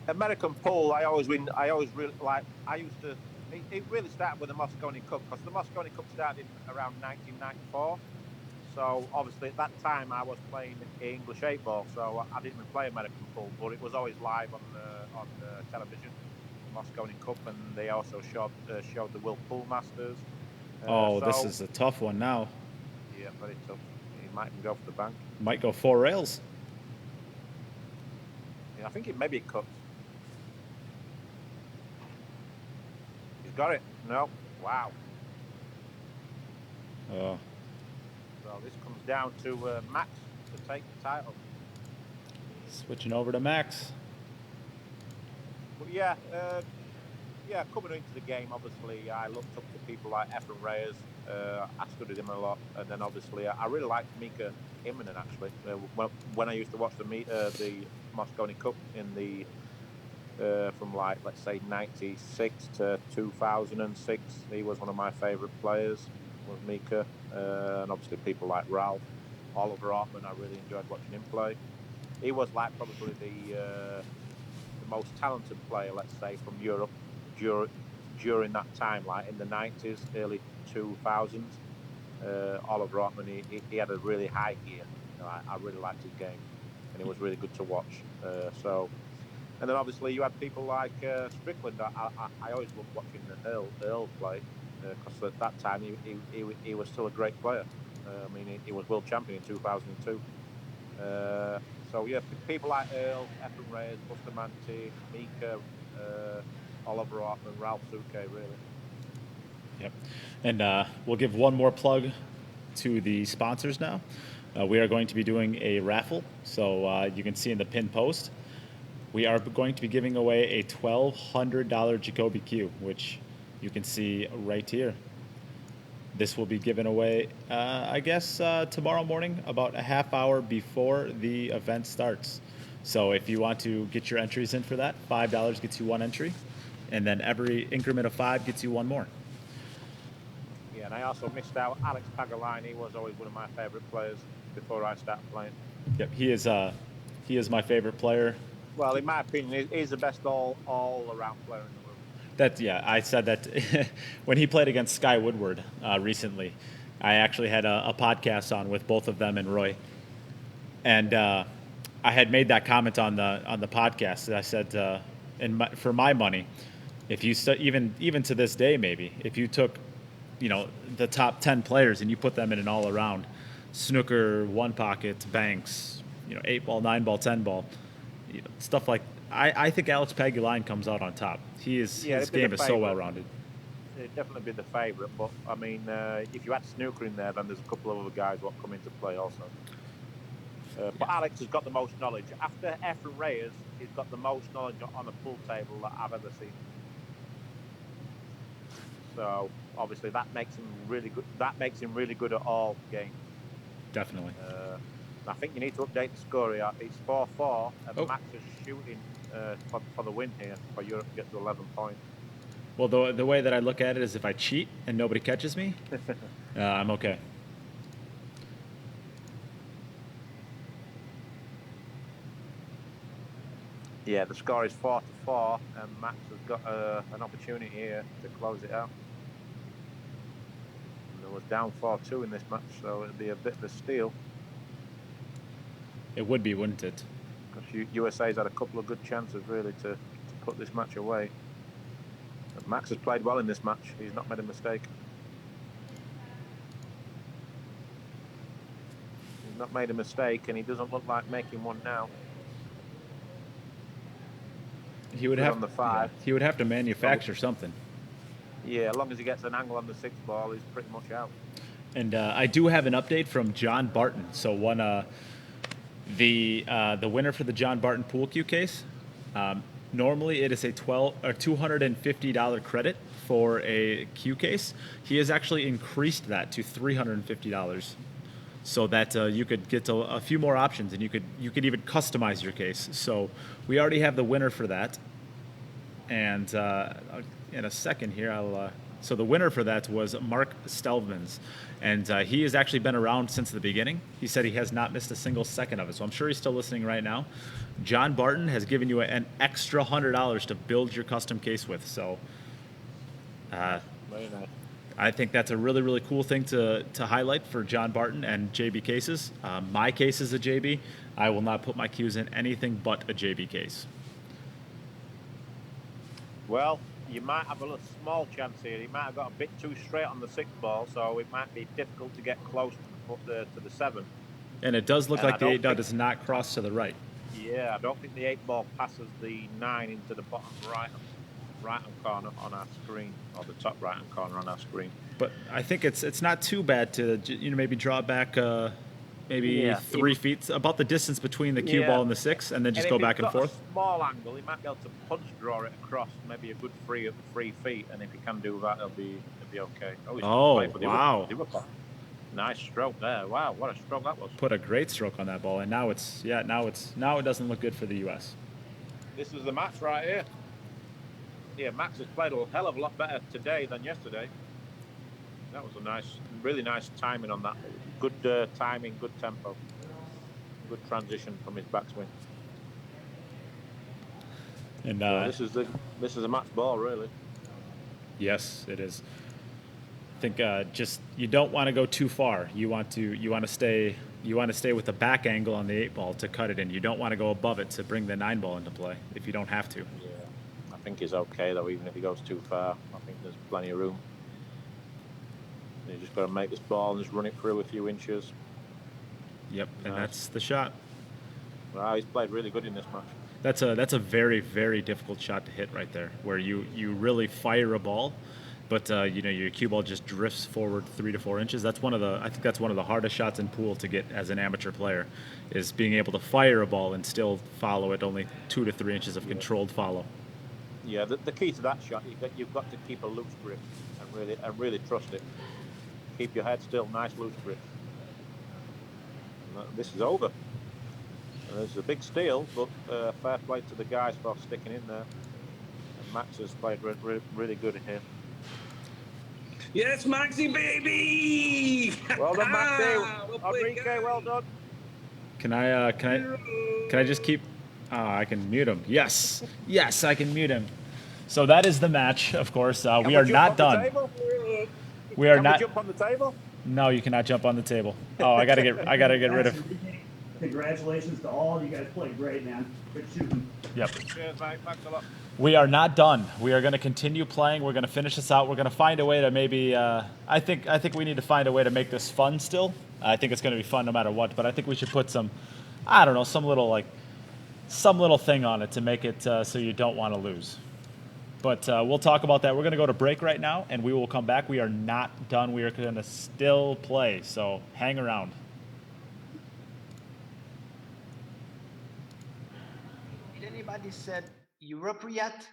American pool, I always really like. I used to. It really started with the Mosconi Cup, because the Mosconi Cup started around 1994. So obviously at that time I was playing English 8-ball, so I didn't even play American pool, but it was always live on television, the Mosconi Cup, and they also showed the Will Pool Masters. This is a tough one now. Yeah, very tough. He might even go for the bank. Might go 4 rails. Yeah, I think maybe it cuts. He's got it. No. Wow. Oh. So this comes down to Max to take the title. Switching over to Max. But coming into the game, obviously, I looked up to people like Efren Reyes. I studied him a lot, and then obviously, I really liked Mika Immonen. Actually, when I used to watch the Mosconi Cup in the from let's say 96 to 2006, he was one of my favourite players. Was Mika, and obviously people like Ralph, Oliver Ortman. I really enjoyed watching him play. He was probably the most talented player, let's say, from Europe during that time, in the 90s, early 2000s. Oliver Ortman, he had a really high gear. I really liked his game, and it was really good to watch. And then obviously you had people like Strickland. I always loved watching Earl play, because at that time he was still a great player. He was world champion in 2002. People like Earl, Efren Reyes, Bustamante, Mika, Oliver Ortman, Ralph Souquet, really. Yep. And we'll give one more plug to the sponsors now. We are going to be doing a raffle, so you can see in the pinned post. We are going to be giving away a $1,200 Jacoby Q, which you can see right here. This will be given away, tomorrow morning, about a half hour before the event starts. So if you want to get your entries in for that, $5 gets you one entry, and then every increment of 5 gets you one more. Yeah, and I also missed out Alex Pagolain. He was always one of my favourite players before I started playing. Yep, he is my favorite player. Well, in my opinion, he's the best all-around player in the world. I said that when he played against Sky Woodward recently. I actually had a podcast on with both of them and Roy, and I had made that comment on the podcast. I said, for my money, if you even to this day, maybe if you took, the top 10 players and you put them in an all-around, snooker, one pocket, banks, 8-ball, 9-ball, 10-ball. Stuff like I think Alex Pagulain comes out on top. His game is so well-rounded. It'd definitely be the favourite, but if you add snooker in there, then there's a couple of other guys what come into play also. But Alex has got the most knowledge. After Efren Reyes, he's got the most knowledge on a pool table that I've ever seen. So obviously that makes him really good. That makes him really good at all games. Definitely. I think you need to update the score here. It's 4-4, and Max is shooting for the win here for Europe to get to 11 points. Well, the way that I look at it is if I cheat and nobody catches me, I'm okay. Yeah, the score is 4-4, and Max has got an opportunity here to close it out. And there was down 4-2 in this match, so it'd be a bit of a steal. It would be, wouldn't it? Because USA's had a couple of good chances, really, to put this match away. But Max has played well in this match. He's not made a mistake. He's not made a mistake, and he doesn't look like making one now. He would have on the 5. Yeah, he would have to manufacture something. Yeah, as long as he gets an angle on the 6th ball, he's pretty much out. And I do have an update from John Barton. So the winner for the John Barton pool cue case. Normally it is a $250 credit for a cue case. He has actually increased that to $350. so that you could get to a few more options, and you could even customize your case. So we already have the winner for that, and in a second here so the winner for that was Mark Stelvmans, and he has actually been around since the beginning. He said he has not missed a single second of it, so I'm sure he's still listening right now. John Barton has given you an extra $100 to build your custom case with, so Very nice. I think that's a really, really cool thing to highlight for John Barton and JB cases. My case is a JB. I will not put my cues in anything but a JB case. Well, you might have a little small chance here. He might have got a bit too straight on the 6 ball, so it might be difficult to get close to the 7. And it does look And like the 8 dot does not cross to the right. Yeah, I don't think the 8 ball passes the 9 into the bottom right-hand corner on our screen, or the top right-hand corner on our screen. But I think it's not too bad to maybe draw back maybe 3 feet, about the distance between the cue ball and the 6, and then just go back and forth. A small angle, he might be able to punch draw it across, maybe a good 3 feet, and if he can do that, it'll be okay. Wow! Nice stroke there. Wow, what a stroke that was. Put a great stroke on that ball, and now it doesn't look good for the U.S. This is the match right here. Yeah, Max has played a hell of a lot better today than yesterday. That was a really nice timing on that. Good timing, good tempo, good transition from his backswing. And this is a match ball, really. Yes, it is. I think just you don't want to go too far. You want to stay with the back angle on the 8 ball to cut it in. You don't want to go above it to bring the 9 ball into play if you don't have to. Yeah, I think he's okay though. Even if he goes too far, I think there's plenty of room. You just got to make this ball and just run it through a few inches. Yep, and that's the shot. Wow, he's played really good in this match. That's a very, very difficult shot to hit right there, where you really fire a ball, but your cue ball just drifts forward 3 to 4 inches. I think that's one of the hardest shots in pool to get as an amateur player, is being able to fire a ball and still follow it only 2 to 3 inches of controlled follow. Yeah, the key to that shot, you've got to keep a loose grip and really trust it. Keep your head still, nice loose grip. This is over. There's a big steal, but fair play to the guys for sticking in there. And Max has played really good here. Yes, Maxi, baby! Well done, Maxi. Henrique, well done. Can I just keep? Oh, I can mute him. Yes, I can mute him. So that is the match. Of course, we are not done. We are not. Can we jump on the table? No, you cannot jump on the table. Oh, I gotta get rid of. Congratulations to all. You guys played great, man. Good shooting. Yep. Cheers, mate. Thanks a lot. We are not done. We are going to continue playing. We're going to finish this out. We're going to find a way to maybe. I think we need to find a way to make this fun still. I think it's going to be fun no matter what. But I think we should put some, I don't know, some little thing on it to make it so you don't want to lose. But we'll talk about that. We're going to go to break right now, and we will come back. We are not done. We are going to still play. So hang around. Did anybody said Europe yet?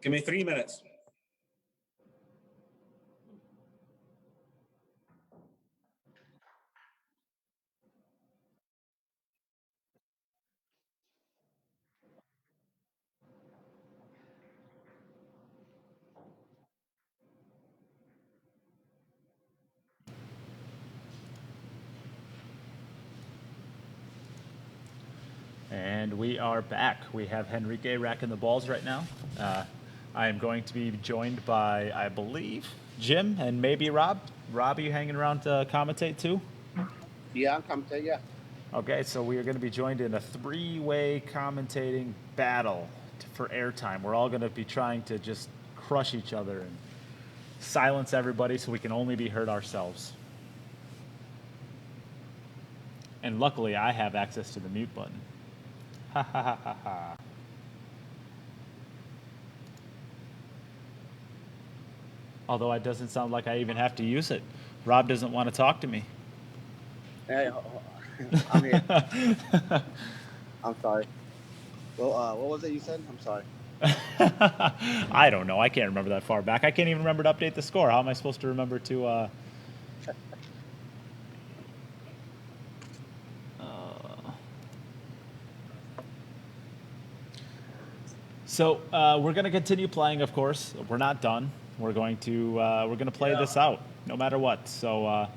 Give me 3 minutes. And we are back. We have Henrique racking the balls right now. I am going to be joined by, I believe, Jim and maybe Rob. Rob, are you hanging around to commentate too? Yeah, I'm commentating, yeah. Okay, so we are going to be joined in a three-way commentating battle for airtime. We're all going to be trying to just crush each other and silence everybody so we can only be heard ourselves. And luckily, I have access to the mute button. Ha ha ha ha ha. Although it doesn't sound like I even have to use it. Rob doesn't want to talk to me. Hey, I'm here. I'm sorry. Well, what was it you said? I'm sorry. I don't know. I can't remember that far back. I can't even remember to update the score. How am I supposed to remember to... So we're going to continue playing, of course. We're not done. We're going to play this out, no matter what. So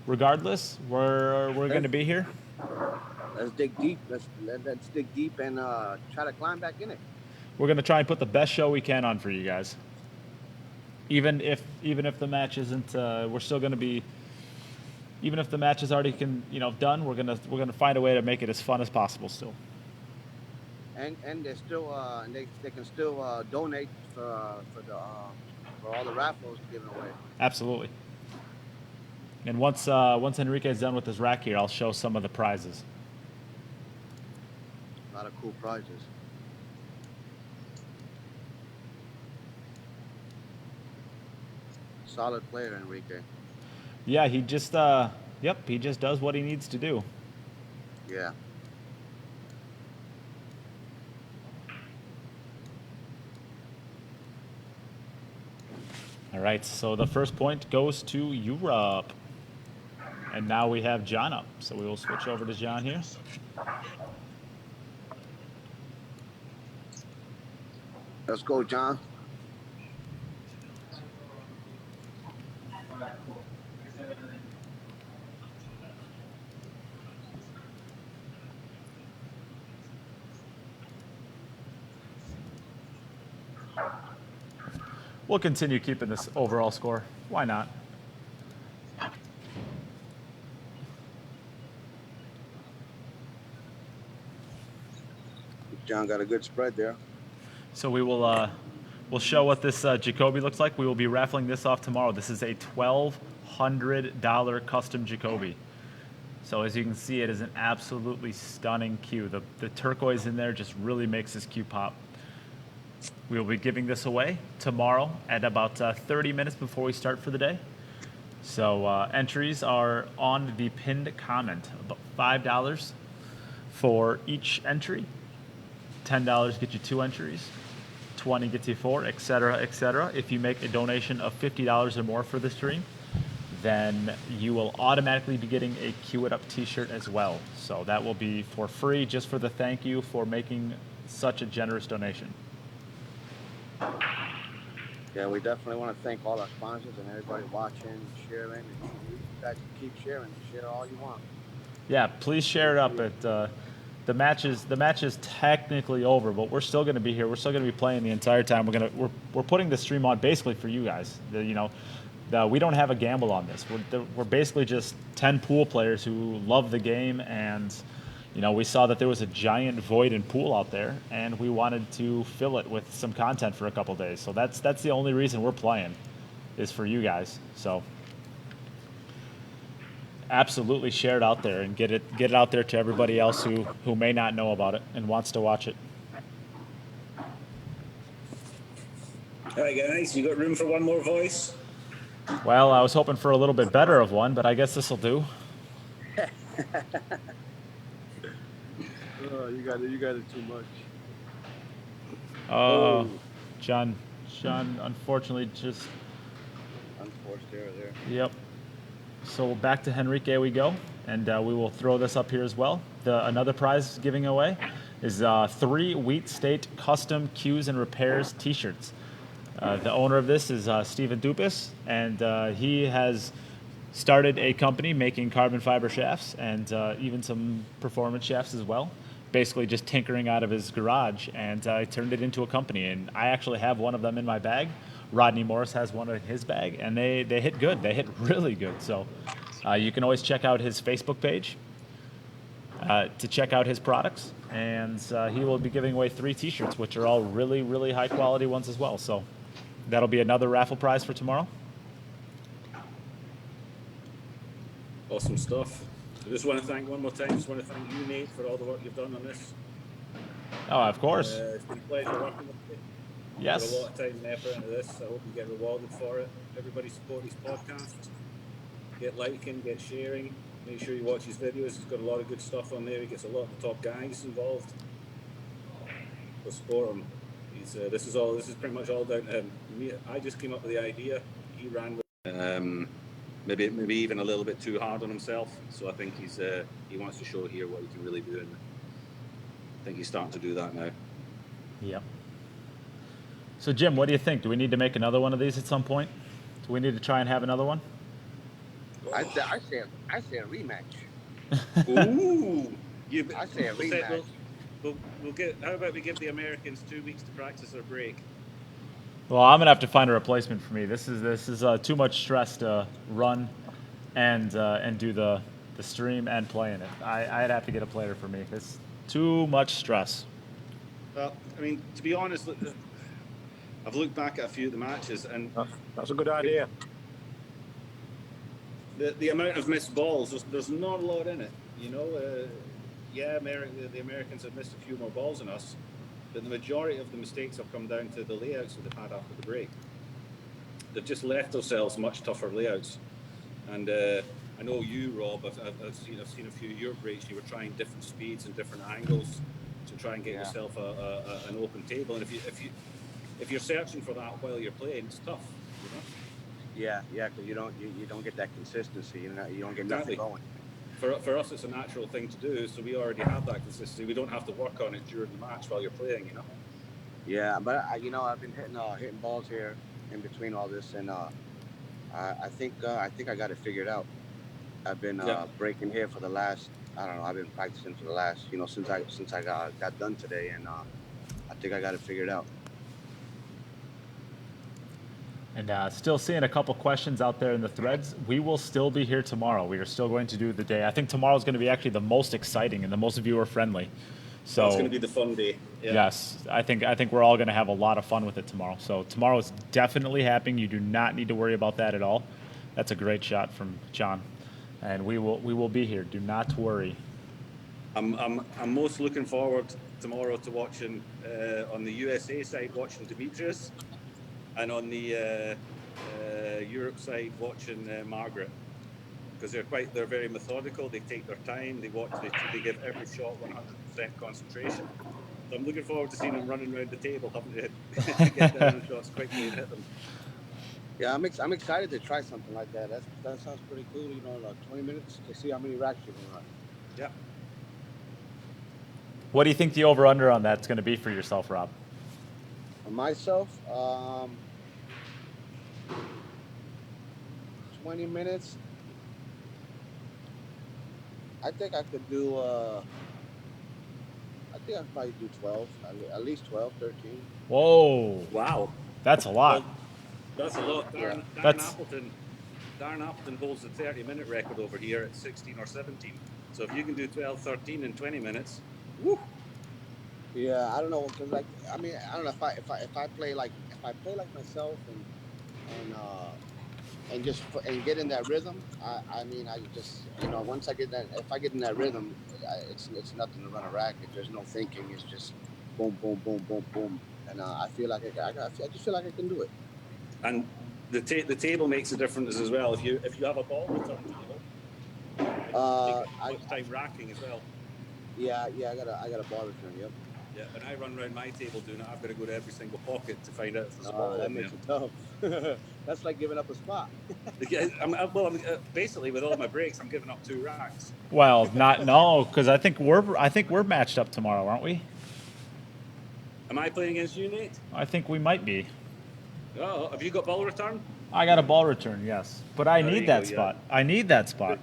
regardless, we're going to be here. Let's dig deep. Let's dig deep and try to climb back in it. We're going to try and put the best show we can on for you guys. Even if the match isn't, we're still going to be. Even if the match is already done, we're gonna find a way to make it as fun as possible still. And they're still they can still donate for all the raffles given away. Absolutely. And once Henrique is done with his rack here, I'll show some of the prizes. A lot of cool prizes. Solid player, Henrique. Yeah, he just he just does what he needs to do. Yeah. All right, so the first point goes to Europe. And now we have John up. So we will switch over to John here. Let's go, John. We'll continue keeping this overall score. Why not? John got a good spread there. So we will we'll show what this Jacoby looks like. We will be raffling this off tomorrow. This is a $1,200 custom Jacoby. So as you can see, it is an absolutely stunning cue. The turquoise in there just really makes this cue pop. We will be giving this away tomorrow at about 30 minutes before we start for the day. So entries are on the pinned comment. About $5 for each entry. $10 gets you 2 entries. 20 gets you 4, etc., etc. If you make a donation of $50 or more for the stream, then you will automatically be getting a Cue It Up t-shirt as well. So that will be for free, just for the thank you for making such a generous donation. Yeah, we definitely want to thank all our sponsors and everybody watching, sharing. And you guys can keep sharing. Share all you want. Yeah, please share it up. The match is technically over, but we're still going to be here. We're still going to be playing the entire time. We're putting the stream on basically for you guys. We don't have a gamble on this. We're basically just 10 pool players who love the game, and we saw that there was a giant void in pool out there, and we wanted to fill it with some content for a couple days. So that's the only reason we're playing, is for you guys. So absolutely share it out there and get it out there to everybody else who may not know about it and wants to watch it. All right, guys, you got room for one more voice? Well, I was hoping for a little bit better of one, but I guess this will do. Oh, you got it too much. Oh, John, unfortunately, just. Unforced error there. Yep. So back to Henrique we go, and we will throw this up here as well. Another prize giving away is 3 Wheat State custom cues and repairs T-shirts. The owner of this is Stephen Dupas, and he has started a company making carbon fiber shafts and even some performance shafts as well. Basically just tinkering out of his garage, and I turned it into a company, and I actually have one of them in my bag. Rodney Morris has one in his bag, and they hit good. They hit really good. So you can always check out his Facebook page to check out his products, and he will be giving away 3 T-shirts, which are all really, really high quality ones as well. So that'll be another raffle prize for tomorrow. Awesome stuff. I just want to thank one more time. Just want to thank you, Nate, for all the work you've done on this. Oh, of course. It's been a pleasure working with you. Yes. Put a lot of time and effort into this. I hope you get rewarded for it. Everybody support his podcast. Get liking, get sharing. Make sure you watch his videos. He's got a lot of good stuff on there. He gets a lot of the top guys involved. So support him. This is pretty much all down to him. I just came up with the idea. He ran with it. Maybe even a little bit too hard on himself. So I think he wants to show here what he can really do, and I think he's starting to do that now. Yep. So Jim, what do you think? Do we need to make another one of these at some point? Do we need to try and have another one? I say a rematch. Ooh! I say a rematch. We'll get. How about we give the Americans 2 weeks to practice their break? Well, I'm gonna have to find a replacement for me. This is too much stress to run and do the stream and play in it. I'd have to get a player for me. It's too much stress. Well, I mean, to be honest, I've looked back at a few of the matches, and that's a good idea. The amount of missed balls, there's not a lot in it. You know, the Americans have missed a few more balls than us, but the majority of the mistakes have come down to the layouts that they've had after the break. They've just left themselves much tougher layouts. And I know you, Rob, I've seen a few of your breaks. You were trying different speeds and different angles to try and get yourself an open table. And if you're searching for that while you're playing, it's tough. You know? Yeah, because you don't get that consistency. You don't get Exactly. nothing going. For us, it's a natural thing to do, so we already have that consistency. We don't have to work on it during the match while you're playing, you know. Yeah, but I've been hitting balls here in between all this, and I think I got it figured out. I've been breaking here for the last, I don't know, I've been practicing for the last, since I got done today, and I think I got it figured out. And still seeing a couple questions out there in the threads. We will still be here tomorrow. We are still going to do the day. I think tomorrow is going to be actually the most exciting and the most viewer friendly. So it's going to be the fun day. Yeah. Yes, I think we're all going to have a lot of fun with it tomorrow. So tomorrow is definitely happening. You do not need to worry about that at all. That's a great shot from John, and we will be here. Do not worry. I'm most looking forward tomorrow to watching on the USA side, watching Demetrius, and on the Europe side, watching Margaret, because they're very methodical. They take their time. They give every shot 100% concentration. So I'm looking forward to seeing them running around the table, having to get down the shots quickly and hit them. Yeah, I'm excited to try something like that. That sounds pretty cool. Like 20 minutes to see how many racks you can run. Yeah. What do you think the over/under on that's going to be for yourself, Rob? For myself, 20 minutes. I think I could do. I think I'd probably do 12, at least 12, 13. Whoa! Wow, that's a lot. Well, that's a lot. Darren Appleton holds the 30-minute record over here at 16 or 17. So if you can do 12, 13 in 20 minutes, woo! Yeah, I don't know, cause I don't know if I play like myself and get in that rhythm. I just once I get that, if I get in that rhythm, it's nothing to run a racket. There's no thinking. It's just boom, boom, boom, boom, boom, and I feel like I just feel like I can do it. And the table makes a difference as well. If you have a ball return table, much time racking as well. Yeah, I got a ball return. Yep. Yeah, when I run around my table doing it, I've got to go to every single pocket to find out if there's a Oh, ball that in makes there. it tough. That's like giving up a spot. Yeah, basically with all my breaks, I'm giving up 2 racks. Well, no, because I think we're matched up tomorrow, aren't we? Am I playing against you, Nate? I think we might be. Oh, have you got ball return? I got a ball return, yes, but I There need you that go, yeah. spot. I need that spot.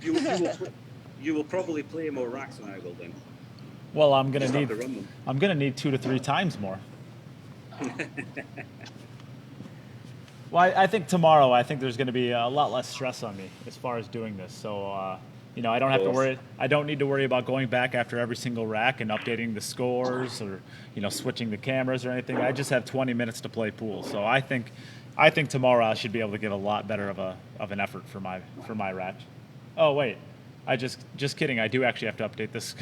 You will probably play more racks than I will then. Well, I'm gonna Just have need. to run them. I'm gonna need 2 to 3 times more. Well, I think tomorrow, I think there's going to be a lot less stress on me as far as doing this. So, you know, I don't have to worry. I don't need to worry about going back after every single rack and updating the scores or, you know, switching the cameras or anything. I just have 20 minutes to play pool. So I think tomorrow I should be able to give a lot better of an effort for my rack. Oh wait, I just kidding. I do actually have to update this.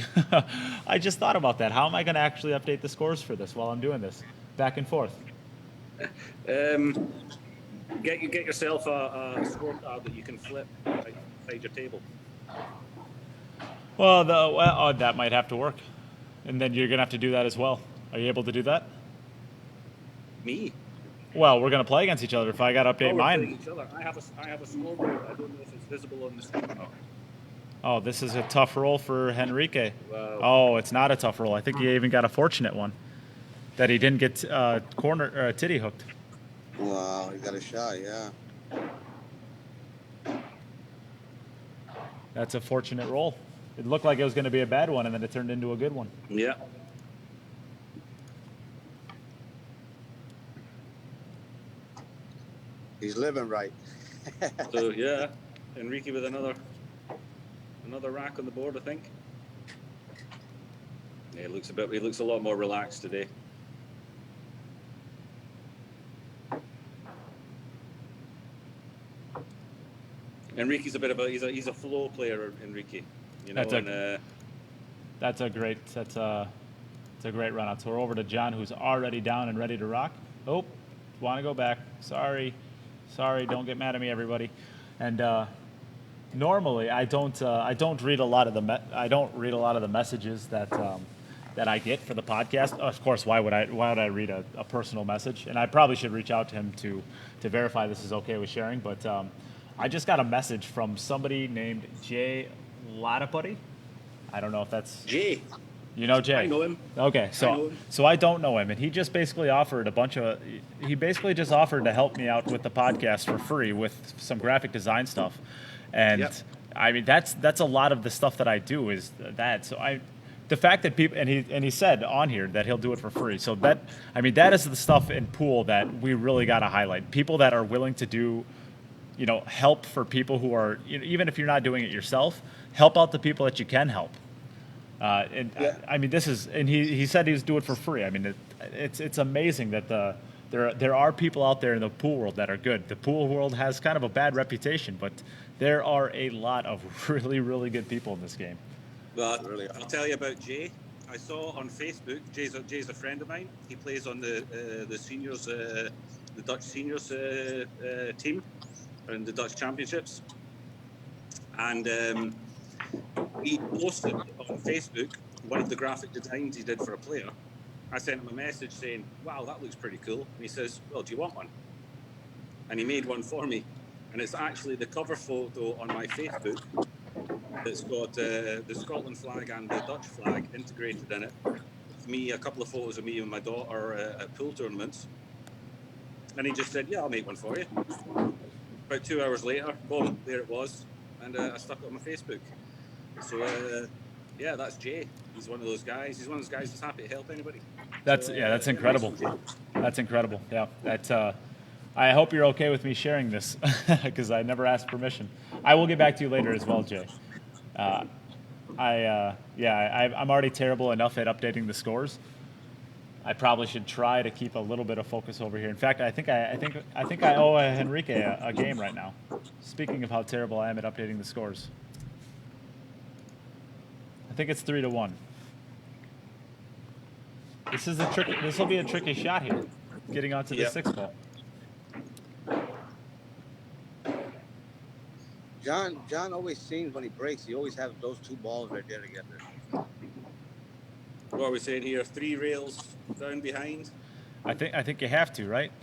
I just thought about that. How am I going to actually update the scores for this while I'm doing this back and forth? Get yourself a scorecard that you can flip inside your table. Well, that might have to work, and then you're gonna have to do that as well. Are you able to do that? Me? Well, we're gonna play against each other. If I got to update mine. Each other. I have a scoreboard. I don't know if it's visible on the screen or not. Oh, this is a tough roll for Henrique. Wow. Oh, it's not a tough roll. I think he even got a fortunate one that he didn't get titty hooked. Wow, he got a shot, yeah. That's a fortunate roll. It looked like it was going to be a bad one, and then it turned into a good one. Yeah. He's living right. So yeah, Henrique with another rack on the board, I think. Yeah, he looks a lot more relaxed today. Henrique's he's a flow player, Henrique. You know, that's a great run out. So we're over to John, who's already down and ready to rock. Oh, want to go back? Sorry, don't get mad at me, everybody. And normally I don't read a lot of the messages that I get for the podcast. Of course, why would I read a personal message? And I probably should reach out to him to verify this is okay with sharing. But I just got a message from somebody named Jelatis. I don't know if that's Jay. You know Jay? I know him. Okay, so I don't know him, and he just basically offered to help me out with the podcast for free with some graphic design stuff, and Yep. I mean that's a lot of the stuff that I do is that. So the fact that people and he said on here that he'll do it for free. So that is the stuff in pool that we really got to highlight. People that are willing to do, you know, help for people who are, even if you're not doing it yourself, help out the people that you can help. I mean, this is, and he said he's do it for free. I mean, it's amazing that there are people out there in the pool world that are good. The pool world has kind of a bad reputation, but there are a lot of really, really good people in this game. Well, I'll tell you about Jay. I saw on Facebook. Jay's a friend of mine. He plays on the seniors, the Dutch seniors team, in the Dutch championships, and he posted on Facebook one of the graphic designs he did for a player. I sent him a message saying, "Wow, that looks pretty cool." And he says, "Well, do you want one?" And he made one for me, and it's actually the cover photo on my Facebook. It's got the Scotland flag and the Dutch flag integrated in it. With me, a couple of photos of me and my daughter at pool tournaments. And he just said, "Yeah, I'll make one for you." About 2 hours later, boom, there it was, and I stuck it on my Facebook. So yeah, that's Jay. He's one of those guys. He's one of those guys that's happy to help anybody. That's incredible. That's incredible. Yeah, that's. I hope you're okay with me sharing this because I never asked permission. I will get back to you later as well, Jay. I'm already terrible enough at updating the scores. I probably should try to keep a little bit of focus over here. In fact, I think I owe Henrique a game right now. Speaking of how terrible I am at updating the scores, I think it's 3-1. This will be a tricky shot here, getting onto the 6 ball. John always seems when he breaks, he always has those 2 balls right there together. What are we saying here? 3 rails down behind? I think you have to, right?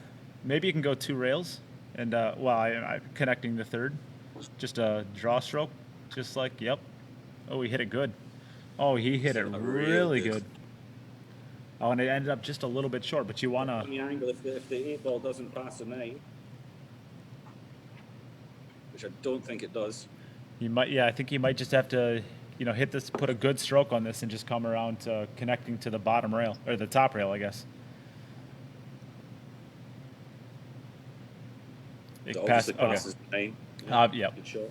Maybe you can go 2 rails, and I connecting the third, just a draw stroke, just like yep. Oh, he hit it good. Oh, he hit it really good. Oh, and it ended up just a little bit short, but you wanna. On the angle, if the 8 ball doesn't pass the 9, which I don't think it does. You might, yeah, I think you might just have to, hit this, put a good stroke on this, and just come around to connecting to the bottom rail or the top rail, I guess. It obviously passes the 9. Yeah. Good shot.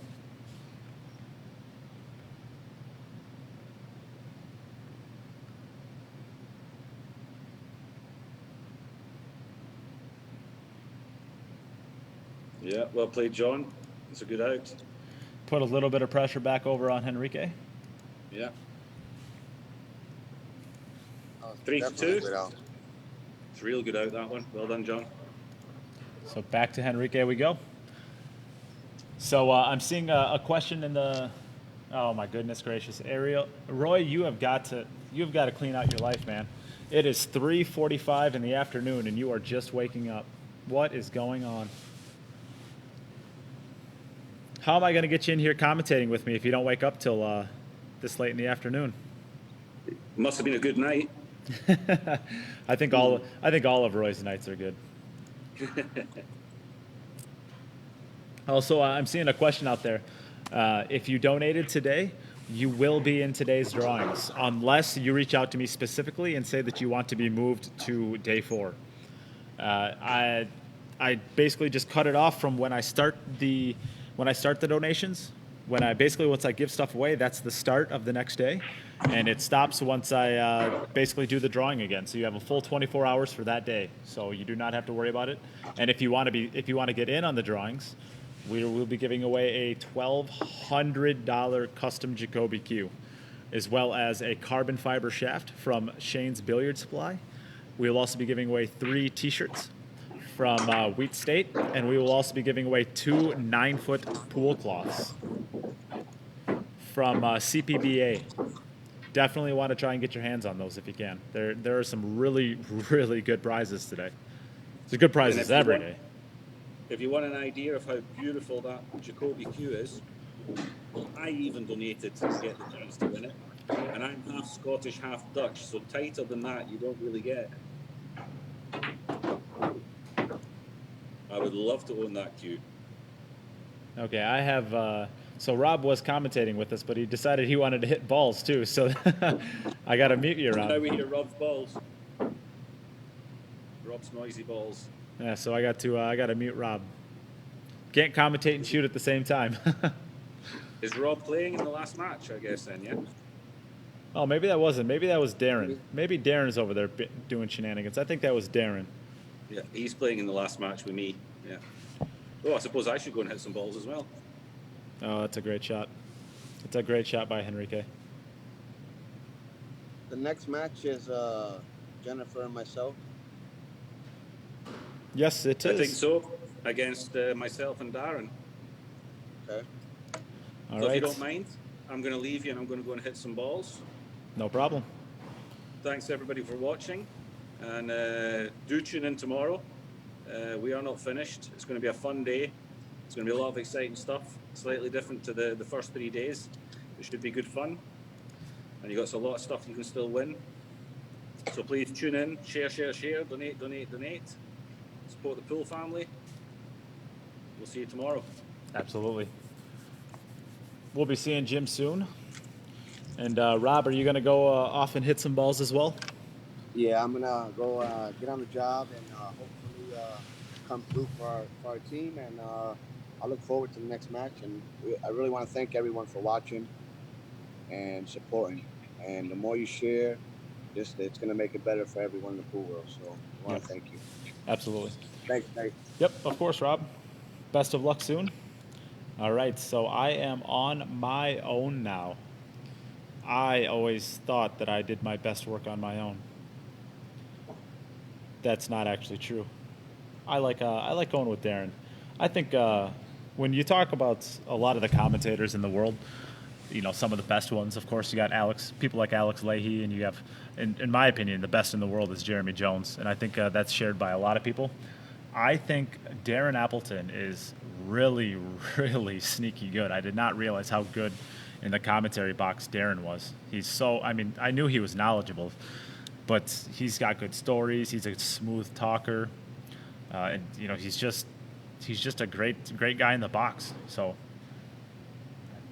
Yeah, well played, John. It's a good out. Put a little bit of pressure back over on Henrique. Yeah. 3 to 2. It's a real good out, that one. Well done, John. So back to Henrique we go. So I'm seeing a question in the. Oh my goodness gracious, Ariel, Roy, you have got to clean out your life, man. It is 3:45 in the afternoon, and you are just waking up. What is going on? How am I going to get you in here commentating with me if you don't wake up till this late in the afternoon? Must have been a good night. I think all of Roy's nights are good. Also, I'm seeing a question out there. If you donated today, you will be in today's drawings, unless you reach out to me specifically and say that you want to be moved to day 4. I basically just cut it off from when I start the donations. Once I give stuff away, that's the start of the next day, and it stops once I basically do the drawing again. So you have a full 24 hours for that day, so you do not have to worry about it. And if you want to get in on the drawings, we will be giving away a $1,200 custom Jacoby cue, as well as a carbon fiber shaft from Shane's Billiard Supply. We will also be giving away 3 T-shirts from Wheat State, and we will also be giving away 2 9-foot pool cloths from CPBA. Definitely want to try and get your hands on those if you can. There are some really, really good prizes today. There's good prizes every day. If you want an idea of how beautiful that Jacoby cue is, I even donated to get the chance to win it. And I'm half Scottish, half Dutch, so tighter than that you don't really get. I would love to own that cue. Okay, I have... so Rob was commentating with us, but he decided he wanted to hit balls too, so I got to mute you, Rob. Now we hear Rob's balls. Rob's noisy balls. Yeah, so I got to mute Rob. Can't commentate and shoot at the same time. Is Rob playing in the last match, I guess, then, yeah? Oh, maybe that wasn't. Maybe that was Darren. Maybe Darren's over there doing shenanigans. I think that was Darren. Yeah, he's playing in the last match with me, yeah. Oh, I suppose I should go and hit some balls as well. Oh, that's a great shot. It's a great shot by Henrique. The next match is Jennifer and myself. Yes, it is. I think so, against myself and Darren. Okay. All so right. if you don't mind, I'm going to leave you and I'm going to go and hit some balls. No problem. Thanks everybody for watching, and do tune in tomorrow. We are not finished. It's going to be a fun day. It's going to be a lot of exciting stuff, slightly different to the first 3 days. It should be good fun, and you got a lot of stuff you can still win. So please tune in, share, donate. Support the pool family. We'll see you tomorrow. Absolutely. We'll be seeing Jim soon. And Rob, are you going to go off and hit some balls as well? Yeah, I'm gonna go get on the job and hopefully come through for our team. And I look forward to the next match. And I really want to thank everyone for watching and supporting. And the more you share, it's going to make it better for everyone in the pool world. So I want to thank you. Absolutely. Thanks, Nate. Yep, of course, Rob. Best of luck soon. All right, so I am on my own now. I always thought that I did my best work on my own. That's not actually true. I like going with Darren. I think when you talk about a lot of the commentators in the world, some of the best ones. Of course, you got people like Alex Leahy, and you have, in my opinion, the best in the world is Jeremy Jones, and I think that's shared by a lot of people. I think Darren Appleton is really, really sneaky good. I did not realize how good in the commentary box Darren was. I knew he was knowledgeable, but he's got good stories. He's a smooth talker, and he's just a great guy in the box. So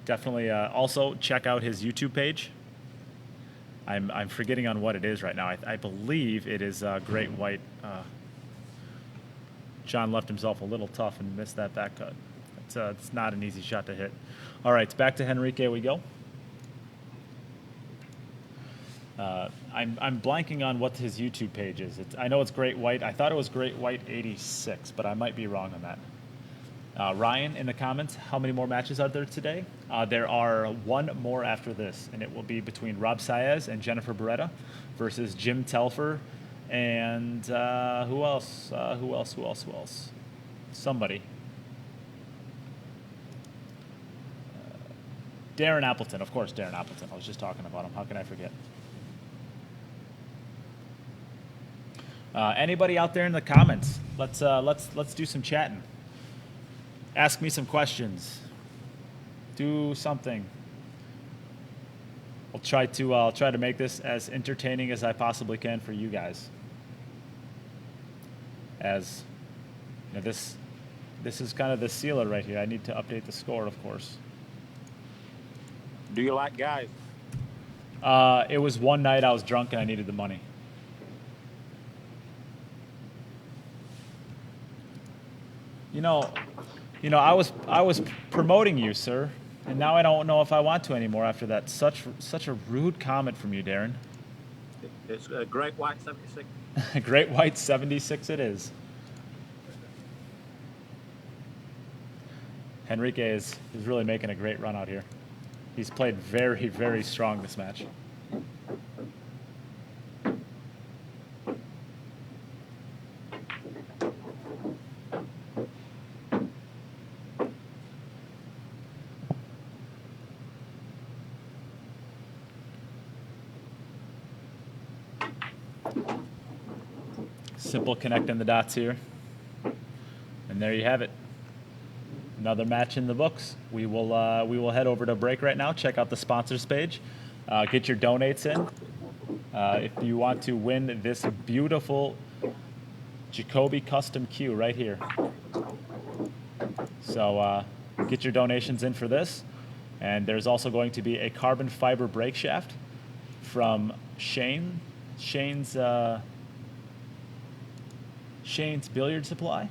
definitely also check out his YouTube page. I'm forgetting on what it is right now. I believe it is Great White. John left himself a little tough and missed that back cut. It's not an easy shot to hit. All right, back to Henrique we go. I'm blanking on what his YouTube page is. I know it's Great White. I thought it was Great White 86, but I might be wrong on that. Ryan in the comments, how many more matches are there today? There are one more after this, and it will be between Robb Saez and Jennifer Barretta versus Jim Telfer and who else? Who else? Somebody. Darren Appleton, of course, Darren Appleton. I was just talking about him. How can I forget? Anybody out there in the comments? Let's do some chatting. Ask me some questions. Do something. I'll try to make this as entertaining as I possibly can for you guys. As this is kind of the sealer right here. I need to update the score, of course. Do you like guys? It was one night I was drunk and I needed the money. I was promoting you, sir, and now I don't know if I want to anymore after that. Such a rude comment from you, Darren. It's a Great White 76. Great White 76 it is. Henrique is really making a great run out here. He's played very, very strong this match. Simple connecting the dots here. And there you have it. Another match in the books. We will head over to break right now. Check out the sponsors page. Get your donates in. If you want to win this beautiful Jacoby custom cue right here. So get your donations in for this. And there's also going to be a carbon fiber brake shaft from Shane's Billiard Supply.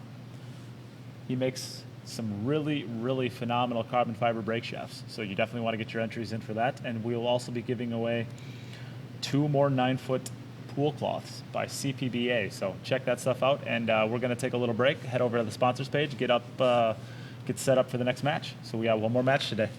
He makes some really, really phenomenal carbon fiber brake shafts. So you definitely want to get your entries in for that. And we will also be giving away 2 more 9-foot pool cloths by CPBA. So check that stuff out. And we're going to take a little break, head over to the sponsors page, get set up for the next match. So we got one more match today.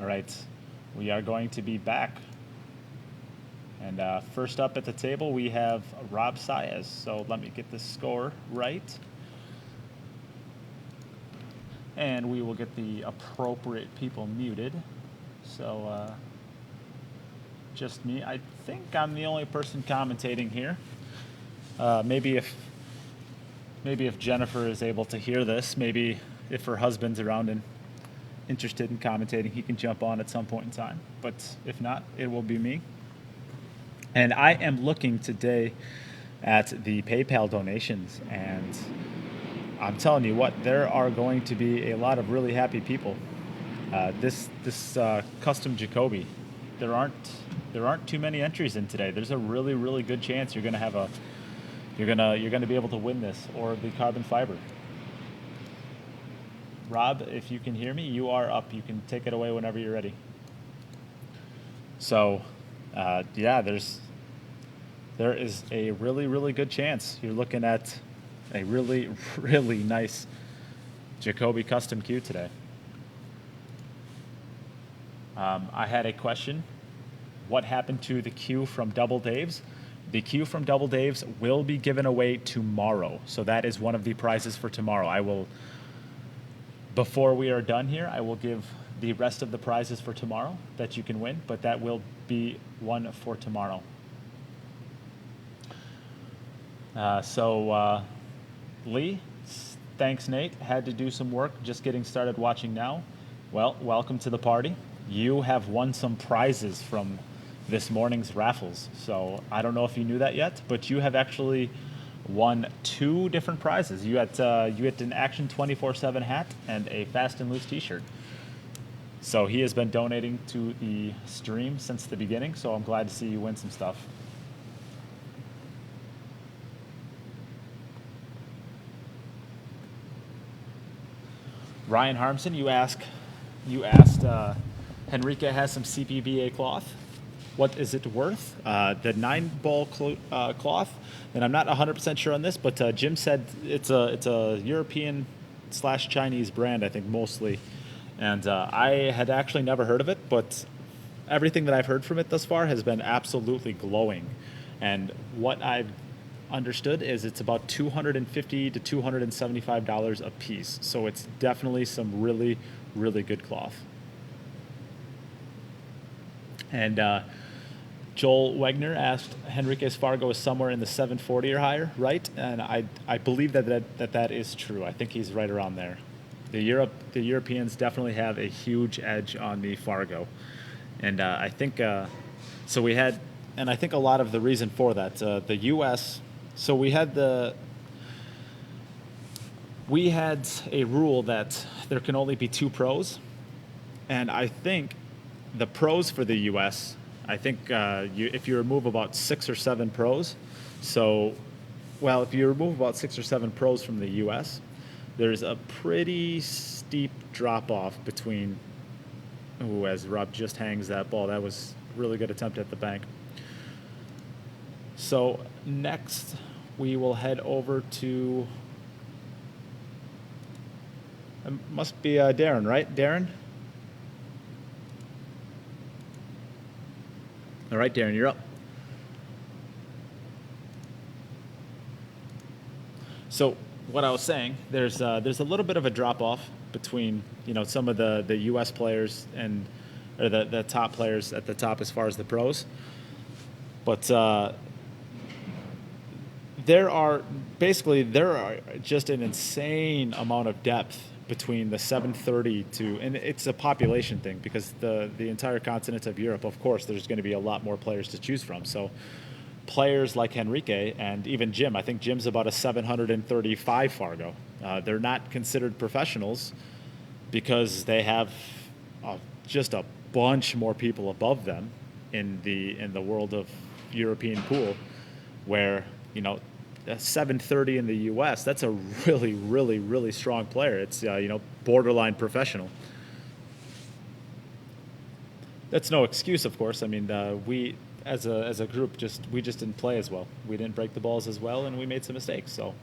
All right, we are going to be back. And first up at the table, we have Robb Saez. So let me get this score right. And we will get the appropriate people muted. So just me. I think I'm the only person commentating here. Maybe if Jennifer is able to hear this, maybe if her husband's around and interested in commentating, he can jump on at some point in time. But if not, it will be me. And I am looking today at the PayPal donations, and I'm telling you what, there are going to be a lot of really happy people. This custom Jacoby, there aren't too many entries in today. There's a really good chance you're gonna be able to win this or the carbon fiber. Rob, if you can hear me, you are up. You can take it away whenever you're ready. So, yeah, there is a really good chance you're looking at a really nice Jacoby custom queue today. I had a question. What happened to the queue from Double Dave's? The queue from Double Dave's will be given away tomorrow. So that is one of the prizes for tomorrow. Before we are done here, I will give the rest of the prizes for tomorrow that you can win, but that will be one for tomorrow. Lee, thanks Nate. Had to do some work, just getting started watching now. Well, welcome to the party. You have won some prizes from this morning's raffles. So I don't know if you knew that yet, but you have actually won 2 different prizes. You had an Action 24/7 hat and a Fast and Loose t-shirt. So he has been donating to the stream since the beginning, so I'm glad to see you win some stuff. Ryan Harmson, you asked Henrique has some CPBA cloth. What is it worth? The 9-ball cloth, and I'm not 100% sure on this, but Jim said it's a European/Chinese brand, I think mostly, and I had actually never heard of it, but everything that I've heard from it thus far has been absolutely glowing, and what I've understood is it's about $250 to $275 a piece, so it's definitely some really good cloth. And Joel Wegner asked, Henrique's Fargo is somewhere in the 740 or higher, right? And I believe that is true. I think he's right around there. The Europeans definitely have a huge edge on the Fargo, and I think so. I think a lot of the reason for that, the U.S. So we had a rule that there can only be 2 pros, and I think the pros for the U.S. I think if you remove about 6 or 7 pros, if you remove about 6 or 7 pros from the U.S., there's a pretty steep drop-off between, as Rob just hangs that ball, that was a really good attempt at the bank. So next, we will head over to, it must be Darren, right? Darren? All right, Darren, you're up. So what I was saying, there's a little bit of a drop-off between some of the U.S. players or the top players at the top as far as the pros, but there are just an insane amount of depth between the 730 and it's a population thing because the entire continent of Europe, of course, there's going to be a lot more players to choose from. So players like Henrique and even Jim, I think Jim's about a 735 Fargo. They're not considered professionals because they have just a bunch more people above them in the world of European pool, where a 730 in the U.S., that's a really strong player. It's borderline professional. That's no excuse, of course. I mean, we as a group just didn't play as well. We didn't break the balls as well, and we made some mistakes. So.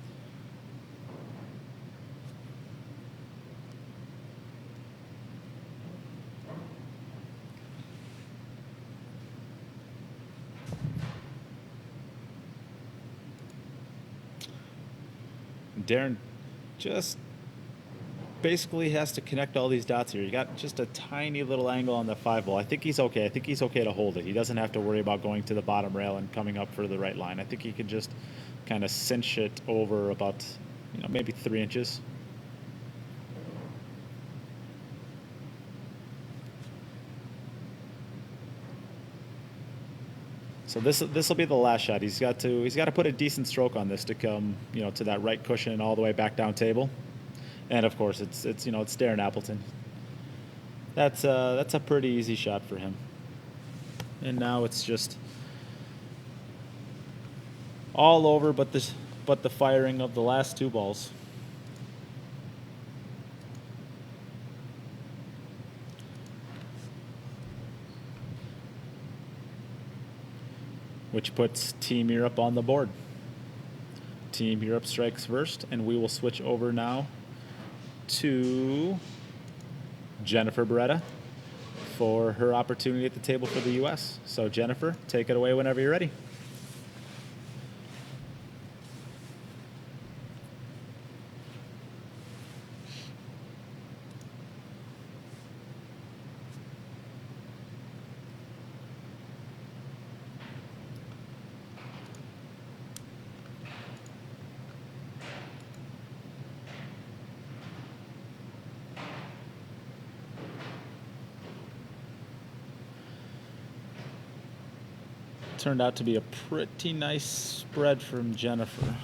Darren just basically has to connect all these dots here. You got just a tiny little angle on the 5 ball. I think he's okay. I think he's okay to hold it. He doesn't have to worry about going to the bottom rail and coming up for the right line. I think he can just kind of cinch it over about, maybe 3 inches. So this will be the last shot. He's got to put a decent stroke on this to come, to that right cushion all the way back down table. And of course, it's Darren Appleton. That's a pretty easy shot for him. And now it's just all over, but the firing of the last 2 balls. Which puts Team Europe on the board. Team Europe strikes first, and we will switch over now to Jennifer Barretta for her opportunity at the table for the U.S. So Jennifer, take it away whenever you're ready. Turned out to be a pretty nice spread from Jennifer.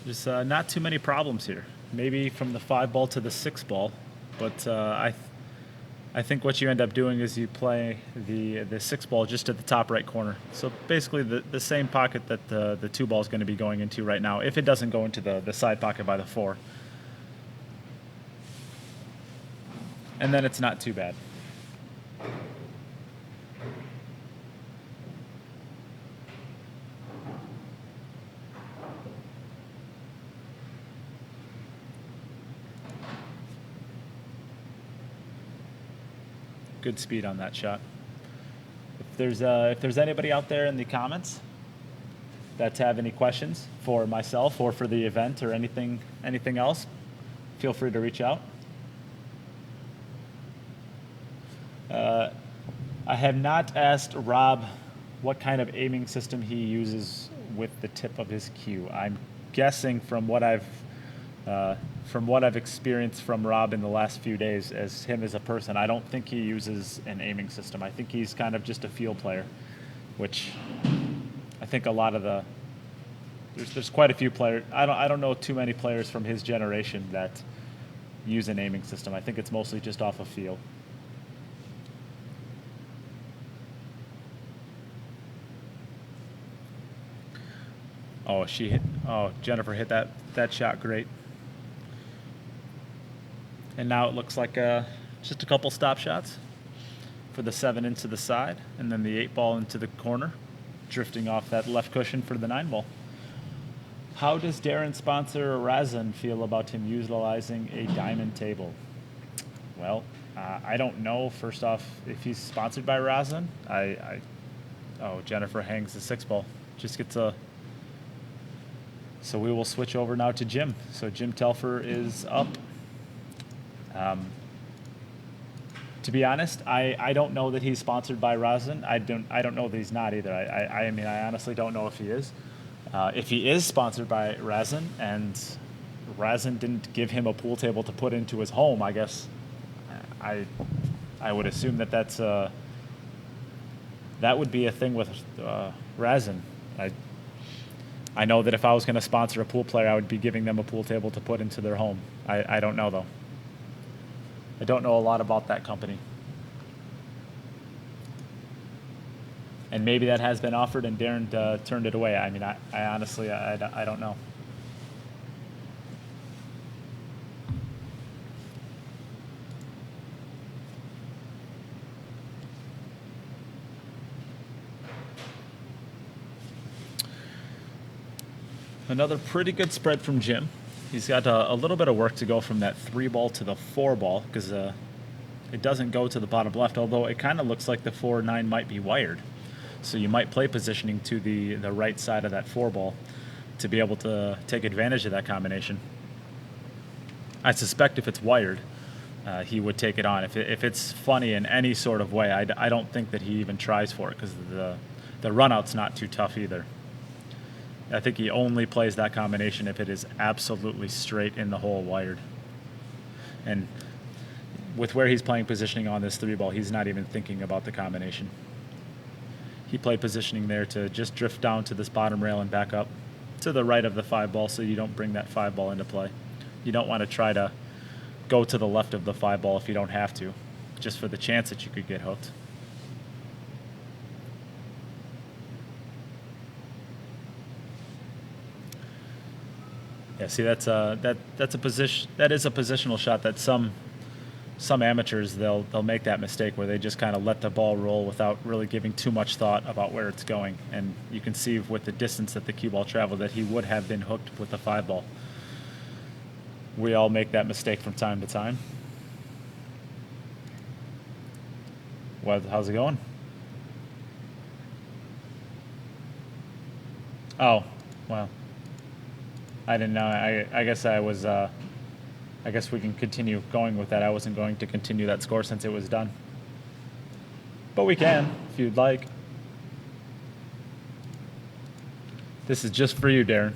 There's not too many problems here. Maybe from the 5 ball to the 6 ball, but I think what you end up doing is you play the 6 ball just at the top right corner. So basically the same pocket that the 2 ball is going to be going into right now, if it doesn't go into the side pocket by the 4. And then it's not too bad. Good speed on that shot. If there's anybody out there in the comments that have any questions for myself or for the event or anything else, feel free to reach out. I have not asked Robb what kind of aiming system he uses with the tip of his cue. I'm guessing from what I've experienced from Robb in the last few days as him as a person, I don't think he uses an aiming system. I think he's kind of just a field player, which I think a lot of there's quite a few players. I don't know too many players from his generation that use an aiming system. I think it's mostly just off of feel. Jennifer hit that shot great. And now it looks like just a couple stop shots for the 7 into the side, and then the 8 ball into the corner, drifting off that left cushion for the 9 ball. How does Darren sponsor Razin feel about him utilizing a diamond table? Well, I don't know, first off, if he's sponsored by Razin. Jennifer hangs the 6 ball. Just gets a... So we will switch over now to Jim. So Jim Telfer is up. To be honest, I don't know that he's sponsored by Razin. I don't know that he's not either. I mean, I honestly don't know if he is. If he is sponsored by Razin and Razin didn't give him a pool table to put into his home, I guess I would assume that would be a thing with Razin. I know that if I was going to sponsor a pool player, I would be giving them a pool table to put into their home. I don't know, though. I don't know a lot about that company. And maybe that has been offered and Darren turned it away. I mean, I honestly, I don't know. Another pretty good spread from Jim. He's got a little bit of work to go from that 3 ball to the 4 ball because it doesn't go to the bottom left, although it kind of looks like the 4-9 might be wired. So you might play positioning to the right side of that 4 ball. to be able to take advantage of that combination. I suspect if it's wired, he would take it on. If it's funny in any sort of way, I don't think that he even tries for it, because the run-out's not too tough either. I think he only plays that combination if it is absolutely straight in the hole wired. And with where he's playing positioning on this 3-ball, he's not even thinking about the combination. He played positioning there to just drift down to this bottom rail and back up to the right of the 5-ball, so you don't bring that 5-ball into play. You don't want to try to go to the left of the 5-ball if you don't have to, just for the chance that you could get hooked. Yeah, see, that's a position. That is a positional shot that some amateurs they'll make that mistake where they just kind of let the ball roll without really giving too much thought about where it's going. And you can see with the distance that the cue ball traveled that he would have been hooked with the 5-ball. We all make that mistake from time to time. How's it going? Oh, well. I didn't know. I guess I was. I guess we can continue going with that. I wasn't going to continue that score since it was done. But we can, if you'd like. This is just for you, Darren.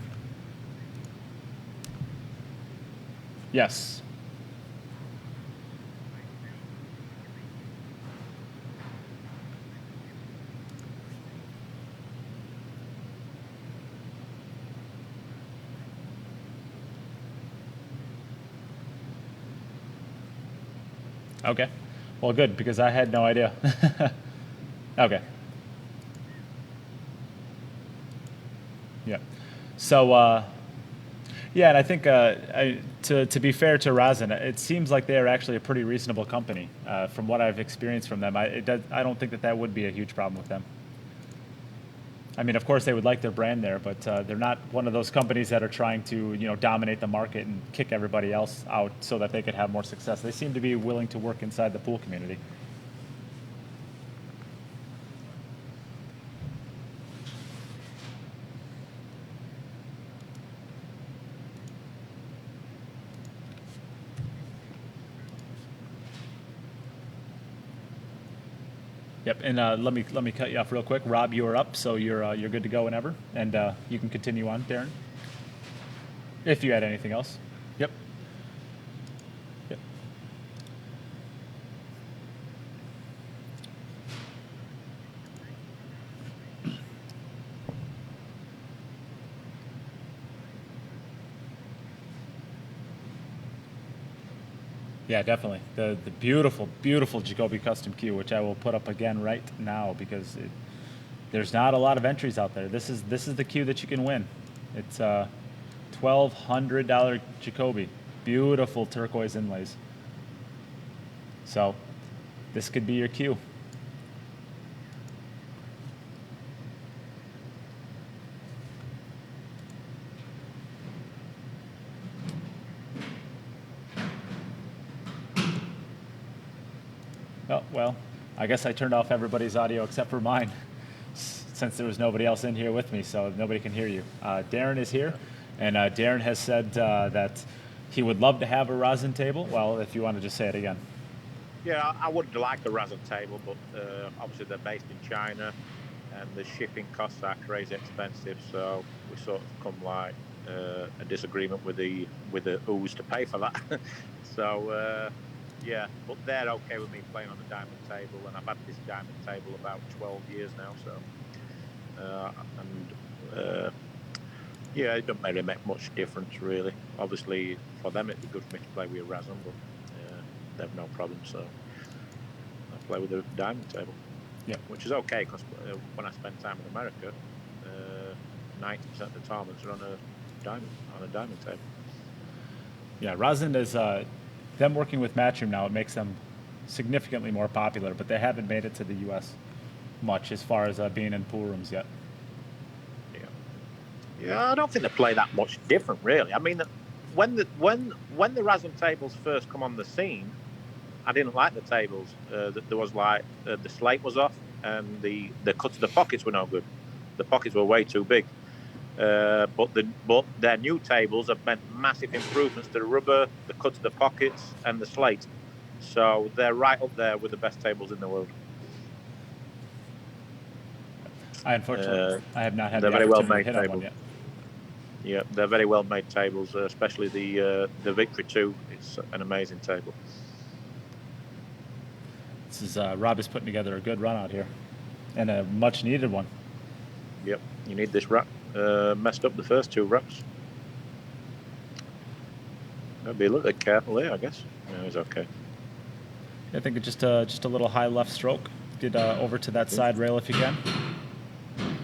Yes. Okay. Well, good, because I had no idea. Okay. Yeah. So, yeah, and I think to be fair to Razin, it seems like they are actually a pretty reasonable company. From what I've experienced from them, I don't think that would be a huge problem with them. I mean, of course, they would like their brand there, but they're not one of those companies that are trying to, dominate the market and kick everybody else out so that they could have more success. They seem to be willing to work inside the pool community. Yep, and let me cut you off real quick. Rob, you are up, so you're good to go whenever, and you can continue on, Darren. If you had anything else. Yep. Yep. Yeah, definitely. The beautiful, beautiful Jacoby custom cue, which I will put up again right now because there's not a lot of entries out there. This is the cue that you can win. It's $1,200 Jacoby. Beautiful turquoise inlays. So this could be your cue. Oh, well, I guess I turned off everybody's audio except for mine since there was nobody else in here with me, so nobody can hear you. Darren is here, and Darren has said that he would love to have a rosin table. Well, if you want to just say it again. Yeah, I would like a rosin table, but obviously they're based in China, and the shipping costs are crazy expensive, so we sort of come like a disagreement with the ooze to pay for that. So yeah, but they're okay with me playing on the diamond table, and I've had this diamond table about 12 years now, so yeah, it doesn't really make much difference really. Obviously for them it'd be good for me to play with a rosin, but they have no problem, so I play with a diamond table. Yeah, which is okay because when I spend time in America, 90% of the tournaments are on a diamond table. Yeah, rosin is them working with Matchroom now. It makes them significantly more popular, but they haven't made it to the U.S. much as far as being in pool rooms yet. Yeah, I don't think they play that much different, really. I mean, when the rosin tables first come on the scene, I didn't like the tables. There was like the slate was off, and the cuts of the pockets were no good. The pockets were way too big. but their new tables have meant massive improvements to the rubber, the cut of the pockets, and the slate. So they're right up there with the best tables in the world. Unfortunately, I have not had they're the very well opportunity made to hit on tables. one yet. Yeah, they're very well made tables, especially the Victory 2. It's an amazing table. This is Robb is putting together a good run out here, and a much needed one. Yep, you need this rack. Messed up the first 2 racks. Gotta be a little bit careful here, I guess. No, he's okay. I think it's just a little high left stroke. Get over to that side rail if you can.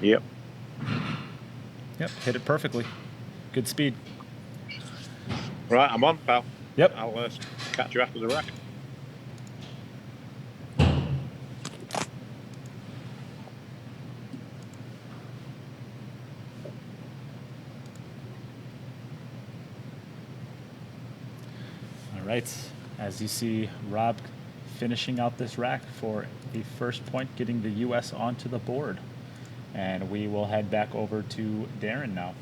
Yep. Yep, hit it perfectly. Good speed. Right, I'm on, pal. Yep. I'll catch you after the rack. All right, as you see, Robb finishing out this rack for the first point, getting the U.S. onto the board. And we will head back over to Darren now.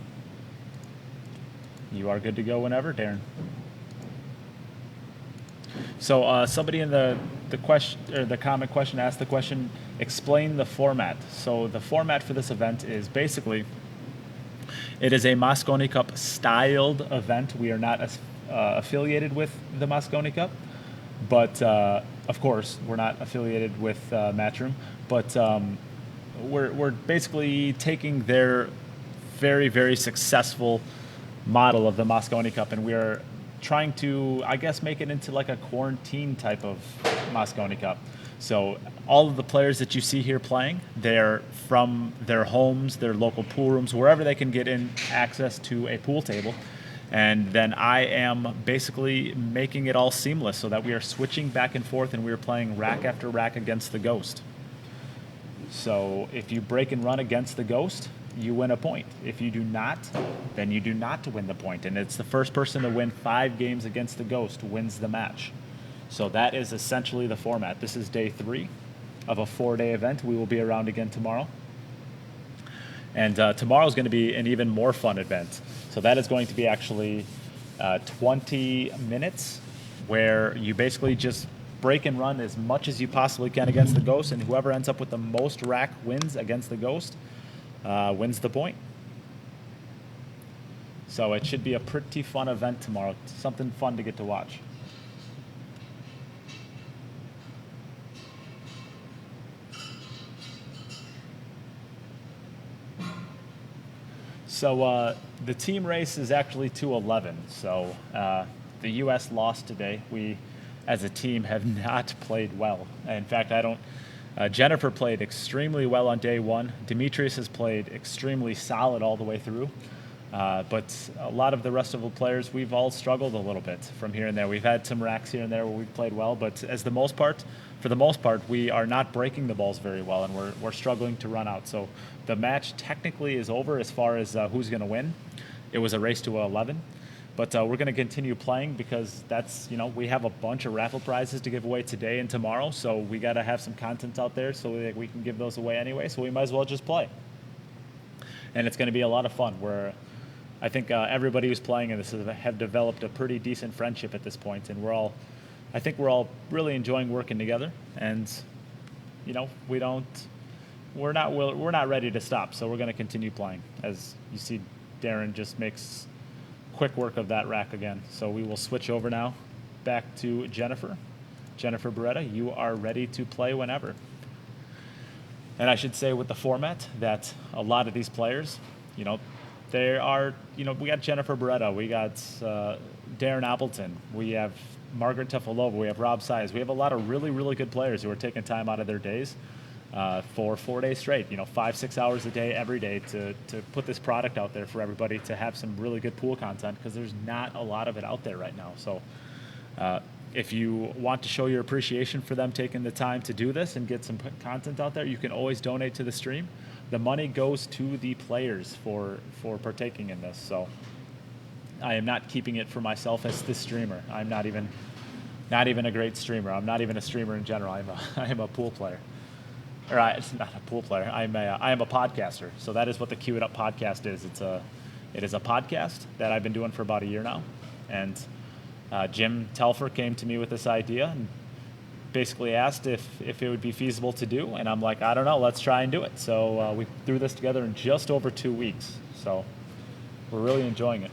You are good to go whenever, Darren. So somebody in the question or the comment question asked the question, explain the format. So the format for this event is basically, it is a Mosconi Cup styled event. We are not affiliated with the Mosconi Cup, but of course we're not affiliated with Matchroom, but we're basically taking their very, very successful model of the Mosconi Cup, and we are trying to, I guess, make it into like a quarantine type of Mosconi Cup. So all of the players that you see here playing, they're from their homes, their local pool rooms, wherever they can get in access to a pool table. And then I am basically making it all seamless so that we are switching back and forth and we are playing rack after rack against the Ghost. So if you break and run against the Ghost, you win a point. If you do not, then you do not win the point. And it's the first person to win 5 games against the Ghost wins the match. So that is essentially the format. This is day 3 of a 4-day event. We will be around again tomorrow. And tomorrow is going to be an even more fun event. So that is going to be actually 20 minutes where you basically just break and run as much as you possibly can against the Ghost, and whoever ends up with the most rack wins against the Ghost wins the point. So it should be a pretty fun event tomorrow. Something fun to get to watch. So the team race is actually 2-11. So the U.S. lost today. We, as a team, have not played well. In fact, Jennifer played extremely well on day 1. Demetrius has played extremely solid all the way through. But a lot of the rest of the players, we've all struggled a little bit from here and there. We've had some racks here and there where we've played well, but for the most part, we are not breaking the balls very well, and we're struggling to run out. So the match technically is over as far as who's going to win. It was a race to 11. But we're going to continue playing because that's, we have a bunch of raffle prizes to give away today and tomorrow. So we got to have some content out there so that we can give those away anyway. So we might as well just play. And it's going to be a lot of fun. I think everybody who's playing in this have developed a pretty decent friendship at this point. And I think we're all really enjoying working together. And, we're not ready to stop. So we're going to continue playing. As you see, Darren just makes quick work of that rack again. So we will switch over now back to Jennifer. Jennifer Barretta, you are ready to play whenever. And I should say with the format that a lot of these players, they are, we got Jennifer Barretta, we got Darren Appleton, we have Margaret Fefilova, we have Robb Saez. We have a lot of really, really good players who are taking time out of their days for 4 days straight, 5-6 hours a day, every day to put this product out there for everybody to have some really good pool content, because there's not a lot of it out there right now. So if you want to show your appreciation for them taking the time to do this and get some content out there, you can always donate to the stream. The money goes to the players for partaking in this. So I am not keeping it for myself as the streamer. I'm not even a great streamer. I'm not even a streamer in general. I am a pool player. or it's not a pool player. I am a podcaster. So that is what the Cue It Up podcast is. It is a podcast that I've been doing for about a year now. And Jim Telfer came to me with this idea and basically asked if it would be feasible to do. And I'm like, I don't know, let's try and do it. So we threw this together in just over 2 weeks. So we're really enjoying it.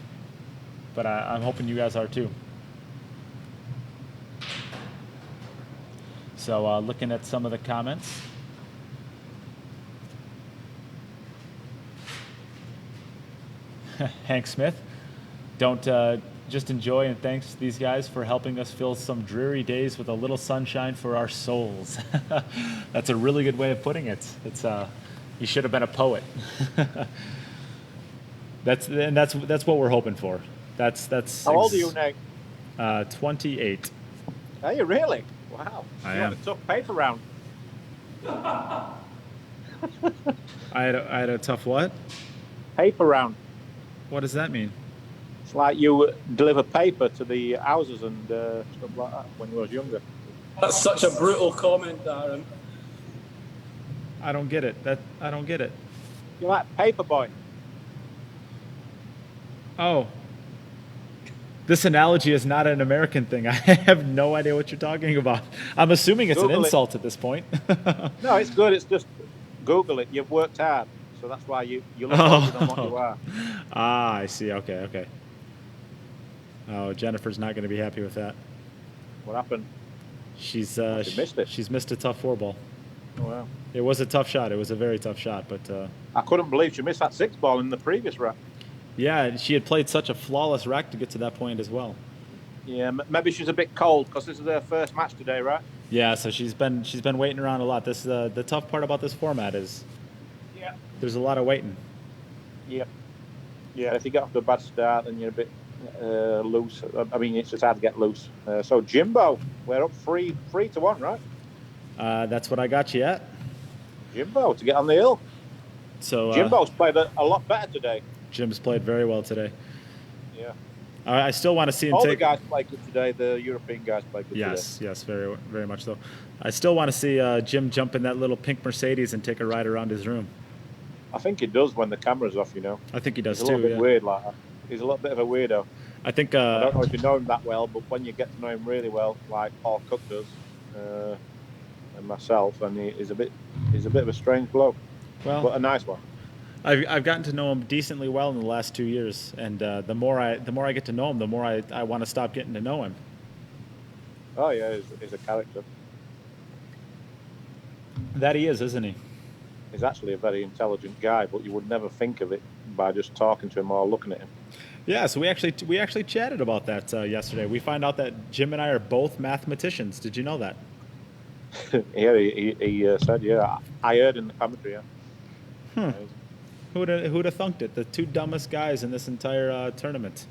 But I'm hoping you guys are too. So looking at some of the comments. Hank Smith, don't just enjoy and thanks these guys for helping us fill some dreary days with a little sunshine for our souls. That's a really good way of putting it. It's you should have been a poet. That's what we're hoping for. That's How old are you, Nate? 28. Are you really? Wow. I You am. had a tough paper round. I had a tough what? Paper round. What does that mean? It's like you deliver paper to the houses and stuff like that when you was younger. That's such a brutal comment, Darren. I don't get it. I don't get it. You're like paper boy. Oh. This analogy is not an American thing. I have no idea what you're talking about. I'm assuming it's Google an it. insult at this point. No, it's good. It's just Google it. You've worked hard, so that's why you look older than what you are. Ah, I see. Okay. Oh, Jennifer's not going to be happy with that. What happened? She's She missed it. She's missed a tough 4-ball. Oh, wow. It was a tough shot. It was a very tough shot, but I couldn't believe she missed that 6-ball in the previous rack. yeah, and she had played such a flawless rack to get to that point as well. Yeah, maybe she's a bit cold because this is her first match today, right? Yeah, so she's been waiting around a lot. This the tough part about this format is there's a lot of waiting. Yeah. Yeah, if you get off to a bad start and you're a bit loose, I mean, it's just hard to get loose. So Jimbo, we're up 3-1, right? That's what I got you at. Jimbo to get on the hill. So Jimbo's played a lot better today. Jim's played very well today. Yeah. I still want to see him All take. the guys played good today. The European guys played good Yes, very, very much so. I still want to see Jim jump in that little pink Mercedes and take a ride around his room. I think he does when the camera's off, you know. I think he does He's a too. little bit Yeah. weird like that. He's a little bit of a weirdo. I think. I don't know if you know him that well, but when you get to know him really well, like Paul Cook does, and myself, and he's a bit of a strange bloke, Well, but a nice one. I've gotten to know him decently well in the last 2 years, and the more I get to know him, the more I want to stop getting to know him. Oh yeah, he's a character. That he is, isn't he? He's actually a very intelligent guy, but you would never think of it by just talking to him or looking at him. Yeah, so we actually chatted about that yesterday. We find out that Jim and I are both mathematicians. Did you know that? Yeah, he said, yeah. I heard in the commentary, yeah. Who'd have thunked it? The two dumbest guys in this entire tournament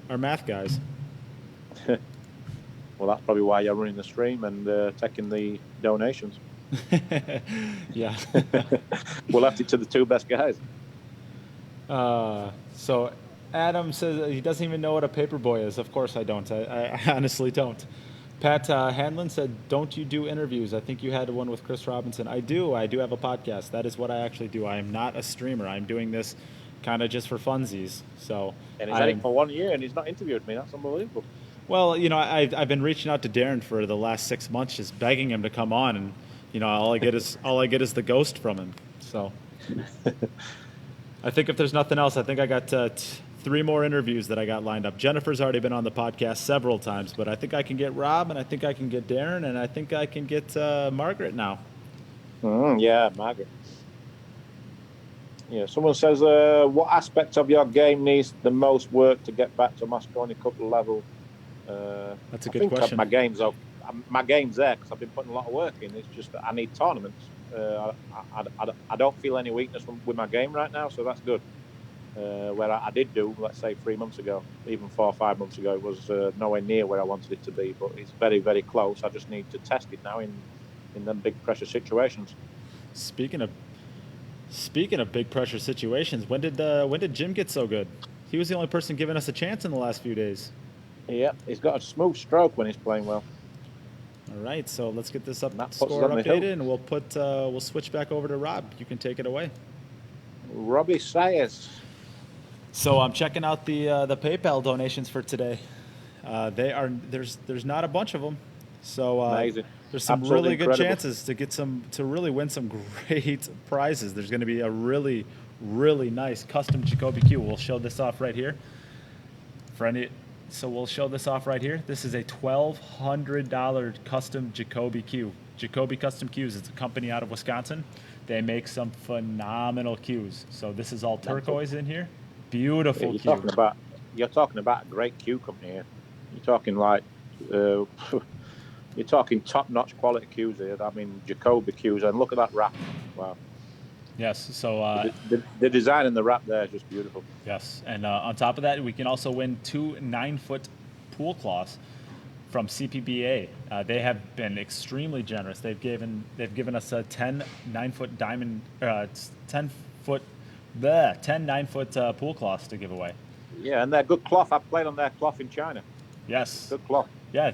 are math guys. Well, that's probably why you're running the stream and taking the donations. Yeah. We left it to the two best guys. So Adam says he doesn't even know what a paper boy is. Of course I don't. I honestly don't. Pat Hanlon said, don't you do interviews? I think you had one with Chris Robinson. I do. I do have a podcast. That is what I actually do. I am not a streamer. I'm doing this kind of just for funsies. So, And he's had it for 1 year and he's not interviewed me. That's unbelievable. Well, you know, I've been reaching out to Darren for the last 6 months, just begging him to come on, and you know, all I get is the ghost from him. So, I think if there's nothing else, I think I got 3 more interviews that I got lined up. Jennifer's already been on the podcast several times, but I think I can get Robb, and I think I can get Darren, and I think I can get Margaret now. Yeah, Margaret. Yeah, someone says, what aspect of your game needs the most work to get back to Mosconi Cup level? That's a good question. My game's there because I've been putting a lot of work in. It's just that I need tournaments. I don't feel any weakness with my game right now, so that's good. Where I did do, let's say 3 months ago, even 4 or 5 months ago, it was nowhere near where I wanted it to be, but it's very, very close. I just need to test it now in them big pressure situations. Speaking of big pressure situations, when did Jim get so good? He was the only person giving us a chance in the last few days. Yeah, he's got a smooth stroke when he's playing well. All right, so let's get this up puts us score on the hill. updated, and we'll switch back over to Rob. You can take it away. Robbie Saez. So I'm checking out the PayPal donations for today. There's not a bunch of them, so Amazing. there's some Absolutely really good incredible. chances to really win some great prizes. There's going to be a really nice custom Jacoby Q. We'll show this off right here. So we'll show this off right here. This is a $1,200 custom Jacoby Q. Jacoby Custom Qs. It's a company out of Wisconsin. They make some phenomenal Qs. So this is all turquoise in here. Beautiful Yeah, Q. you're talking about a great Q company here. You're talking like you're talking top-notch quality Qs here. I mean, Jacoby Qs, and look at that wrap. Wow. Yes. So the design in the wrap there is just beautiful. yes, and on top of that, we can also win 2 9-foot pool cloths from CPBA. They have been extremely generous. They've given us a 10 9-foot diamond, 10 9-foot pool cloths to give away. Yeah, and they're good cloth. I've played on their cloth in China. Yes. Good cloth. Yeah,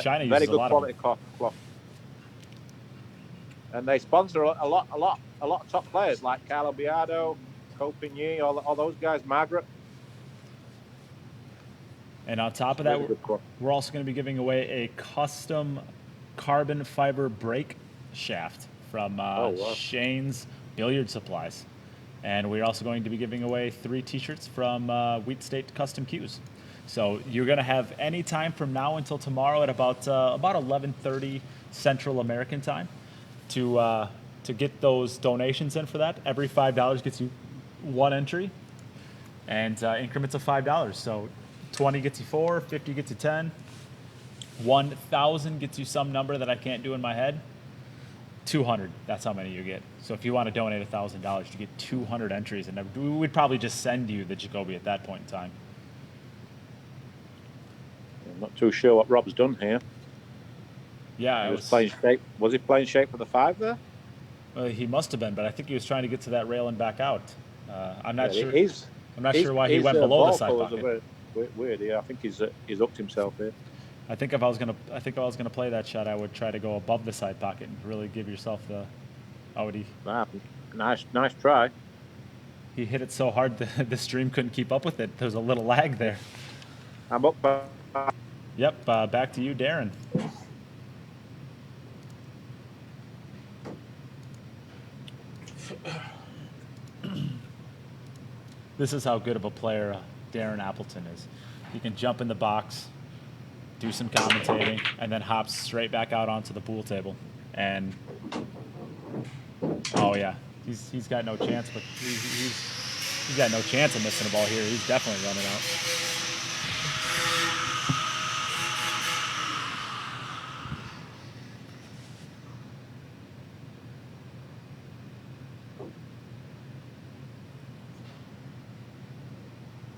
China uses very a good lot quality of cloth. And they sponsor a lot of top players like Carlo Biado, Copigny, all those guys, Margaret. And on top of that, we're also going to be giving away a custom carbon fiber brake shaft from Shane's Billiard Supplies. And we're also going to be giving away 3 T-shirts from Wheat State Custom Qs. So you're going to have any time from now until tomorrow at about 11:30 Central American time to get those donations in for that. Every $5 gets you 1 entry, and increments of $5. So 20 gets you 4, 50 gets you 10, 1,000 gets you some number that I can't do in my head. 200, that's how many you get. So if you want to donate $1,000, you get 200 entries, and we would probably just send you the Jacoby at that point in time. I'm not too sure what Rob's done here. Yeah, he was playing shape. Was he playing shape for the 5 there? He must have been, but I think he was trying to get to that rail and back out. I'm not sure. I'm not His- sure why he his, went below ball the side colours are pocket. very weird. Yeah, I think he's upped himself here. I think if I was gonna play that shot, I would try to go above the side pocket and really give yourself the. Nice try. He hit it so hard the stream couldn't keep up with it. There's a little lag there. I'm up. Yep. Back to you, Darren. This is how good of a player Darren Appleton is. He can jump in the box, do some commentating, and then hop straight back out onto the pool table. And oh yeah, he's got no chance. But he's got no chance of missing a ball here. He's definitely running out.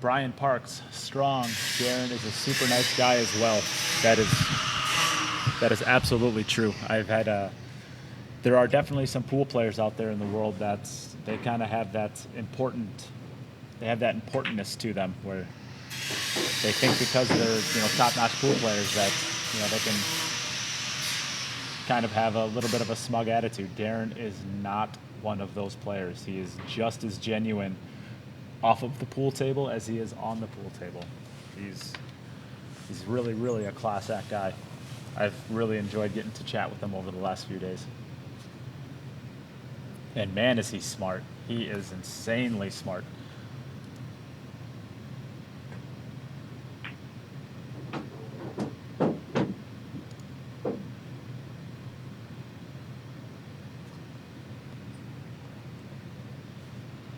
Brian Parks, strong. Darren is a super nice guy as well. That is absolutely true. There are definitely some pool players out there in the world they kind of have that importantness to them, where they think because they're top-notch pool players that they can kind of have a little bit of a smug attitude. Darren is not one of those players. He is just as genuine off of the pool table as he is on the pool table. He's really, really a class act guy. I've really enjoyed getting to chat with him over the last few days. And man, is he smart. He is insanely smart.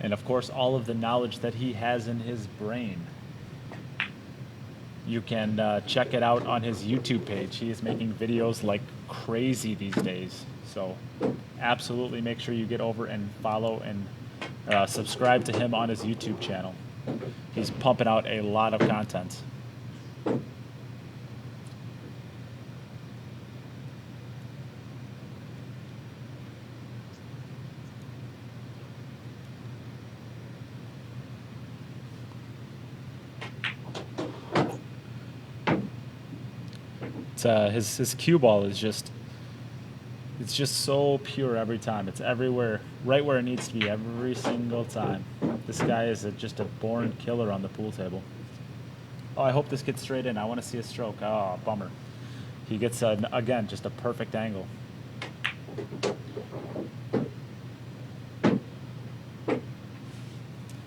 And of course, all of the knowledge that he has in his brain. You can check it out on his YouTube page. He is making videos like crazy these days. So absolutely make sure you get over and follow and subscribe to him on his YouTube channel. He's pumping out a lot of content. It's his cue ball is just, it's just so pure every time. It's everywhere, right where it needs to be every single time. This guy is just a born killer on the pool table. Oh, I hope this gets straight in. I want to see a stroke. Oh, bummer. He gets, again, just a perfect angle.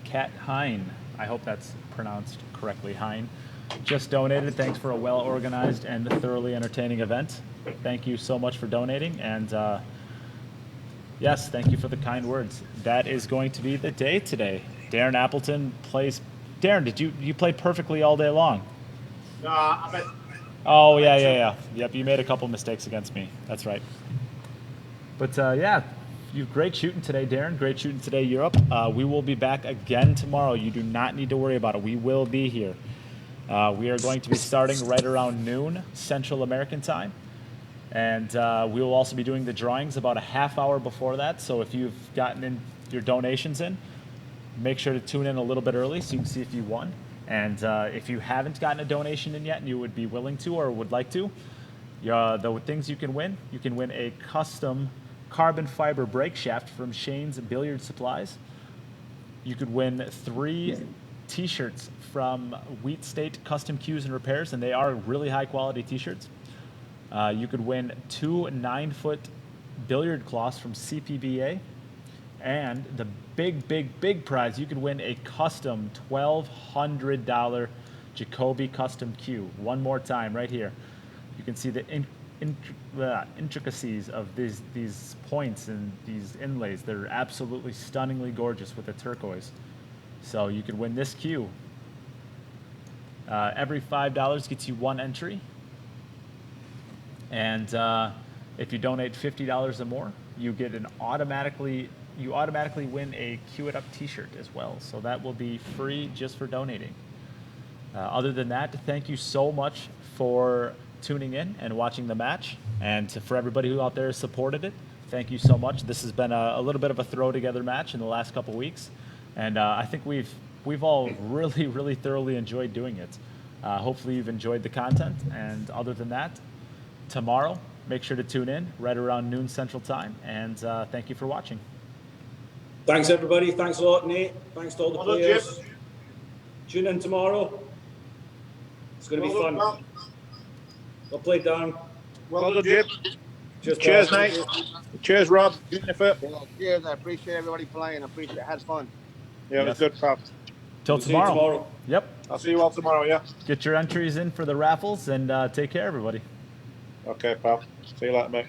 Kat Hine, I hope that's pronounced correctly, Hine, just donated. Thanks for a well-organized and thoroughly entertaining event. Thank you so much for donating, and yes, thank you for the kind words. That is going to be the day today. Darren Appleton plays. Darren, did you play perfectly all day long? No, I meant. Oh yeah. Yep, you made a couple mistakes against me. That's right. But yeah, you great shooting today, Darren. Great shooting today, Europe. We will be back again tomorrow. You do not need to worry about it. We will be here. We are going to be starting right around noon Central American time. And we will also be doing the drawings about a half hour before that. So if you've gotten in your donations in, make sure to tune in a little bit early so you can see if you won. And if you haven't gotten a donation in yet and you would be willing to or would like to, the things you can win a custom carbon fiber brake shaft from Shane's Billiard Supplies. You could win 3 t-shirts from Wheat State Custom Cues and Repairs, and they are really high quality t-shirts. You could win 2 9-foot billiard cloths from CPBA. And the big prize, you could win a custom $1,200 Jacoby custom cue. One more time right here. You can see the intricacies of these points and these inlays. They're absolutely stunningly gorgeous with the turquoise. So you could win this cue. Every $5 gets you 1 entry. And if you donate $50 or more, you get automatically win a Cue It Up t-shirt as well. So that will be free just for donating. Other than that, thank you so much for tuning in and watching the match. And for everybody who out there has supported it, thank you so much. This has been a little bit of a throw together match in the last couple weeks. And I think we've all really thoroughly enjoyed doing it. Hopefully you've enjoyed the content. And other than that, tomorrow, make sure to tune in right around noon Central Time. And thank you for watching. Thanks, everybody. Thanks a lot, Nate. Thanks to all the players. Tune in tomorrow. It's going to be fun. Well played, Darren. Well done, Jim. Cheers, Nate. Cheers, Rob. Cheers. I appreciate everybody playing. I appreciate it. Had fun. Yeah, it was good, pal. Till tomorrow. Yep. I'll see you all tomorrow, yeah? Get your entries in for the raffles and take care, everybody. Okay, pal. See you later, mate.